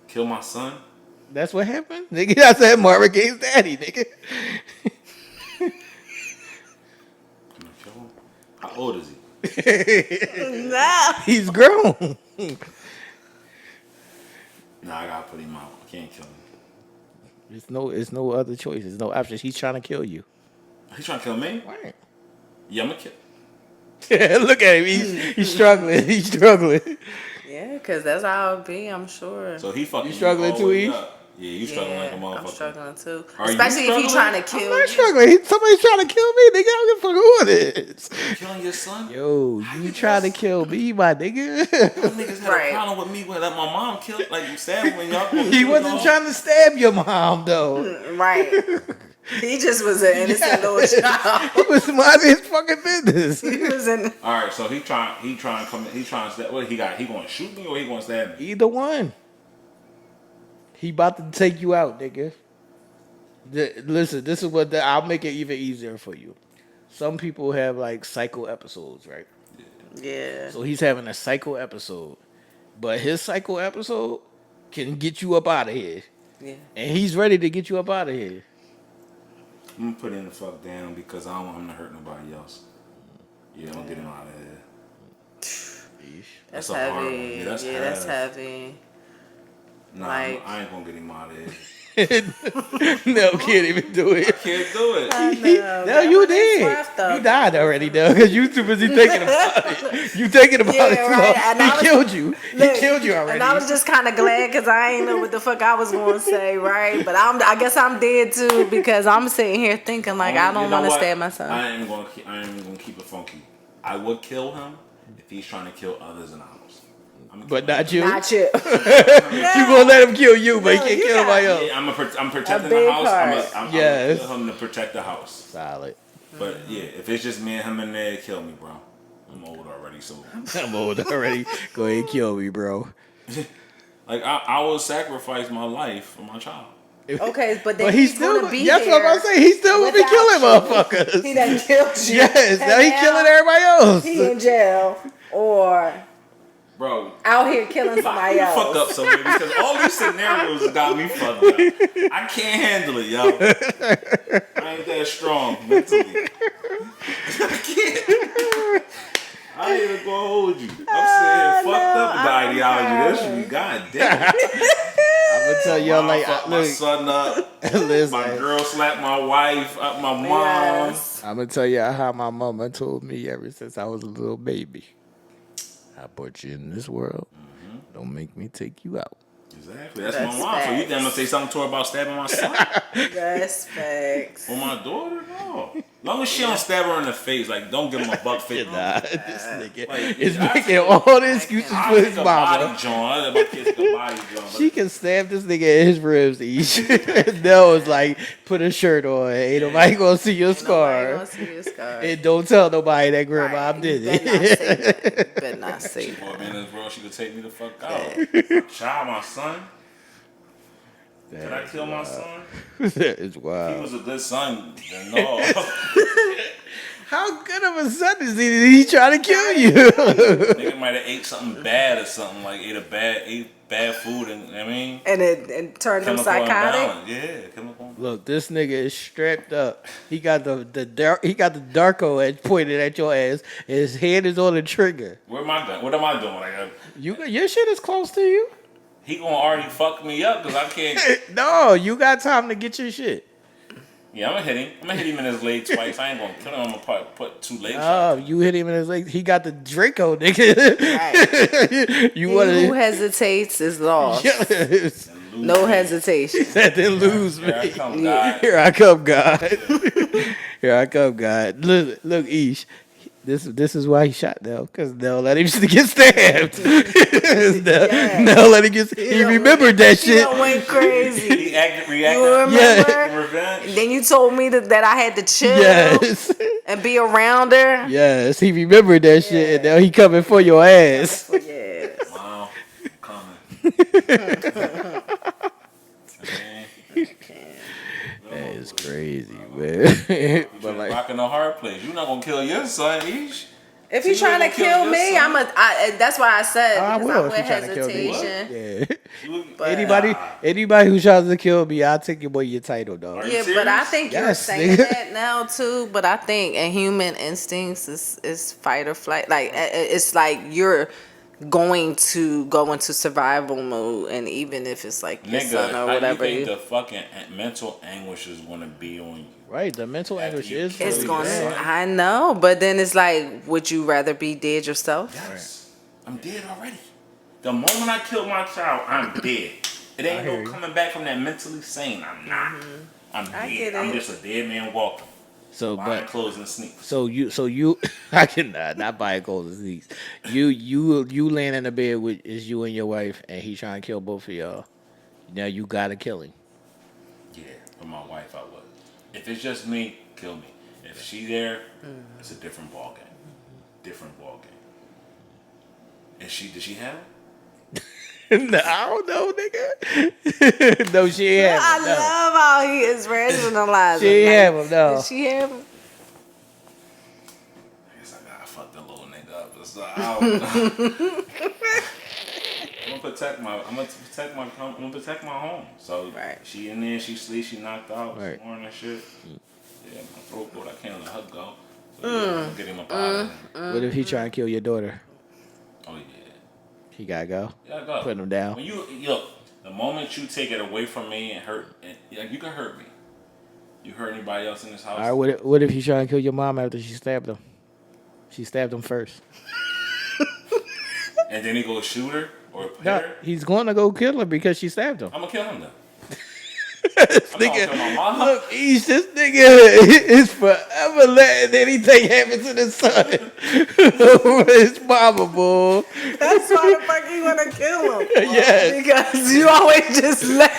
Kill my son? That's what happened, nigga. I said Marvin Gaye's daddy, nigga. I'm gonna kill him? How old is he? Nah. He's grown. Nah, I gotta put him out. I can't kill him. It's no other choice. There's no options. He's trying to kill you. He trying to kill me? Right. Yeah, I'm gonna kill. Look at him. He's struggling. He's struggling. Yeah, because that's how it'll be, I'm sure. So he fucking. You struggling all too, the way E? up. Yeah, you struggling like a motherfucker. I'm struggling too. Are you Especially if he's trying to struggling? kill I'm not you. struggling. Somebody's trying to kill me, nigga. I don't give a fuck who it is. Killing your son? Yo, you trying to kill me, my nigga? Y'all niggas had Right. a problem with me when I let my mom kill, like, stab when y'all. He wasn't trying to stab your mom, though. Right. He just was an innocent little child. He was minding his fucking business. He was in. All right, so he trying to come. He trying to stab. What he got? He going to shoot me or he going to stab me? Either one. He about to take you out, nigga. Listen, this is what I'll make it even easier for you. Some people have like cycle episodes, right? Yeah. So he's having a cycle episode, but his cycle episode can get you up out of here, Yeah. and he's ready to get you up out of here. I'm gonna put him the fuck down because I don't want him to hurt nobody else. Yeah, don't get him out of here. That's a hard one. heavy. Yeah, that's That's heavy. Nah, Like- I ain't gonna get him out of here. No, can't even do it. Can't do it. I know. No, you did. You died already, though, because you too busy thinking about it. You thinking about Yeah, it too right. long. And I He was- killed you. He Look, killed you already. And I was just kind of glad because I ain't know what the fuck I was going to say, right? But I guess I'm dead too because I'm sitting here thinking like I You don't know want to what? stab my son. I ain't gonna keep it funky. I would kill him if he's trying to kill others in ours. But not you. Not you. You gonna let him kill you, but he can't you kill nobody else. Yeah, I'm protecting A big the house. heart. I'm Yes. gonna kill him to protect the house. Solid. But yeah, if it's just me and him in there, kill me, bro. I'm old already, so I'm old already. Go ahead and kill me, bro. like I will sacrifice my life for my child. Okay, but then But he's still, gonna be that's what I'm saying. He still gonna be without killing you. motherfuckers. He done killed you. Yes, now he And killing everybody else. He in jail or Bro, out here killing somebody you fuck else. up somewhere because all these scenarios got me fucked up. I can't handle it, yo. I ain't that strong mentally. I can't. I ain't even gonna hold you. I'm sitting here fucked up about ideology. This should be goddamn. I'm gonna tell y'all like, Fuck my look, son up. listen. My girl slapped my wife up. My mom. Yes. I'm gonna tell you how my mama told me ever since I was a little baby. I brought you in this world. Don't make me take you out. Exactly. That's That's my mom. So you facts. damn gonna say something to her about stabbing my son That's facts. or my daughter? No. Long as she don't stab her in the face, like don't give him a buck 50. Nah, this nigga Like, is I making all the excuses I for his think a body mama. joint. I let my kids take a body joint. She can stab this nigga in his ribs each. Nell was like, put a shirt on. Ain't nobody gonna see your Nobody scar. gonna see your scar. And don't tell nobody that grandma Right. did You it. better not say that. Boy, man, in this world, she could take me the fuck out. Child, my son. Did I kill my son? It's He wild. was a good son. Then no. How good of a son is he? He trying to kill you. Nigga might have ate something bad or something, like ate bad food, and I mean, and turned him chemical psychotic. imbalance. Yeah, chemical. Look, this nigga is strapped up. He got the Darko edge pointed at your ass. And his hand is on the trigger. Where am I going? What am I doing? Like, Your shit is close to you. he gonna already fuck me up because I can't. No, you got time to get your shit. Yeah, I'm gonna hit him. I'm gonna hit him in his leg twice. I ain't gonna kill him. I'm gonna put 2 legs. Oh, you hit him in his leg. He got the Draco, nigga. Right. You He want who to? hesitates is lost. Yes. No hesitation. Then lose me. Here I come, God. Here I come, God. Here I come, God. Look, Ish. This is why he shot Nell, because Nell let him get stabbed. Nell let him get. He remembered that He shit. done went crazy. He reacted. You remember? Yeah. Revenge. Then you told me that I had to chill Yes, and be around her. yes. He remembered that shit, and now he coming for your ass. Yes. Wow, coming. That is crazy, man. But like, Rocking a hard place. You're not gonna kill your son, Ish. If So he's you trying to gonna kill kill your me, son? that's why I said I because will I'm if with he trying to kill me. hesitation. Yeah. But, Anybody who tries to kill me, I'll take away your title, dog. Are you Yeah, but I serious? think you're Yes, saying nigga. that now too. But I think a human instincts is fight or flight. Like it's like you're going to go into survival mode, and even if it's like your Nigga, son or how whatever, you think the fucking mental anguish is gonna be on you? Right, the mental After anguish you is kill it's really your gonna. son. bad. I know, but then it's like, would you rather be dead yourself? Yes. I'm dead already. The moment I kill my child, I'm dead. It ain't hear no you. coming back from that mentally sane. I'm not. I'm I dead. get I'm it. just a dead man walking. So, Buying but clothes and sneakers. so you, I cannot not buy gold and sneaks. You laying in the bed with is you and your wife, and he trying to kill both of y'all. Now you gotta kill him. Yeah, for my wife, I would. If it's just me, kill me. If she there, it's a different ball game. Different ball game. Did she have it? No, I don't know, nigga. No, she ain't have I him. No. love how he is rationalizing. She ain't have him. No. Did she have him? I guess I gotta fuck the little nigga up. So I'm gonna protect my home. So Right. she in there, she sleep, she knocked out, Right. snoring and shit. Yeah, my throat cold, I can't let her go. So yeah, I'm gonna get him up out of there. What if he trying to kill your daughter? Oh yeah. He gotta go. Yeah, go. Putting him down. When you look, the moment you take it away from me and hurt, like you can hurt me. You hurt anybody else in this house? All right. What if he trying to kill your mom after she stabbed him? She stabbed him first. And then he go shoot her or hit No, her? he's going to go kill her because she stabbed him. I'm gonna kill him then. This I'm gonna kill my mom. look, this nigga is forever letting anything happen to the son. His mama, boy. That's why the fuck you wanna kill him. Yes. Because you always just let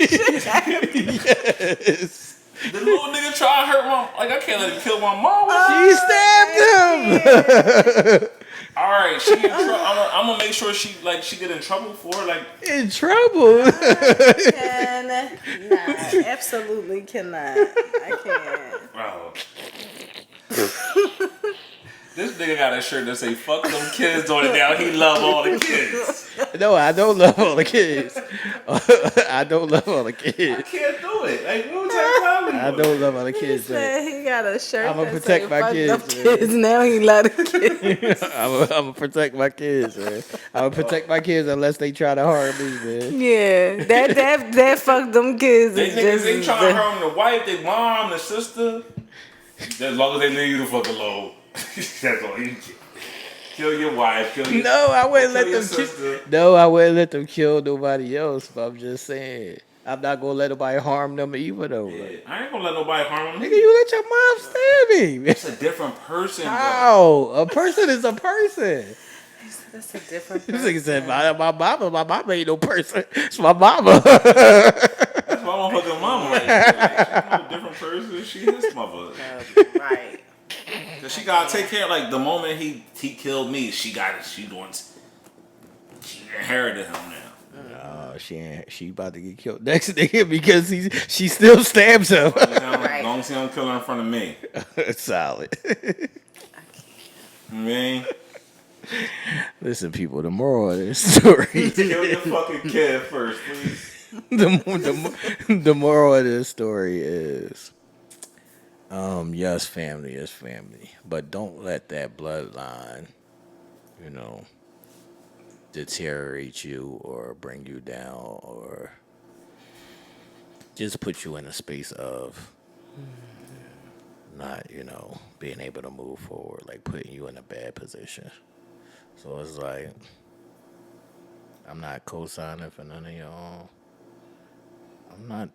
shit happen. Yes. The little nigga try to hurt my, like I can't let him kill my mom. She stabbed him. All right, she in trouble. I'm gonna make sure she get in trouble for it. Like In trouble. Absolutely cannot. I can't. bro. This nigga got a shirt that say "fuck them kids" on it. Now he love all the kids. No, I don't love all the kids. I don't love all the I kids. can't do it. Like what type of I don't love all the kids. Said Man. he got a shirt. I'ma that protect say, my "Fuck kids, them man." kids. Now he let the kids. I'm gonna protect my kids, man. I'm gonna protect my kids unless they try to harm me, man. Yeah, that fuck them kids. They is niggas just ain't trying to harm the wife, their mom, the sister. As long as they leave you the fuck alone. That's all you get. Kill your wife. Kill your No, I wouldn't kill let your them kill. sister. No, I wouldn't let them kill nobody else. But I'm just saying, I'm not gonna let nobody harm them either, though. Yeah, Like, I ain't gonna let nobody harm nigga, me. you let your mom stab me. It's a different person, bro. How? A person is a person. That's a different. This nigga said, my mama ain't no person. It's my mama. That's my motherfucking mama right there. Like, she's no different person. She his mother. Right. Cause she gotta take care. Like the moment he killed me, she inherited him now. Oh, she about to get killed next nigga because she still stabs him. You know? Right. Right. As long as he don't kill her in front of me. Solid. Me. Listen, people, the moral of this story. Kill your fucking kid first, please. the moral of this story is, yes, family is family, but don't let that bloodline, deteriorate you or bring you down or just put you in a space of not, being able to move forward, like putting you in a bad position. So it's like, I'm not co-signing for none of y'all. I'm not,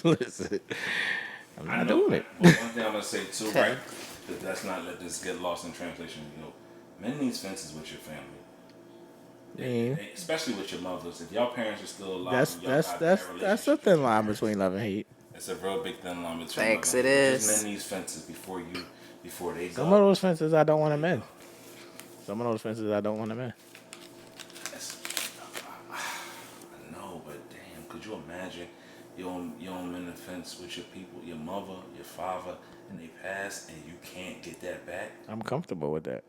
listen, I'm not doing it. But one thing I'm gonna say too, right? Because let's not let this get lost in translation. Men needs fences with your family. Yeah. Especially with your mothers. If y'all parents are still alive, That's a thin line between love and hate. It's a real big thin line between Facts, love and it hate. is. Just men needs fences before they go. Some of those fences I don't want to mend. Some of those fences I don't want to mend. I know, but damn, could you imagine you don't mend the fence with your people, your mother, your father, and they pass, and you can't get that back? I'm comfortable with that.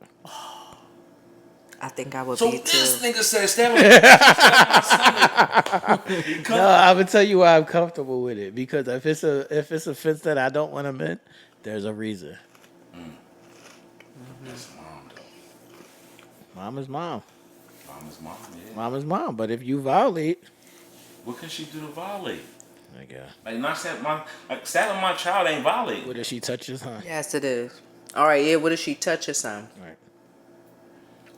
I think I would So be too. this nigga said, "Stab him." No, I would tell you why I'm comfortable with it, because if it's a fence that I don't want to mend, there's a reason. That's mom, though. Mom is mom. Mom is mom, yeah. Mom is mom. But if you violate, What can she do to violate? I guess. Like, not stabbing my child ain't violate. What if she touches her? Yes, it is. All right, yeah. What if she touches some? Right.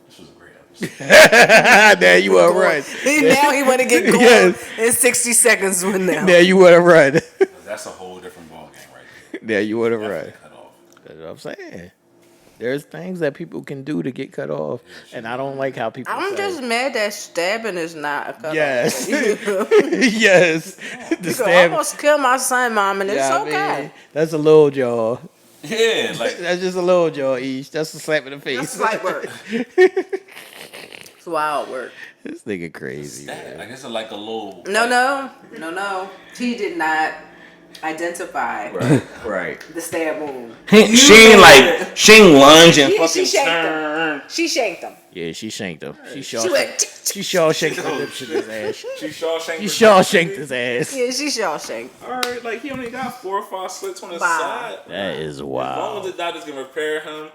This was a great episode. There you are right. Now he want to get going Yes. in 60 seconds with now. There you would have run. That's a whole different ballgame right there. There you would have Definitely run. cut off. That's what I'm saying. There's things that people can do to get cut off, and I don't like how people. I'm say, just mad that stabbing is not a cutoff. yes, You yes. The could stab. almost kill my son, mom, and it's Yeah, I okay. mean, that's a little jaw. Yeah, like That's just a little jaw each. That's a slap in the face. That's light work. It's wild work. This nigga crazy, stab. man. Like it's like a little. No. He did not identify Right. the stab wound. She ain't lunge and She fucking shanked turn. him. She shanked him. Yeah, she shanked him. She She went. Shawshanked the lips in his ass. She Shawshank. She Shawshanked his ass. Yeah, she Shawshank. Alright, like he only got 4 or 5 slits on his Wow. side. That is As long wild. as the doctors can repair him,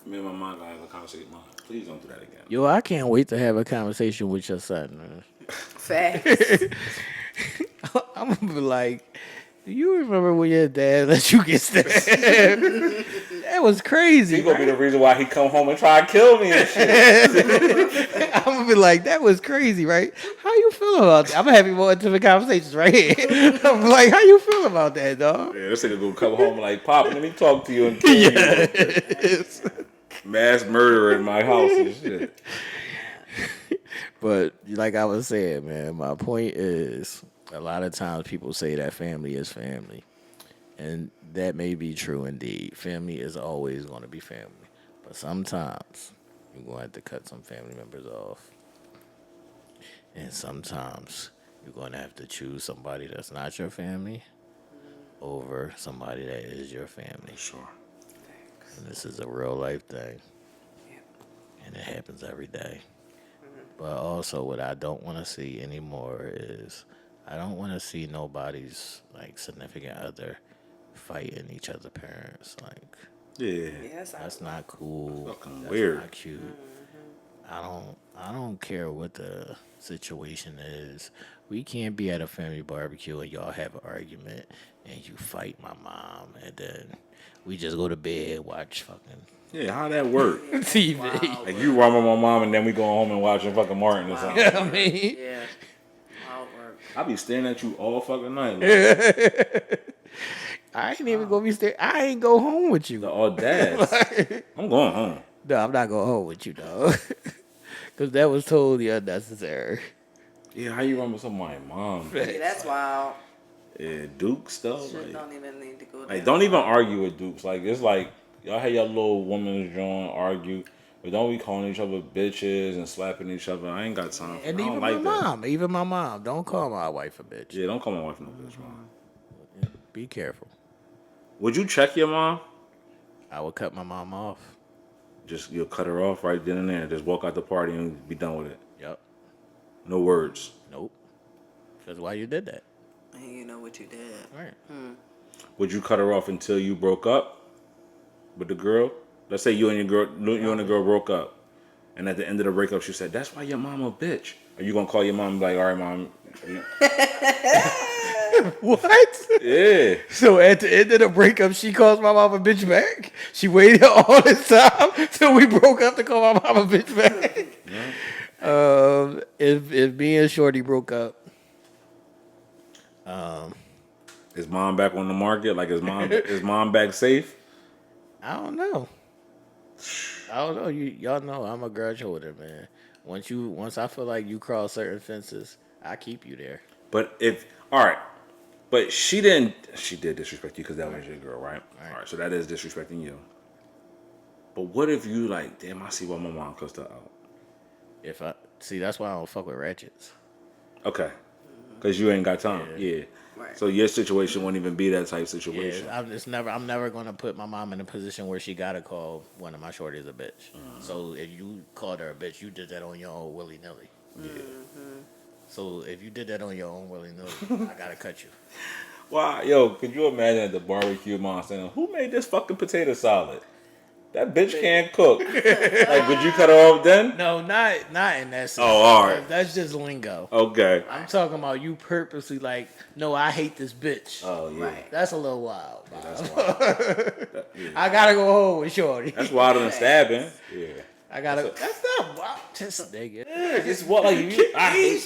me and my mom gotta have a conversation with mom. Please don't do that again. Yo, I can't wait to have a conversation with your son, man. Facts. I'm gonna be like, do you remember when your dad let you get stabbed? That was crazy. He gonna be the reason why he come home and try to kill me and shit. I'm gonna be like, that was crazy, right? How you feel about that? I'm gonna have you more intimate conversations right here. I'm like, how you feel about that, dog? Yeah, this nigga gonna come home and like, Pop, let me talk to you and kill you. Yes. Mass murderer in my house and shit. But like I was saying, man, my point is, a lot of times people say that family is family. And that may be true indeed. Family is always going to be family. But sometimes you're going to have to cut some family members off. And sometimes you're going to have to choose somebody that's not your family over somebody that is your family. Sure. And this is a real life thing. And it happens every day. But also what I don't want to see anymore is I don't want to see nobody's like significant other fighting each other's parents. Like, Yeah. Yes, that's not cool. Fucking That's weird. not cute. I don't care what the situation is. We can't be at a family barbecue and y'all have an argument and you fight my mom and then we just go to bed, watch fucking Yeah, how that work? TV. Like you run with my mom and then we go home and watching fucking Martin or something. I mean, Yeah. Wild work. I be staring at you all fucking night. Like, I ain't even gonna be staying. I ain't go home with you. the audacity. I'm going home. No, I'm not going home with you, dog. Because that was totally unnecessary. Yeah, how you run with somebody's mom? Yeah, that's wild. Yeah, Dukes though. Shit Like, don't even need to go like, down. don't even argue with Dukes. Like, it's like y'all had your little woman's joint argue, but don't be calling each other bitches and slapping each other. I ain't got time. For And I even don't my like that. mom. Even my mom. Don't call my wife a bitch. Yeah, don't call my wife no bitch, mom. Be careful. Would you check your mom? I would cut my mom off. Just you'll cut her off right then and there. Just walk out the party and be done with it. Yep. No words. Nope. That's why you did that. And you know what you did. Right. Would you cut her off until you broke up with the girl? Let's say you and the girl broke up, and at the end of the breakup, she said, "That's why your mom a bitch." Are you gonna call your mom and be like, "All right, mom"? What? Yeah. So at the end of the breakup, she calls my mom a bitch back? She waited all this time till we broke up to call my mom a bitch back? Yeah. If me and Shorty broke up, Is mom back on the market? Like, is mom back safe? I don't know. Y'all know I'm a grudge holder, man. Once I feel like you cross certain fences, I keep you there. But but she did disrespect you because that was your girl, right? All right, so that is disrespecting you. But what if you like, damn, I see why my mom cussed her out. That's why I don't fuck with ratchets. Okay, because you ain't got time. Yeah. Right. So your situation won't even be that type situation. Yeah, I'm never gonna put my mom in a position where she gotta call one of my shorties a bitch. So if you called her a bitch, you did that on your own willy nilly. Yeah. So if you did that on your own willy nilly, I gotta cut you. Wow, yo, could you imagine at the barbecue, mom saying, "Who made this fucking potato salad? That bitch can't cook." Like, would you cut her off then? No, not in that sense. Oh, all right. That's just lingo. Okay. I'm talking about you purposely like, no, I hate this bitch. Oh yeah. Right. That's a little wild. Yeah, that's wild. I gotta go home with Shorty. That's wilder than stabbing. Yeah. That's not wild. Just nigga. It's what like you.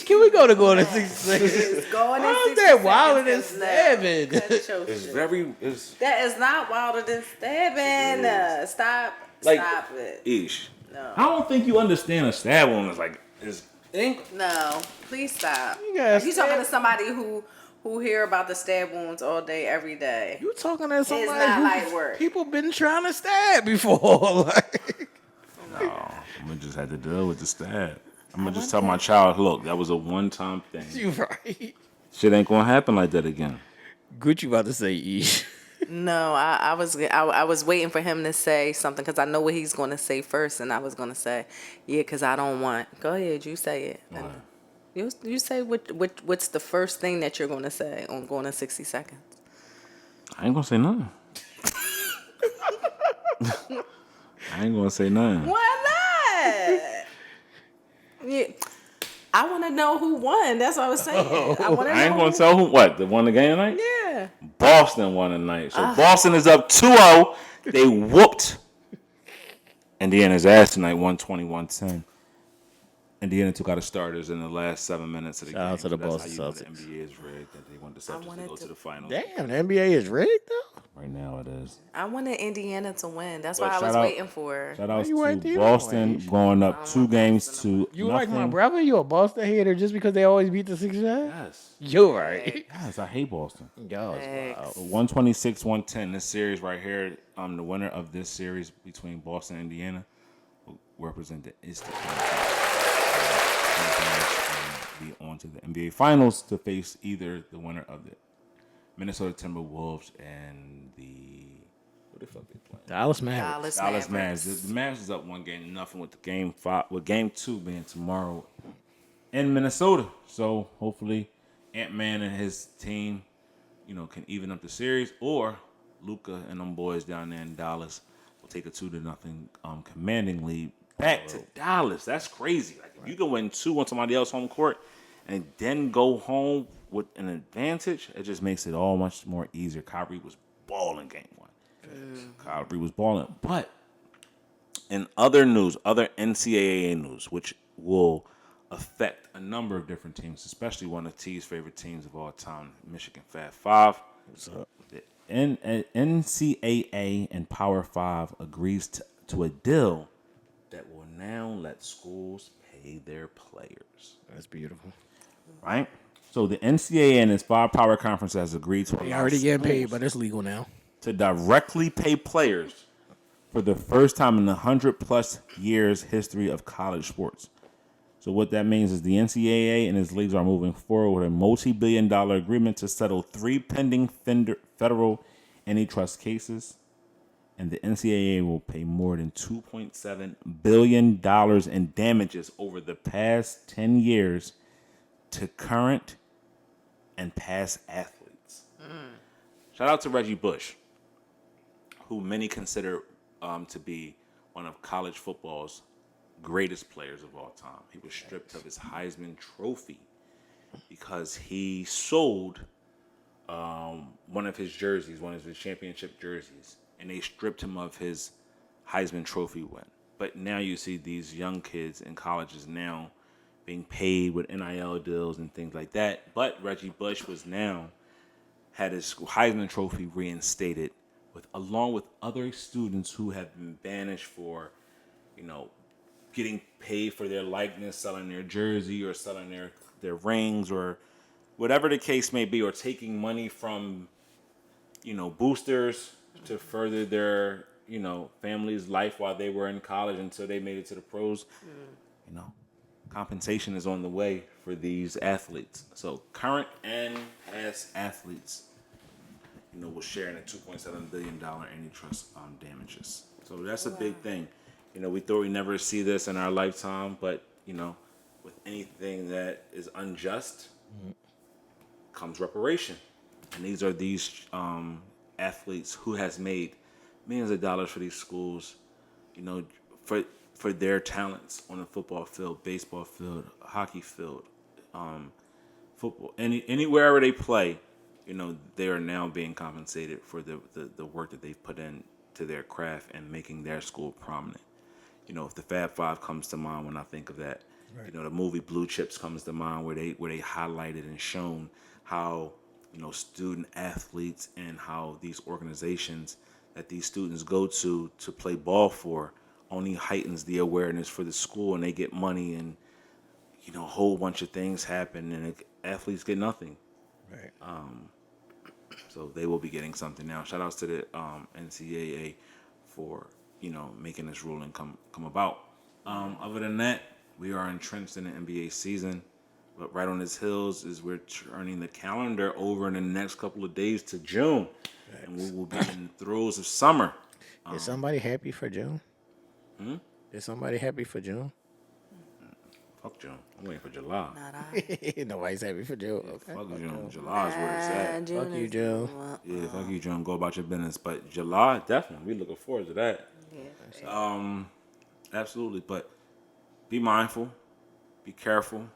Can we go to 60 seconds? It's going in How's 60 that wilder than seconds now. stabbing? It's That is not wilder than stabbing. Stop it. Ish. No. I don't think you understand a stab wound is ink. No, please stop. You guys You talking to somebody who hear about the stab wounds all day, every day. You talking to somebody not who light work. people been trying to stab before. Like, No, I'm gonna just have to deal with the stab. I'm gonna just tell my child, look, that was a one-time thing. you right. Shit ain't gonna happen like that again. Gucci about to say Ish. No, I was waiting for him to say something because I know what he's going to say first, and I was going to say, yeah, because I don't want. Go ahead, you say it. Right. You say what's the first thing that you're going to say on going to 60 seconds. I ain't gonna say nothing. I ain't gonna say nothing. Why not? Yeah. I want to know who won. That's what I was saying. I want to know. I ain't gonna tell who what the won the game tonight. Yeah. Boston won tonight, so Boston is up 2-0. They whooped Indiana's ass tonight, 120-110. Indiana took out the starters in the last 7 minutes of the game. Shout out to the That's Boston how you know the Celtics. NBA is rigged. That they want the Celtics to go to the finals. Damn, the NBA is rigged though. Right now it is. I wanted Indiana to win. That's But what I was waiting for. Shout outs you right to there, Boston Aisha? going up 2 games to You nothing. like my brother? You a Boston hater just because they always beat the Sixers? Yes. You right. Yes, I hate Boston. Yo, Thanks. 126-110. This series right here, the winner of this series between Boston and Indiana will represent the Eastern Conference. And be on to the NBA Finals to face either the winner of the Minnesota Timberwolves and the what the fuck they playing? Dallas Mavericks. Dallas Mavericks. The Mavericks is up 1-0 with the game 2 being tomorrow in Minnesota. So hopefully Ant-Man and his team, can even up the series, or Luka and them boys down there in Dallas will take a 2-0 commanding lead back to Dallas. That's crazy. Like if you can win 2 on somebody else's home court and then go home with an advantage, it just makes it all much more easier. Kyrie was balling game 1. Kyrie was balling. But in other news, other NCAA news, which will affect a number of different teams, especially one of T's favorite teams of all time, Michigan Fab 5. What's up? The NCAA and Power 5 agrees to a deal that will now let schools pay their players. That's beautiful. Right? So the NCAA and its 5 power conference has agreed to They allow already getting paid, schools but it's legal now. to directly pay players for the first time in the 100+ years history of college sports. So what that means is the NCAA and its leagues are moving forward with a multi-billion-dollar agreement to settle 3 pending federal antitrust cases, and the NCAA will pay more than $2.7 billion in damages over the past 10 years to current and past athletes. Shout out to Reggie Bush, who many consider to be one of college football's greatest players of all time. He was stripped of his Heisman Trophy because he sold one of his jerseys, one of his championship jerseys, and they stripped him of his Heisman Trophy win. But now you see these young kids in colleges now being paid with NIL deals and things like that. But Reggie Bush had his Heisman Trophy reinstated along with other students who have been banished for, getting paid for their likeness, selling their jersey or selling their rings or whatever the case may be, or taking money from, boosters to further their, family's life while they were in college until they made it to the pros. Compensation is on the way for these athletes. So current and past athletes, will share in a $2.7 billion antitrust damages. So that's a big thing. We thought we'd never see this in our lifetime, but, with anything that is unjust comes reparation. And these are athletes who has made millions of dollars for these schools, for their talents on the football field, baseball field, hockey field, football, anywhere they play, they are now being compensated for the work that they've put in to their craft and making their school prominent. If the Fab Five comes to mind when I think of that, right. The movie Blue Chips comes to mind where they highlighted and shown how, student athletes and how these organizations that these students go to play ball for only heightens the awareness for the school, and they get money and, a whole bunch of things happen and athletes get nothing. Right. So they will be getting something now. Shout outs to the NCAA for, making this ruling come about. Other than that, we are entrenched in the NBA season. But right on its heels is we're turning the calendar over in the next couple of days to June. Thanks. And we will be in the throes of summer. Is somebody happy for June? Is somebody happy for June? Fuck June. I'm waiting for July. Not I. Nobody's happy for June. Okay. Fuck June. July is where it's at. Fuck you, June. Yeah, fuck you, June. Go about your business. But July, definitely. We looking forward to that. Yeah. Absolutely. But be mindful. Be careful.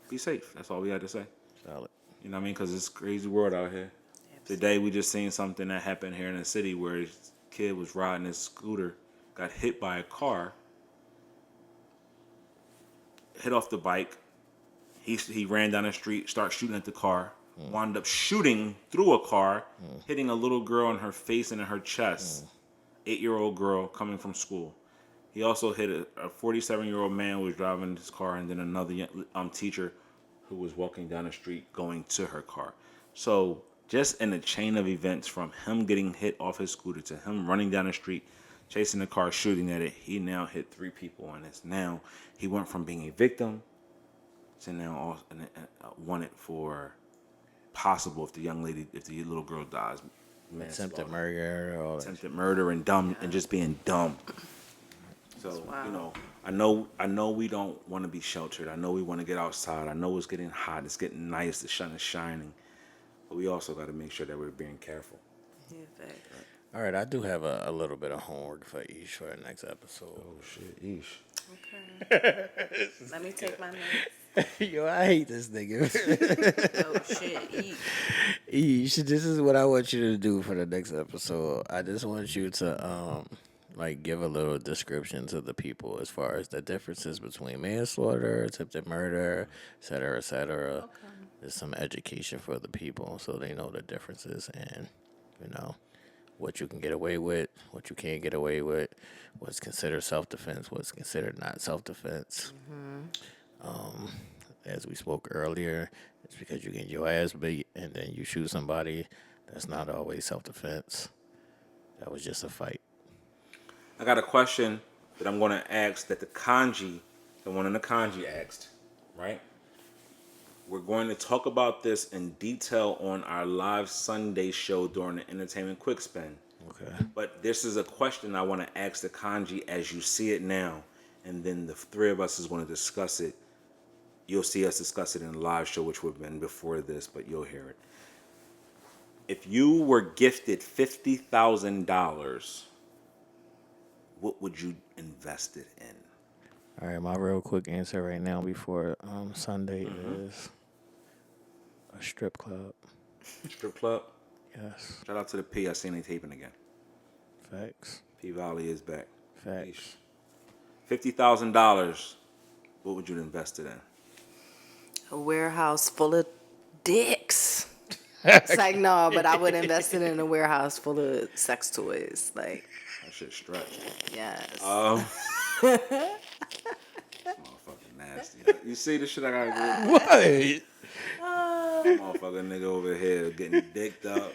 Be safe. That's all we had to say. Solid. You know what I mean? Because it's a crazy world out here. Absolutely. Today, we just seen something that happened here in the city where this kid was riding his scooter, got hit by a car, hit off the bike. He ran down the street, started shooting at the car, wound up shooting through a car, hitting a little girl in her face and in her chest, 8-year-old girl coming from school. He also hit a 47-year-old man who was driving his car, and then another teacher who was walking down the street going to her car. So just in a chain of events from him getting hit off his scooter to him running down the street, chasing the car, shooting at it, he now hit 3 people. And it's now, he went from being a victim to now wanted for possible if the little girl dies. Attempted murder. Attempted murder and dumb, and just being dumb. So, wow. I know we don't want to be sheltered. I know we want to get outside. I know it's getting hot. It's getting nice. The sun is shining. But we also got to make sure that we're being careful. Yeah, thanks. All right, I do have a little bit of homework for Ish for the next episode. Oh, shit, Ish. Okay. Let me take my notes. Yo, I hate this nigga. Oh, shit. Ish, this is what I want you to do for the next episode. I just want you to give a little description to the people as far as the differences between manslaughter, attempted murder, et cetera, et cetera. Okay. There's some education for the people so they know the differences and, what you can get away with, what you can't get away with, what's considered self-defense, what's considered not self-defense. As we spoke earlier, it's because you get your ass beat and then you shoot somebody. That's not always self-defense. That was just a fight. I got a question that I'm going to ask that the kanji the one in the kanji asked, right? We're going to talk about this in detail on our live Sunday show during the Entertainment Quick Spin. Okay. But this is a question I want to ask the kanji as you see it now, and then the three of us is going to discuss it. You'll see us discuss it in the live show, which would have been before this, but you'll hear it. If you were gifted $50,000, what would you invest it in? All right, my real quick answer right now before Sunday is a strip club. Strip club? Yes. Shout out to the P. I seen they taping again. Facts. P Valley is back. Facts. $50,000. What would you invest it in? A warehouse full of dicks. It's like, no, but I would invest it in a warehouse full of sex toys. Like, That shit stretched. yes. Motherfucking nasty. You see the shit I gotta do? What? Motherfucking nigga over here getting dicked up.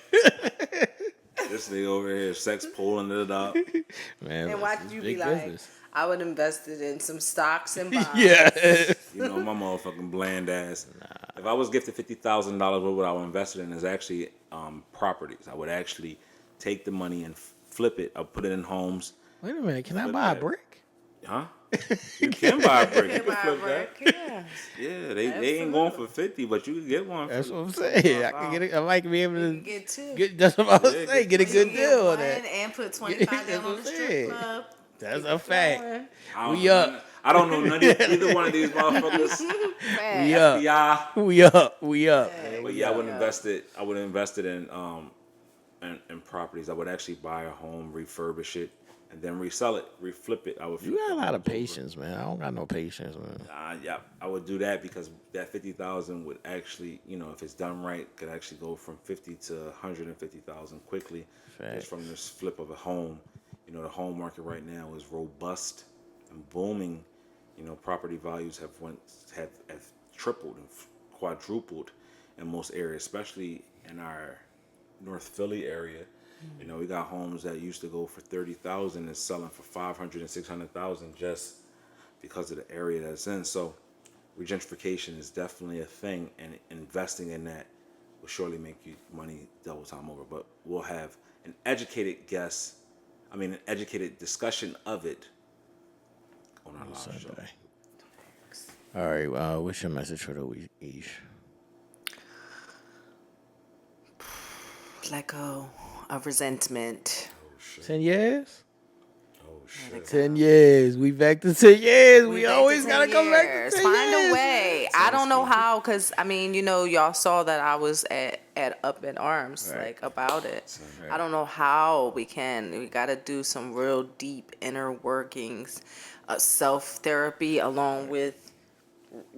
This nigga over here sex pulling it up. Man, And watch this is you big be like, business. I would invest it in some stocks and bonds. Yeah. You know, my motherfucking bland ass. If I was gifted $50,000, what would I invest it in is actually properties. I would actually take the money and flip it. I'll put it in homes. Wait a minute. Can I Flip buy a that. brick? Huh? You can buy a brick. You can Buy a flip brick, that. yeah. Yeah, they ain't going for 50, but you can get one. That's for what I'm saying. I can get it. I might be able to Get two. That's what I was Yeah, saying. get Get a good You deal get on that. one and put 25 That's down what on I'm the saying. strip club. That's a fact. I We don't- up. I don't know none of either one of these motherfuckers. We up. Yeah. We up. We up. But yeah, I would invest it. I would invest it in properties. I would actually buy a home, refurbish it, and then resell it, reflip it. I would. You flip got a the lot of homes over. patience, man. I don't got no patience, man. Yeah, I would do that because that 50,000 would actually, you know, if it's done right, could actually go from 50 to 150,000 quickly, Facts. just from this flip of a home. You know, the home market right now is robust and booming. You know, property values have tripled and quadrupled in most areas, especially in our North Philly area. You know, we got homes that used to go for 30,000 and selling for 500 and 600,000 just because of the area that's in. So gentrification is definitely a thing, and investing in that will surely make you money double time over. But we'll have an educated an educated discussion of it on our live show. Sunday. All right. What's your message for the week, Ish? Let go of resentment. 10 years? Oh shit. 10 years. We back to 10 years. We back to always 10 gotta come back to years. 10 Find years. a way. I don't know how, because I mean, you know, y'all saw that I was at up in arms, Right. like, about it. Right. I don't know how we gotta do some real deep inner workings, self therapy, along with,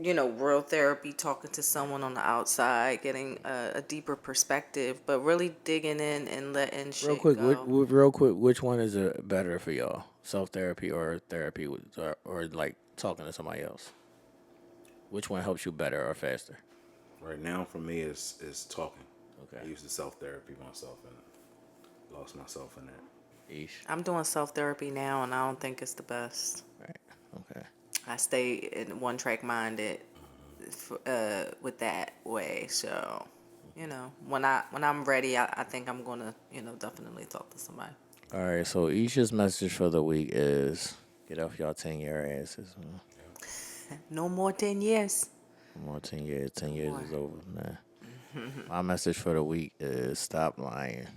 you know, real therapy, talking to someone on the outside, getting a deeper perspective, but really digging in and letting shit Real quick, go. which one is better for y'all? Self therapy or therapy or like talking to somebody else? Which one helps you better or faster? Right now, for me, is talking. Okay. I used to self therapy myself and lost myself in that. Ish. I'm doing self therapy now, and I don't think it's the best. Right. Okay. I stay in one track minded with that way. So, you know, when I'm ready, I think I'm gonna, you know, definitely talk to somebody. All right. So Isha's message for the week is get off y'all 10-year asses. Man. No more 10 years. No more 10 years. 10 years is over, man. My message for the week is stop lying.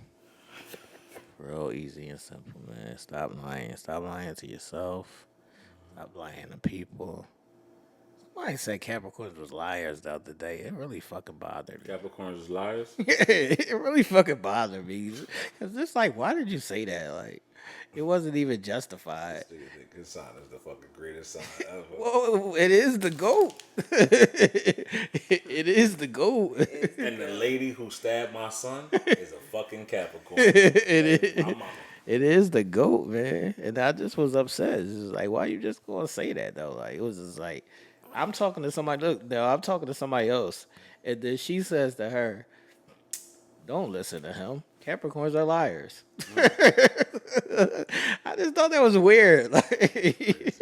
Real easy and simple, man. Stop lying. Stop lying to yourself. Stop lying to people. Somebody said Capricorns was liars the other day. It really fucking bothered me. Capricorns is liars. It really fucking bothered me. Because it's like, why did you say that? Like, it wasn't even justified. Good sign is the fucking greatest sign ever. Well, it is the GOAT. It is the GOAT. And the lady who stabbed my son is a fucking Capricorn. It My mama. is the GOAT, man. And I just was upset. It's just like, why you just gonna say that though? Like, it was just like, I'm talking to somebody. Look, no, I'm talking to somebody else, and then she says to her, "Don't listen to him. Capricorns are liars." I just thought that was weird. Like,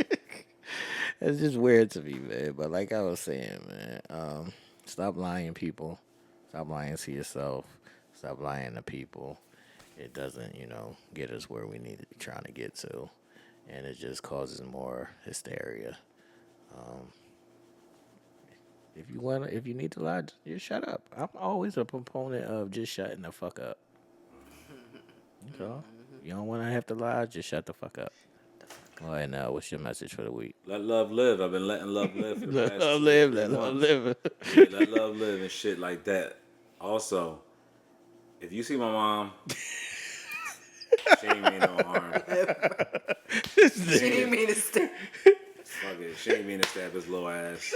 It's just weird to me, man. But like I was saying, man, stop lying, people. Stop lying to yourself. Stop lying to people. It doesn't, get us where we need to be trying to get to, and it just causes more hysteria. If you need to lie, just shut up. I'm always a proponent of just shutting the fuck up. So, you don't want to have to lie, just shut the fuck up. All right, now, what's your message for the week? Let love live. I've been letting love live for the Let past love 2 live, to 3 let love months. live. Yeah, let love live and shit like that. Also, if you see my mom, she ain't mean no harm. She didn't mean to stay. Fuck it. She ain't mean to stab his little ass.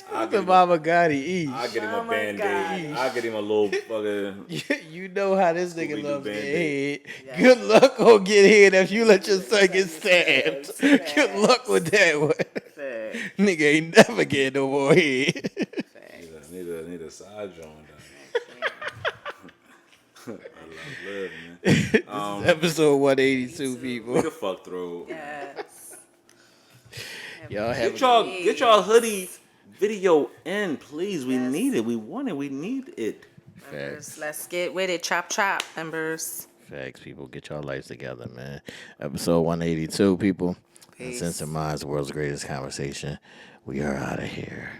What's the Mama Gotti eat? I'll get him a Oh my Band-Aid. I'll get him a little fucking... You know how this nigga Scooby-Doo loves getting Band-Aid. hit. Good luck on getting hit if you let your son get stabbed. Good luck with that one. Nigga ain't never getting no more hit. Need a side joint. I love live, man. This is episode 182, We people. can fuck through. Yes. Y'all have Get y'all hoodie video in, please. We need it. We want it. We need it. Members, let's get with it. Chop, chop, members. Facts, people. Get y'all lives together, man. Episode 182, people. Peace. Uncensored Minds, the world's greatest conversation. We are out of here.